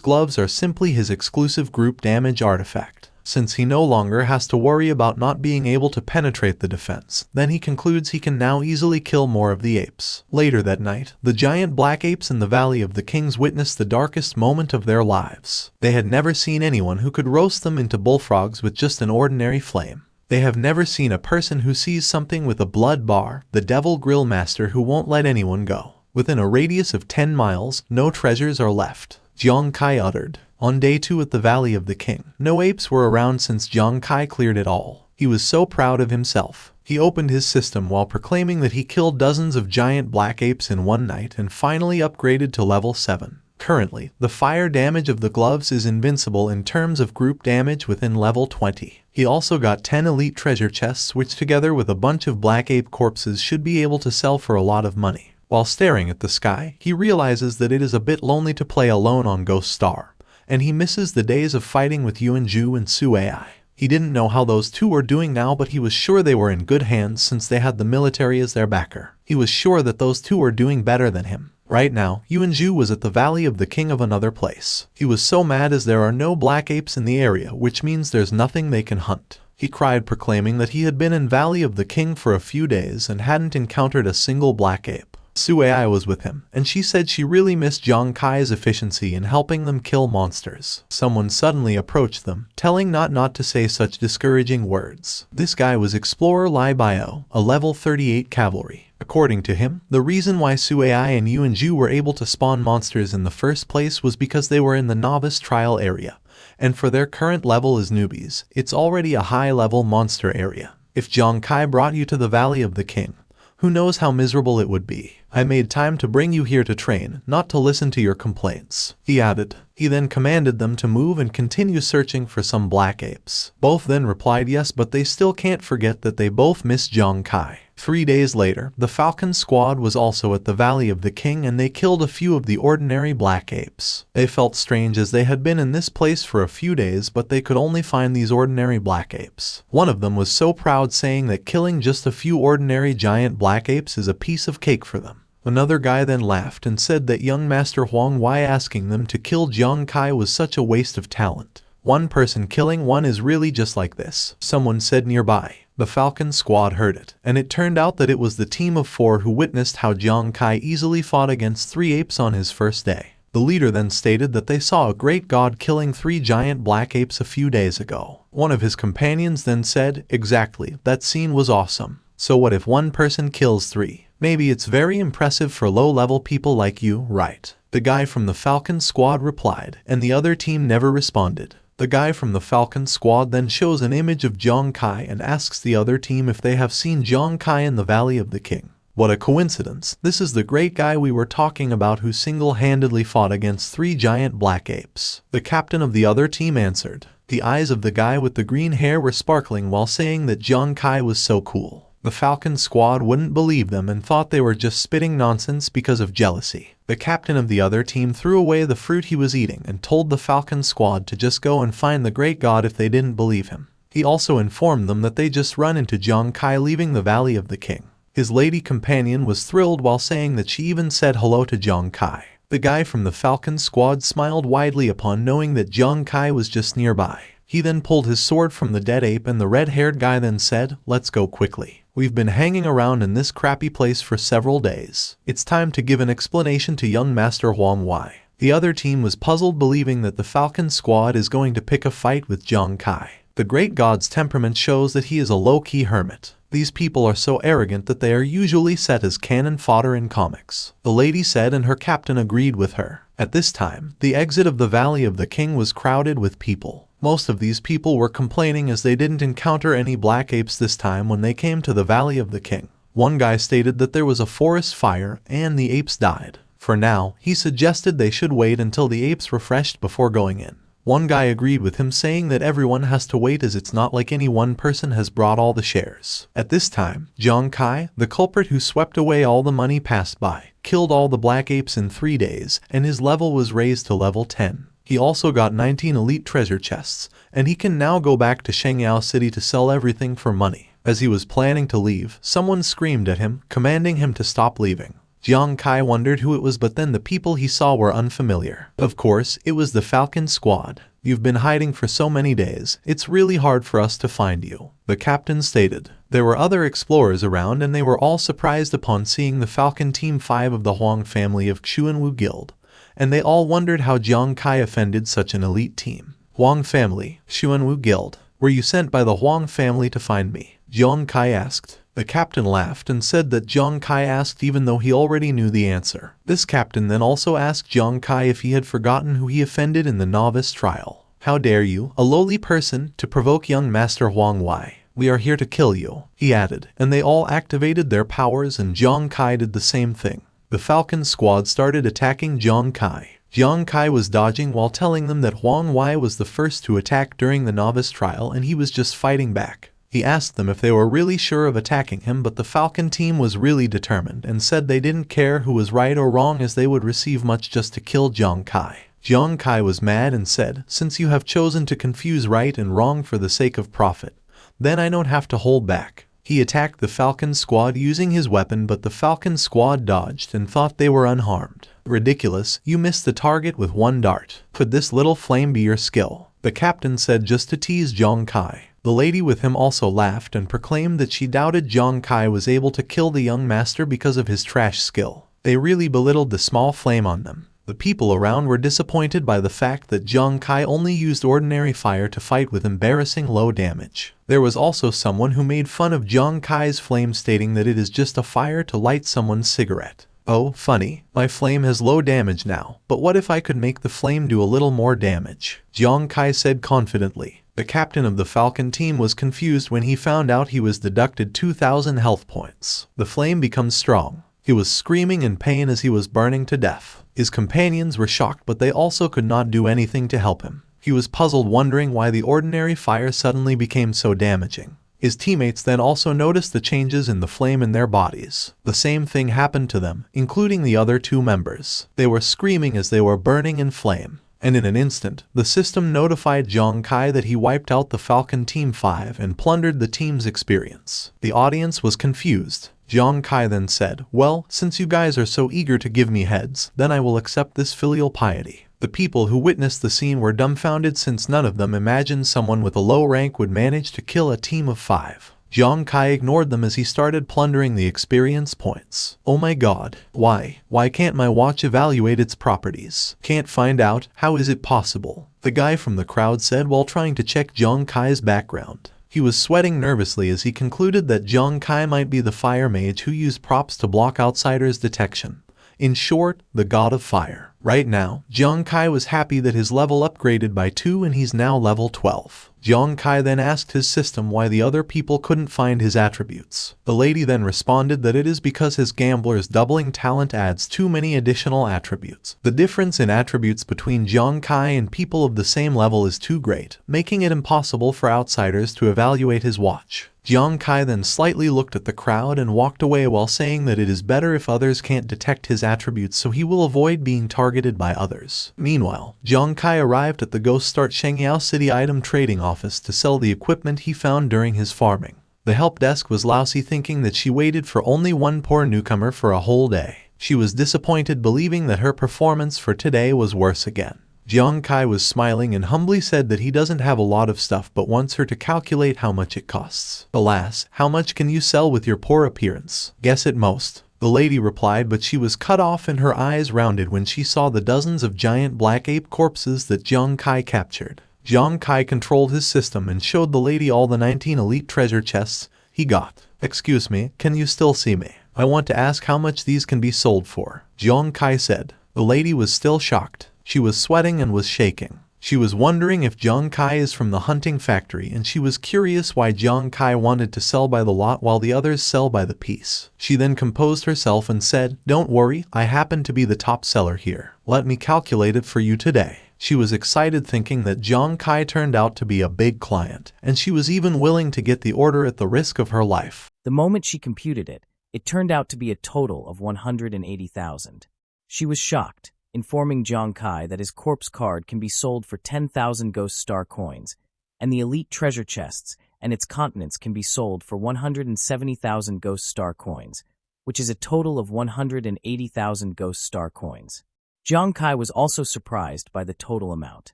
Speaker 1: gloves are simply his exclusive group damage artifact. Since he no longer has to worry about not being able to penetrate the defense, then he concludes he can now easily kill more of the apes. Later that night, the giant black apes in the Valley of the Kings witnessed the darkest moment of their lives. They had never seen anyone who could roast them into bullfrogs with just an ordinary flame. They have never seen a person who sees something with a blood bar, the devil grill master who won't let anyone go. Within a radius of 10 miles, no treasures are left. Jiang Kai uttered. On day 2 at the Valley of the King, no apes were around since Jiang Kai cleared it all. He was so proud of himself. He opened his system while proclaiming that he killed dozens of giant black apes in one night and finally upgraded to level 7. Currently, the fire damage of the gloves is invincible in terms of group damage within level 20. He also got 10 elite treasure chests, which together with a bunch of black ape corpses should be able to sell for a lot of money. While staring at the sky, he realizes that it is a bit lonely to play alone on Ghost Star, and he misses the days of fighting with Yuanju and Stowaway. He didn't know how those two were doing now, but he was sure they were in good hands since they had the military as their backer. He was sure that those two were doing better than him. Right now, Yuanju was at the Valley of the King of another place. He was so mad as there are no black apes in the area, which means there's nothing they can hunt. He cried, proclaiming that he had been in Valley of the King for a few days and hadn't encountered a single black ape. Stowaway was with him, and she said she really missed Jiang Kai's efficiency in helping them kill monsters. Someone suddenly approached them, telling not to say such discouraging words. This guy was Explorer Lai Bio, a level 38 cavalry. According to him, the reason why Stowaway and Yuanju were able to spawn monsters in the first place was because they were in the novice trial area, and for their current level as newbies, it's already a high-level monster area. If Jiang Kai brought you to the Valley of the King, who knows how miserable it would be. I made time to bring you here to train, not to listen to your complaints, he added. He then commanded them to move and continue searching for some black apes. Both then replied yes, but they still can't forget that they both miss Jiang Kai. 3 days later, the Falcon squad was also at the Valley of the King, and they killed a few of the ordinary black apes. They felt strange as they had been in this place for a few days, but they could only find these ordinary black apes. One of them was so proud, saying that killing just a few ordinary giant black apes is a piece of cake for them. Another guy then laughed and said that young Master Huang Wai asking them to kill Jiang Kai was such a waste of talent. One person killing one is really just like this, someone said nearby. The Falcon squad heard it, and it turned out that it was the team of 4 who witnessed how Jiang Kai easily fought against 3 apes on his first day. The leader then stated that they saw a great god killing 3 giant black apes a few days ago. One of his companions then said, "Exactly, that scene was awesome. So what if one person kills 3? Maybe it's very impressive for low-level people like you, right?" The guy from the Falcon squad replied, and the other team never responded. The guy from the Falcon squad then shows an image of Zhang Kai and asks the other team if they have seen Zhang Kai in the Valley of the King. What a coincidence, this is the great guy we were talking about who single-handedly fought against 3 giant black apes. The captain of the other team answered. The eyes of the guy with the green hair were sparkling while saying that Zhang Kai was so cool. The Falcon squad wouldn't believe them and thought they were just spitting nonsense because of jealousy. The captain of the other team threw away the fruit he was eating and told the Falcon squad to just go and find the great god if they didn't believe him. He also informed them that they just run into Zhang Kai leaving the Valley of the King. His lady companion was thrilled while saying that she even said hello to Zhang Kai. The guy from the Falcon squad smiled widely upon knowing that Zhang Kai was just nearby. He then pulled his sword from the dead ape and the red-haired guy then said, "Let's go quickly. We've been hanging around in this crappy place for several days. It's time to give an explanation to young Master Huang Wai." The other team was puzzled believing that the Falcon squad is going to pick a fight with Zhang Kai. The great god's temperament shows that he is a low-key hermit. These people are so arrogant that they are usually set as cannon fodder in comics. The lady said and her captain agreed with her. At this time, the exit of the Valley of the King was crowded with people. Most of these people were complaining as they didn't encounter any black apes this time when they came to the Valley of the King. One guy stated that there was a forest fire and the apes died. For now, he suggested they should wait until the apes refreshed before going in. One guy agreed with him saying that everyone has to wait as it's not like any one person has brought all the shares. At this time, Zhang Kai, the culprit who swept away all the money passed by, killed all the black apes in 3 days and his level was raised to level 10. He also got 19 elite treasure chests, and he can now go back to Shengyao City to sell everything for money. As he was planning to leave, someone screamed at him, commanding him to stop leaving. Zhang Kai wondered who it was, but then the people he saw were unfamiliar. Of course, it was the Falcon squad. "You've been hiding for so many days, it's really hard for us to find you," the captain stated. There were other explorers around and they were all surprised upon seeing the Falcon Team 5 of the Huang family of Xuanwu Guild, and they all wondered how Zhang Kai offended such an elite team. "Huang family, Xuanwu Guild, were you sent by the Huang family to find me?" Zhang Kai asked. The captain laughed and said that Zhang Kai asked even though he already knew the answer. This captain then also asked Zhang Kai if he had forgotten who he offended in the novice trial. "How dare you, a lowly person, to provoke young Master Huang Wai? We are here to kill you," he added, and they all activated their powers and Zhang Kai did the same thing. The Falcon squad started attacking Zhang Kai. Zhang Kai was dodging while telling them that Huang Wai was the first to attack during the novice trial and he was just fighting back. He asked them if they were really sure of attacking him, but the Falcon team was really determined and said they didn't care who was right or wrong as they would receive much just to kill Zhang Kai. Zhang Kai was mad and said, "Since you have chosen to confuse right and wrong for the sake of profit, then I don't have to hold back." He attacked the Falcon squad using his weapon, but the Falcon squad dodged and thought they were unharmed. "Ridiculous, you missed the target with 1 dart. Could this little flame be your skill?" the captain said just to tease Zhang Kai. The lady with him also laughed and proclaimed that she doubted Zhang Kai was able to kill the young master because of his trash skill. They really belittled the small flame on them. The people around were disappointed by the fact that Zhang Kai only used ordinary fire to fight with embarrassing low damage. There was also someone who made fun of Zhang Kai's flame, stating that it is just a fire to light someone's cigarette. "Oh, funny, my flame has low damage now, but what if I could make the flame do a little more damage?" Zhang Kai said confidently. The captain of the Falcon team was confused when he found out he was deducted 2,000 health points. The flame becomes strong. He was screaming in pain as he was burning to death. His companions were shocked, but they also could not do anything to help him. He was puzzled, wondering why the ordinary fire suddenly became so damaging. His teammates then also noticed the changes in the flame in their bodies. The same thing happened to them, including the other 2 members. They were screaming as they were burning in flame. And in an instant, the system notified Zhang Kai that he wiped out the Falcon Team 5 and plundered the team's experience. The audience was confused. Zhang Kai then said, "Well, since you guys are so eager to give me heads, then I will accept this filial piety." The people who witnessed the scene were dumbfounded since none of them imagined someone with a low rank would manage to kill a team of 5. Jiang Kai ignored them as he started plundering the experience points. Oh my god, why? Why can't my watch evaluate its properties? Can't find out, how is it possible? The guy from the crowd said while trying to check Jiang Kai's background. He was sweating nervously as he concluded that Jiang Kai might be the fire mage who used props to block outsiders' detection. In short, the god of fire. Right now, Jiang Kai was happy that his level upgraded by 2 and he's now level 12. Jiang Kai then asked his system why the other people couldn't find his attributes. The lady then responded that it is because his gambler's doubling talent adds too many additional attributes. The difference in attributes between Jiang Kai and people of the same level is too great, making it impossible for outsiders to evaluate his watch. Jiang Kai then slightly looked at the crowd and walked away while saying that it is better if others can't detect his attributes so he will avoid being targeted by others. Meanwhile, Jiang Kai arrived at the Ghost Start Shengyao City item trading office to sell the equipment he found during his farming. The help desk was lousy, thinking that she waited for only one poor newcomer for a whole day. She was disappointed, believing that her performance for today was worse again. Jiang Kai was smiling and humbly said that he doesn't have a lot of stuff but wants her to calculate how much it costs. Alas, how much can you sell with your poor appearance? Guess at most. The lady replied, but she was cut off and her eyes rounded when she saw the dozens of giant black ape corpses that Jiang Kai captured. Jiang Kai controlled his system and showed the lady all the 19 elite treasure chests he got. Excuse me, can you still see me? I want to ask how much these can be sold for. Jiang Kai said. The lady was still shocked. She was sweating and was shaking. She was wondering if Jiang Kai is from the hunting factory, and she was curious why Jiang Kai wanted to sell by the lot while the others sell by the piece. She then composed herself and said, "Don't worry, I happen to be the top seller here. Let me calculate it for you today." She was excited, thinking that Jiang Kai turned out to be a big client, and she was even willing to get the order at the risk of her life.
Speaker 2: The moment she computed it, it turned out to be a total of 180,000. She was shocked, informing Jiang Kai that his corpse card can be sold for 10,000 Ghost Star coins, and the elite treasure chests and its continents can be sold for 170,000 Ghost Star coins, which is a total of 180,000 Ghost Star coins. Jiang Kai was also surprised by the total amount.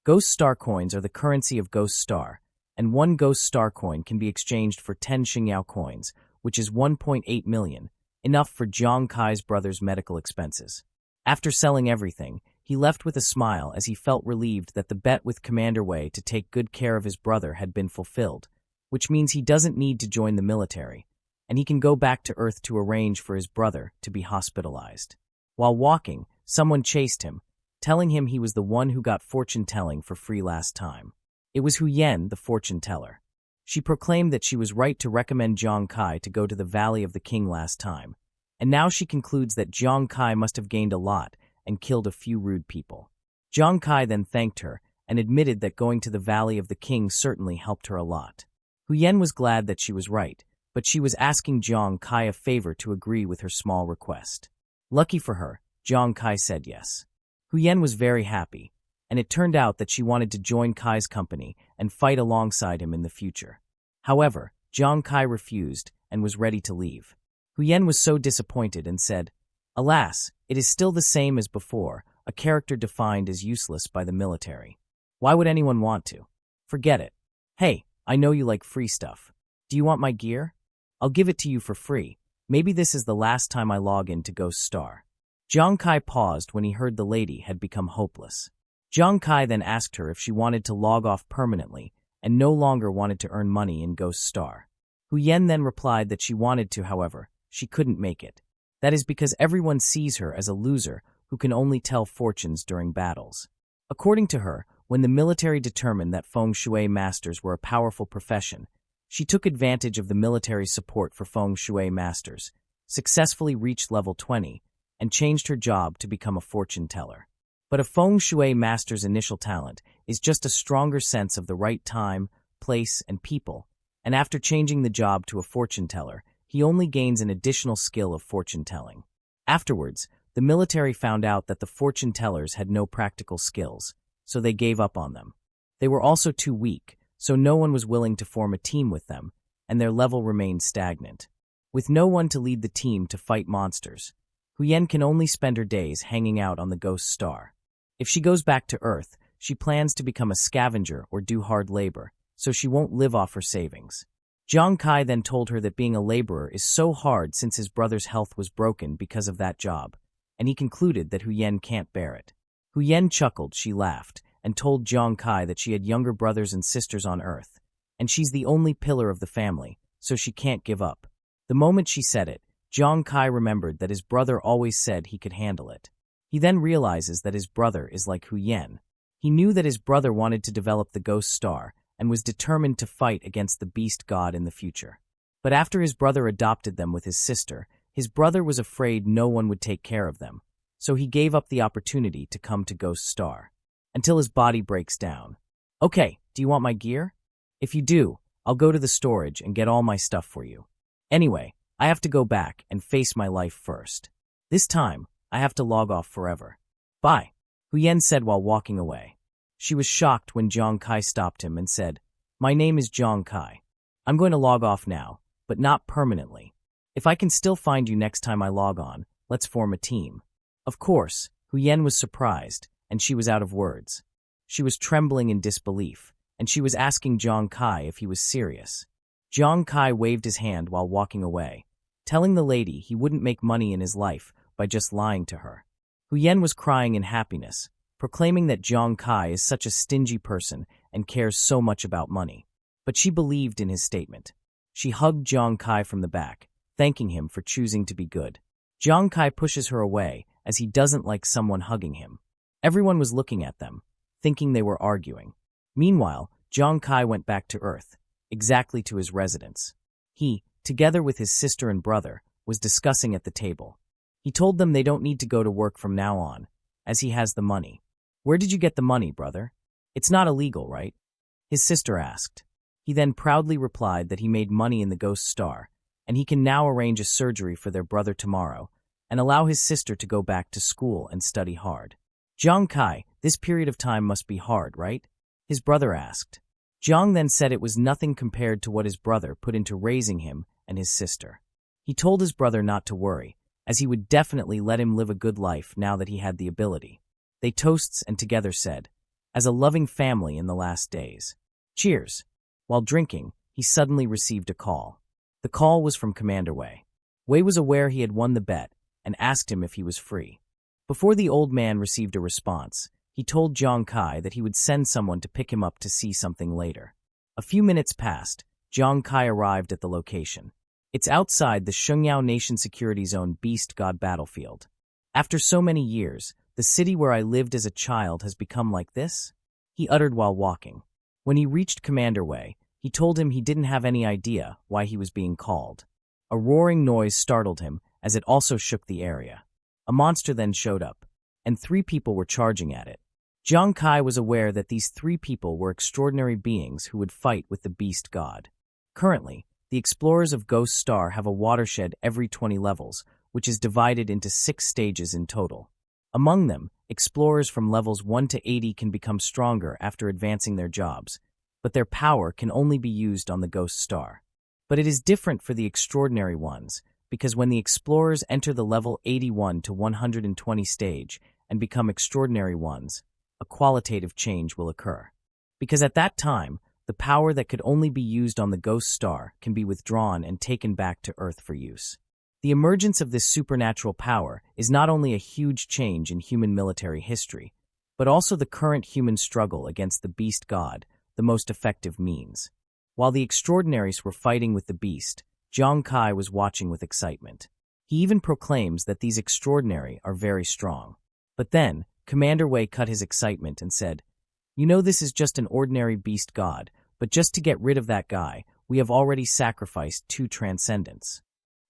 Speaker 2: Ghost Star coins are the currency of Ghost Star, and 1 Ghost Star coin can be exchanged for 10 Xingyao coins, which is 1.8 million, enough for Jiang Kai's brother's medical expenses. After selling everything, he left with a smile as he felt relieved that the bet with Commander Wei to take good care of his brother had been fulfilled, which means he doesn't need to join the military, and he can go back to Earth to arrange for his brother to be hospitalized. While walking, someone chased him, telling him he was the one who got fortune-telling for free last time. It was Hu Yan, the fortune-teller. She proclaimed that she was right to recommend Jiang Kai to go to the Valley of the King last time, and now she concludes that Jiang Kai must have gained a lot and killed a few rude people. Jiang Kai then thanked her and admitted that going to the Valley of the King certainly helped her a lot. Hu Yan was glad that she was right, but she was asking Jiang Kai a favor to agree with her small request. Lucky for her, Jiang Kai said yes. Hu Yan was very happy, and it turned out that she wanted to join Kai's company and fight alongside him in the future. However, Jiang Kai refused and was ready to leave. Hu Yan was so disappointed and said, "Alas, it is still the same as before, a character defined as useless by the military. Why would anyone want to? Forget it. Hey, I know you like free stuff. Do you want my gear? I'll give it to you for free. Maybe this is the last time I log in to Ghost Star." Jiang Kai paused when he heard the lady had become hopeless. Jiang Kai then asked her if she wanted to log off permanently and no longer wanted to earn money in Ghost Star. Hu Yan then replied that she wanted to, however, she couldn't make it. That is because everyone sees her as a loser who can only tell fortunes during battles. According to her, when the military determined that feng shui masters were a powerful profession, she took advantage of the military's support for feng shui masters, successfully reached level 20, and changed her job to become a fortune teller. But a feng shui master's initial talent is just a stronger sense of the right time, place, and people, and after changing the job to a fortune teller, he only gains an additional skill of fortune telling. Afterwards, the military found out that the fortune tellers had no practical skills, so they gave up on them. They were also too weak, so no one was willing to form a team with them, and their level remained stagnant. With no one to lead the team to fight monsters, Hu Yan can only spend her days hanging out on the Ghost Star. If she goes back to Earth, she plans to become a scavenger or do hard labor, so she won't live off her savings. Jiang Kai then told her that being a laborer is so hard since his brother's health was broken because of that job, and he concluded that Hu Yen can't bear it. Hu Yen chuckled, she laughed, and told Jiang Kai that she had younger brothers and sisters on Earth, and she's the only pillar of the family, so she can't give up. The moment she said it, Jiang Kai remembered that his brother always said he could handle it. He then realizes that his brother is like Hu Yen. He knew that his brother wanted to develop the ghost star and was determined to fight against the beast god in the future. But after his brother adopted them with his sister, his brother was afraid no one would take care of them, so he gave up the opportunity to come to Ghost Star. Until his body breaks down. Okay, do you want my gear? If you do, I'll go to the storage and get all my stuff for you. Anyway, I have to go back and face my life first. This time, I have to log off forever. Bye, Hu Yen said while walking away. She was shocked when Jiang Kai stopped him and said, My name is Jiang Kai. I'm going to log off now, but not permanently. If I can still find you next time I log on, let's form a team. Of course, Hu Yen was surprised, and she was out of words. She was trembling in disbelief, and she was asking Jiang Kai if he was serious. Jiang Kai waved his hand while walking away, telling the lady he wouldn't make money in his life by just lying to her. Hu Yen was crying in happiness, proclaiming that Jiang Kai is such a stingy person and cares so much about money. But she believed in his statement. She hugged Jiang Kai from the back, thanking him for choosing to be good. Jiang Kai pushes her away as he doesn't like someone hugging him. Everyone was looking at them, thinking they were arguing. Meanwhile, Jiang Kai went back to Earth, exactly to his residence. He, together with his sister and brother, was discussing at the table. He told them they don't need to go to work from now on, as he has the money. Where did you get the money, brother? It's not illegal, right? His sister asked. He then proudly replied that he made money in the Ghost Star, and he can now arrange a surgery for their brother tomorrow, and allow his sister to go back to school and study hard. Jiang Kai, this period of time must be hard, right? His brother asked. Jiang then said it was nothing compared to what his brother put into raising him and his sister. He told his brother not to worry, as he would definitely let him live a good life now that he had the ability. They toasts and together said, as a loving family in the last days. Cheers. While drinking, he suddenly received a call. The call was from Commander Wei. Wei was aware he had won the bet and asked him if he was free. Before the old man received a response, he told Jiang Kai that he would send someone to pick him up to see something later. A few minutes passed. Jiang Kai arrived at the location. It's outside the Shungyao Nation Security Zone Beast God battlefield. After so many years, the city where I lived as a child has become like this? He uttered while walking. When he reached Commander Wei, he told him he didn't have any idea why he was being called. A roaring noise startled him, as it also shook the area. A monster then showed up, and 3 people were charging at it. Jiang Kai was aware that these 3 people were extraordinary beings who would fight with the beast god. Currently, the explorers of Ghost Star have a watershed every 20 levels, which is divided into 6 stages in total. Among them, explorers from levels 1 to 80 can become stronger after advancing their jobs, but their power can only be used on the Ghost Star. But it is different for the extraordinary ones, because when the explorers enter the level 81 to 120 stage and become extraordinary ones, a qualitative change will occur. Because at that time, the power that could only be used on the Ghost Star can be withdrawn and taken back to Earth for use. The emergence of this supernatural power is not only a huge change in human military history, but also the current human struggle against the beast god, the most effective means. While the extraordinaries were fighting with the beast, Jiang Kai was watching with excitement. He even proclaims that these extraordinary are very strong. But then, Commander Wei cut his excitement and said, You know this is just an ordinary beast god, but just to get rid of that guy, we have already sacrificed 2 transcendents.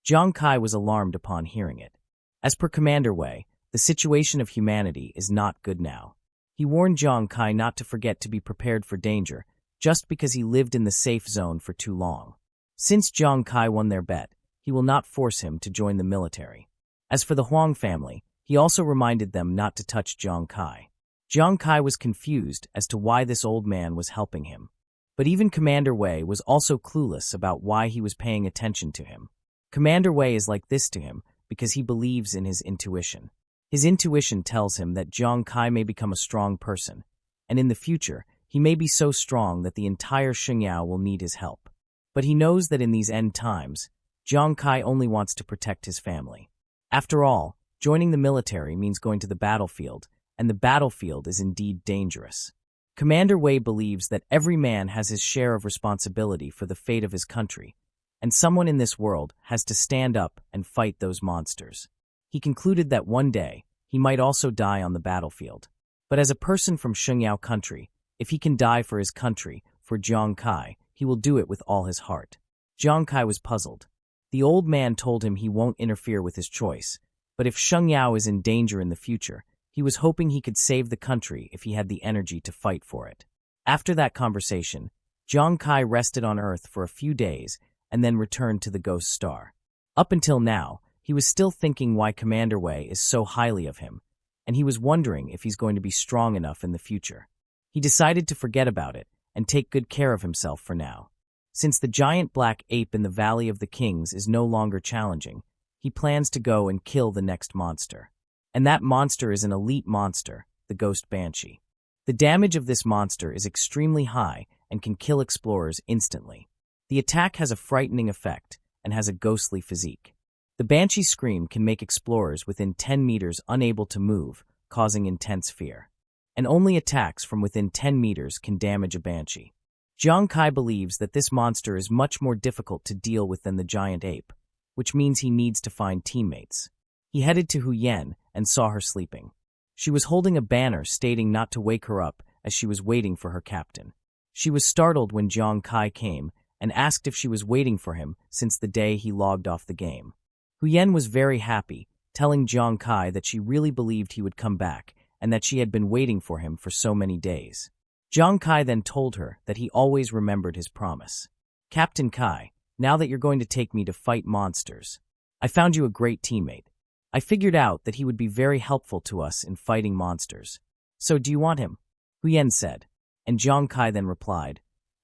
Speaker 2: Jiang Kai was alarmed upon hearing it. As per Commander Wei, the situation of humanity is not good now. He warned Jiang Kai not to forget to be prepared for danger, just because he lived in the safe zone for too long. Since Jiang Kai won their bet, he will not force him to join the military. As for the Huang family, he also reminded them not to touch Jiang Kai. Jiang Kai was confused as to why this old man was helping him. But even Commander Wei was also clueless about why he was paying attention to him. Commander Wei is like this to him because he believes in his intuition. His intuition tells him that Jiang Kai may become a strong person, and in the future, he may be so strong that the entire Xingyao will need his help. But he knows that in these end times, Jiang Kai only wants to protect his family. After all, joining the military means going to the battlefield, and the battlefield is indeed dangerous. Commander Wei believes that every man has his share of responsibility for the fate of his country, and someone in this world has to stand up and fight those monsters. He concluded that one day, he might also die on the battlefield. But as a person from Shungyao country, if he can die for his country, for Jiang Kai, he will do it with all his heart. Jiang Kai was puzzled. The old man told him he won't interfere with his choice, but if Shungyao is in danger in the future, he was hoping he could save the country if he had the energy to fight for it. After that conversation, Jiang Kai rested on Earth for a few days and then returned to the Ghost Star. Up until now, he was still thinking why Commander Wei is so highly of him, and he was wondering if he's going to be strong enough in the future. He decided to forget about it and take good care of himself for now. Since the giant black ape in the Valley of the Kings is no longer challenging, he plans to go and kill the next monster. And that monster is an elite monster, the Ghost Banshee. The damage of this monster is extremely high and can kill explorers instantly. The attack has a frightening effect and has a ghostly physique. The Banshee's scream can make explorers within 10 meters unable to move, causing intense fear. And only attacks from within 10 meters can damage a Banshee. Jiang Kai believes that this monster is much more difficult to deal with than the giant ape, which means he needs to find teammates. He headed to Hu Yan and saw her sleeping. She was holding a banner stating not to wake her up as she was waiting for her captain. She was startled when Jiang Kai came and asked if she was waiting for him since the day he logged off the game. Hu Yan was very happy, telling Jiang Kai that she really believed he would come back and that she had been waiting for him for so many days. Jiang Kai then told her that he always remembered his promise. Captain Kai, now that you're going to take me to fight monsters, I found you a great teammate. I figured out that he would be very helpful to us in fighting monsters. So do you want him? Hu Yan said, and Jiang Kai then replied,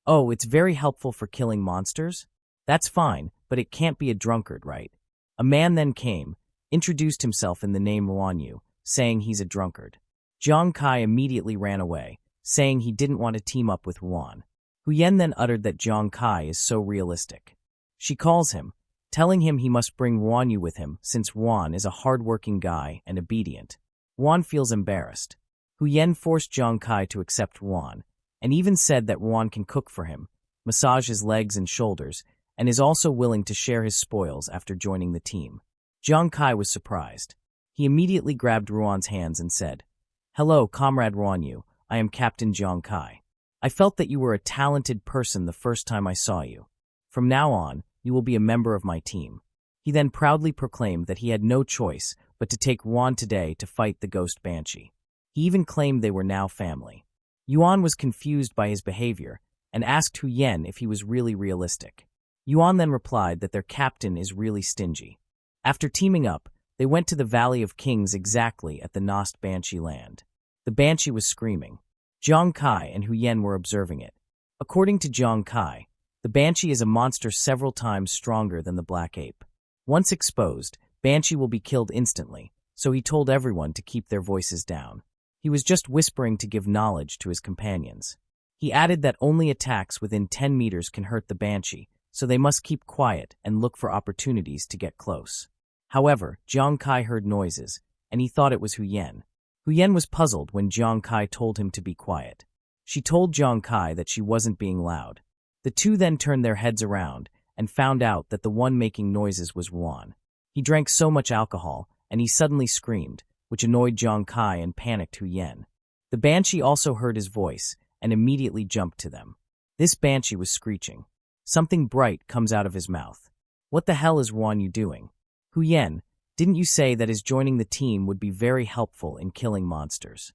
Speaker 2: Oh, it's very helpful for killing monsters? That's fine, but it can't be a drunkard, right? A man then came, introduced himself in the name Ruanyu, saying he's a drunkard. Jiang Kai immediately ran away, saying he didn't want to team up with Ruan. Hu Yan then uttered that Jiang Kai is so realistic. She calls him, telling him he must bring Ruanyu with him since Ruan is a hard-working guy and obedient. Ruan feels embarrassed. Hu Yan forced Jiang Kai to accept Ruan, and even said that Ruan can cook for him, massage his legs and shoulders, and is also willing to share his spoils after joining the team. Jiang Kai was surprised. He immediately grabbed Ruan's hands and said, Hello, Comrade Ruanyu, I am Captain Jiang Kai. I felt that you were a talented person the first time I saw you. From now on, you will be a member of my team. He then proudly proclaimed that he had no choice but to take Ruan today to fight the Ghost Banshee. He even claimed they were now family. Yuan was confused by his behavior and asked Hu Yan if he was really realistic. Yuan then replied that their captain is really stingy. After teaming up, they went to the Valley of Kings exactly at the Nost Banshee land. The Banshee was screaming. Jiang Kai and Hu Yan were observing it. According to Jiang Kai, the Banshee is a monster several times stronger than the black ape. Once exposed, Banshee will be killed instantly, so he told everyone to keep their voices down. He was just whispering to give knowledge to his companions. He added that only attacks within 10 meters can hurt the Banshee, so they must keep quiet and look for opportunities to get close. However, Jiang Kai heard noises, and he thought it was Hu Yan. Hu Yan was puzzled when Jiang Kai told him to be quiet. She told Jiang Kai that she wasn't being loud. The two then turned their heads around and found out that the one making noises was Ruan. He drank so much alcohol, and he suddenly screamed, which annoyed Jiang Kai and panicked Hu Yan. The Banshee also heard his voice and immediately jumped to them. This Banshee was screeching. Something bright comes out of his mouth. What the hell is Ruanyu doing? Hu Yan, didn't you say that his joining the team would be very helpful in killing monsters?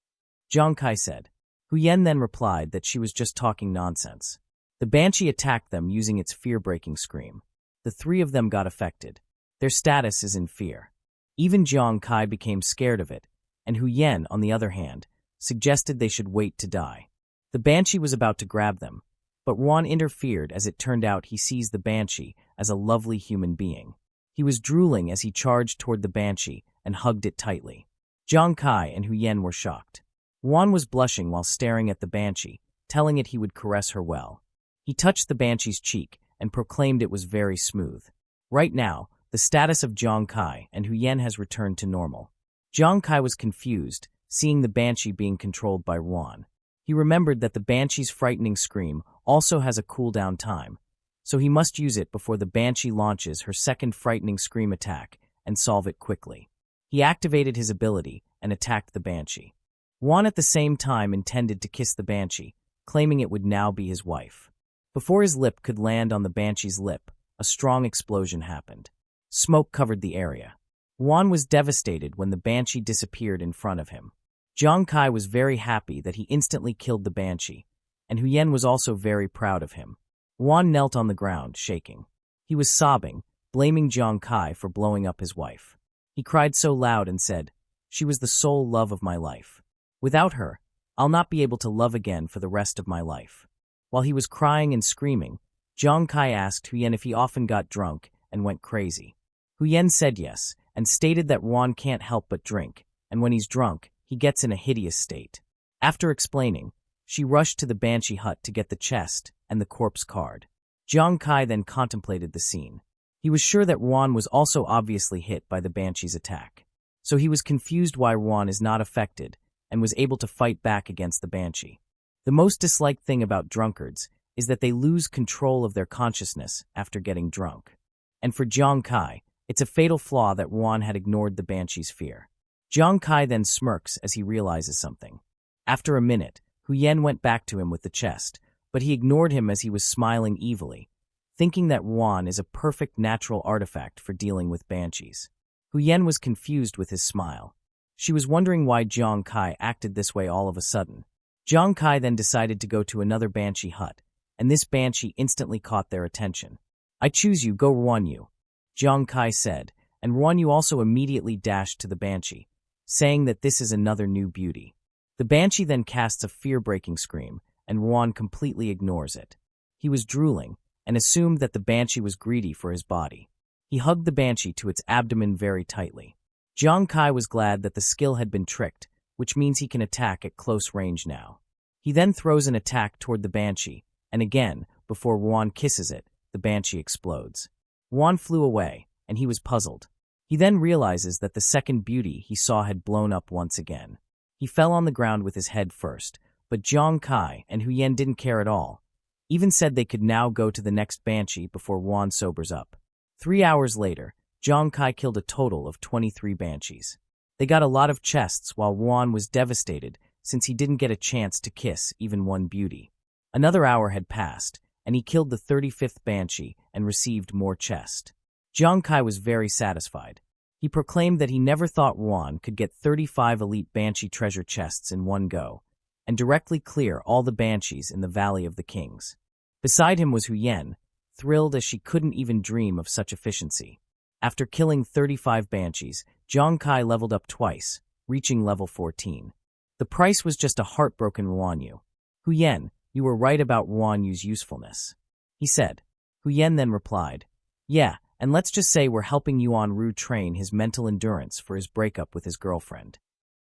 Speaker 2: Jiang Kai said. Hu Yan then replied that she was just talking nonsense. The Banshee attacked them using its fear-breaking scream. The three of them got affected. Their status is in fear. Even Jiang Kai became scared of it, and Hu Yan, on the other hand, suggested they should wait to die. The Banshee was about to grab them, but Ruan interfered as it turned out he sees the Banshee as a lovely human being. He was drooling as he charged toward the Banshee and hugged it tightly. Jiang Kai and Hu Yan were shocked. Ruan was blushing while staring at the Banshee, telling it he would caress her well. He touched the Banshee's cheek and proclaimed it was very smooth. Right now, the status of Zhang Kai and Hu Yen has returned to normal. Zhang Kai was confused, seeing the banshee being controlled by Ruan. He remembered that the banshee's frightening scream also has a cooldown time, so he must use it before the banshee launches her second frightening scream attack and solve it quickly. He activated his ability and attacked the banshee. Ruan at the same time intended to kiss the banshee, claiming it would now be his wife. Before his lip could land on the banshee's lip, a strong explosion happened. Smoke covered the area. Ruan was devastated when the banshee disappeared in front of him. Zhang Kai was very happy that he instantly killed the banshee, and Hu Yen was also very proud of him. Ruan knelt on the ground, shaking. He was sobbing, blaming Zhang Kai for blowing up his wife. He cried so loud and said, "She was the sole love of my life. Without her, I'll not be able to love again for the rest of my life." While he was crying and screaming, Zhang Kai asked Hu Yen if he often got drunk and went crazy. Hu Yen said yes, and stated that Ruan can't help but drink, and when he's drunk, he gets in a hideous state. After explaining, she rushed to the banshee hut to get the chest and the corpse card. Zhang Kai then contemplated the scene. He was sure that Ruan was also obviously hit by the banshee's attack, so he was confused why Ruan is not affected and was able to fight back against the banshee. The most disliked thing about drunkards is that they lose control of their consciousness after getting drunk. And for Zhang Kai, it's a fatal flaw that Ruan had ignored the banshee's fear. Zhang Kai then smirks as he realizes something. After a minute, Hu Yen went back to him with the chest, but he ignored him as he was smiling evilly, thinking that Ruan is a perfect natural artifact for dealing with banshees. Hu Yen was confused with his smile. She was wondering why Zhang Kai acted this way all of a sudden. Zhang Kai then decided to go to another banshee hut, and this banshee instantly caught their attention. "I choose you, go Ruan Yu," Zhang Kai said, and Ruan Yu also immediately dashed to the banshee, saying that this is another new beauty. The banshee then casts a fear-breaking scream, and Ruan completely ignores it. He was drooling, and assumed that the banshee was greedy for his body. He hugged the banshee to its abdomen very tightly. Zhang Kai was glad that the skill had been tricked, which means he can attack at close range now. He then throws an attack toward the banshee, and again, before Ruan kisses it, the banshee explodes. Ruan flew away, and he was puzzled. He then realizes that the second beauty he saw had blown up once again. He fell on the ground with his head first, but Zhang Kai and Hu Yen didn't care at all, even said they could now go to the next banshee before Ruan sobers up. 3 hours later, Zhang Kai killed a total of 23 banshees. They got a lot of chests while Ruan was devastated since he didn't get a chance to kiss even one beauty. Another hour had passed, and he killed the 35th banshee and received more chest. Zhang Kai was very satisfied. He proclaimed that he never thought Ruan could get 35 elite banshee treasure chests in one go, and directly clear all the banshees in the Valley of the Kings. Beside him was Hu Yen, thrilled as she couldn't even dream of such efficiency. After killing 35 banshees, Zhang Kai leveled up twice, reaching level 14. The price was just a heartbroken Ruan Yu. "Hu Yen, you were right about Ruan Yu's usefulness," he said. Hu Yen then replied, "Yeah, and let's just say we're helping Yuan Ru train his mental endurance for his breakup with his girlfriend."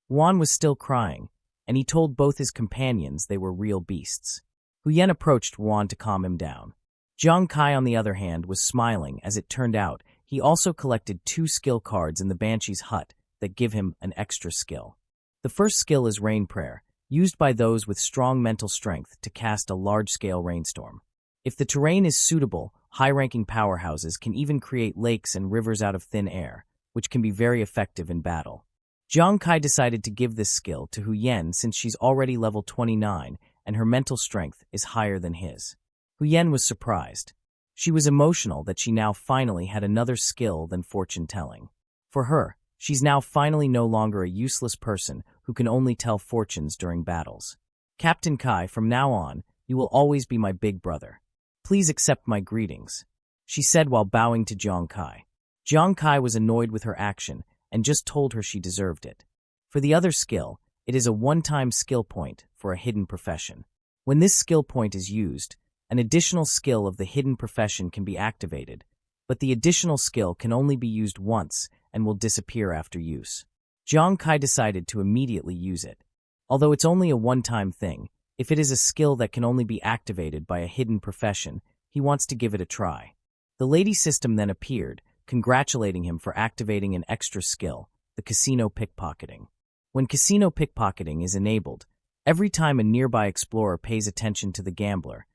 Speaker 2: Ruan was still crying, and he told both his companions they were real beasts. Hu Yen approached Ruan to calm him down. Zhang Kai, on the other hand, was smiling as it turned out he also collected 2 skill cards in the banshee's hut that give him an extra skill. The first skill is Rain Prayer, used by those with strong mental strength to cast a large-scale rainstorm. If the terrain is suitable, high-ranking powerhouses can even create lakes and rivers out of thin air, which can be very effective in battle. Zhang Kai decided to give this skill to Hu Yen since she's already level 29 and her mental strength is higher than his. Hu Yen was surprised. She was emotional that she now finally had another skill than fortune-telling. For her, she's now finally no longer a useless person who can only tell fortunes during battles. "Captain Kai, from now on, you will always be my big brother. Please accept my greetings," she said while bowing to Zhang Kai. Zhang Kai was annoyed with her action and just told her she deserved it. For the other skill, it is a one-time skill point for a hidden profession. When this skill point is used, an additional skill of the hidden profession can be activated, but the additional skill can only be used once and will disappear after use. Zhang Kai decided to immediately use it. Although it's only a one-time thing, if it is a skill that can only be activated by a hidden profession, He wants to give it a try. The lady system then appeared, congratulating him for activating an extra skill, the casino pickpocketing. When casino pickpocketing is enabled, every time a nearby explorer pays attention to the gambler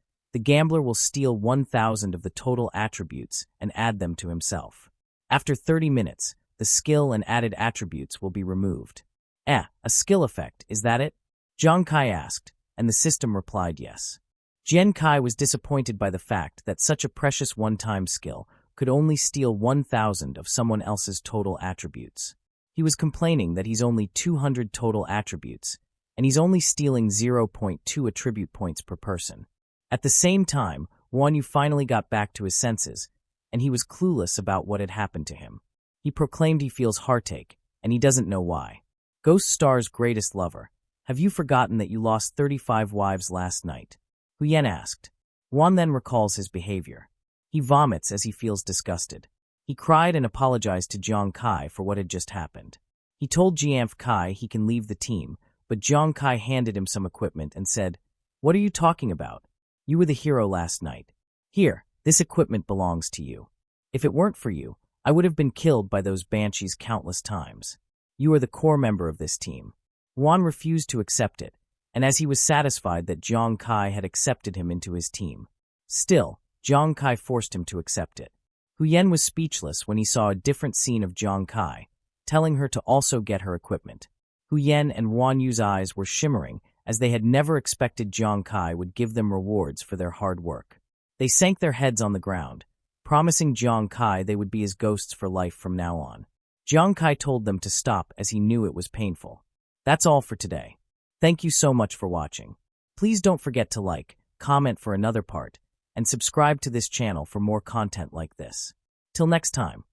Speaker 2: will steal 1,000 of the total attributes and add them to himself. After 30 minutes, the skill and added attributes will be removed. A skill effect, is that it? Zhang Kai asked, and the system replied yes. Jian Kai was disappointed by the fact that such a precious one-time skill could only steal 1,000 of someone else's total attributes. He was complaining that he's only 200 total attributes, and he's only stealing 0.2 attribute points per person. At the same time, Wan Yu finally got back to his senses, and he was clueless about what had happened to him. He proclaimed he feels heartache, and he doesn't know why. Ghost Star's greatest lover, have you forgotten that you lost 35 wives last night? Huyen asked. Wan then recalls his behavior. He vomits as he feels disgusted. He cried and apologized to Zhang Kai for what had just happened. He told Jianf Kai he can leave the team, but Zhang Kai handed him some equipment and said, "What are you talking about? You were the hero last night. Here, this equipment belongs to you. If it weren't for you, I would have been killed by those banshees countless times. You are the core member of this team." Wan refused to accept it, and as he was satisfied that Zhang Kai had accepted him into his team. Still, Zhang Kai forced him to accept it. Huyen was speechless when he saw a different scene of Zhang Kai, telling her to also get her equipment. Huyen and Wan Yu's eyes were shimmering as they had never expected Zhang Kai would give them rewards for their hard work. They sank their heads on the ground, promising Zhang Kai they would be his ghosts for life from now on. Zhang Kai told them to stop as he knew it was painful. That's all for today. Thank you so much for watching. Please don't forget to like, comment for another part, and subscribe to this channel for more content like this. Till next time.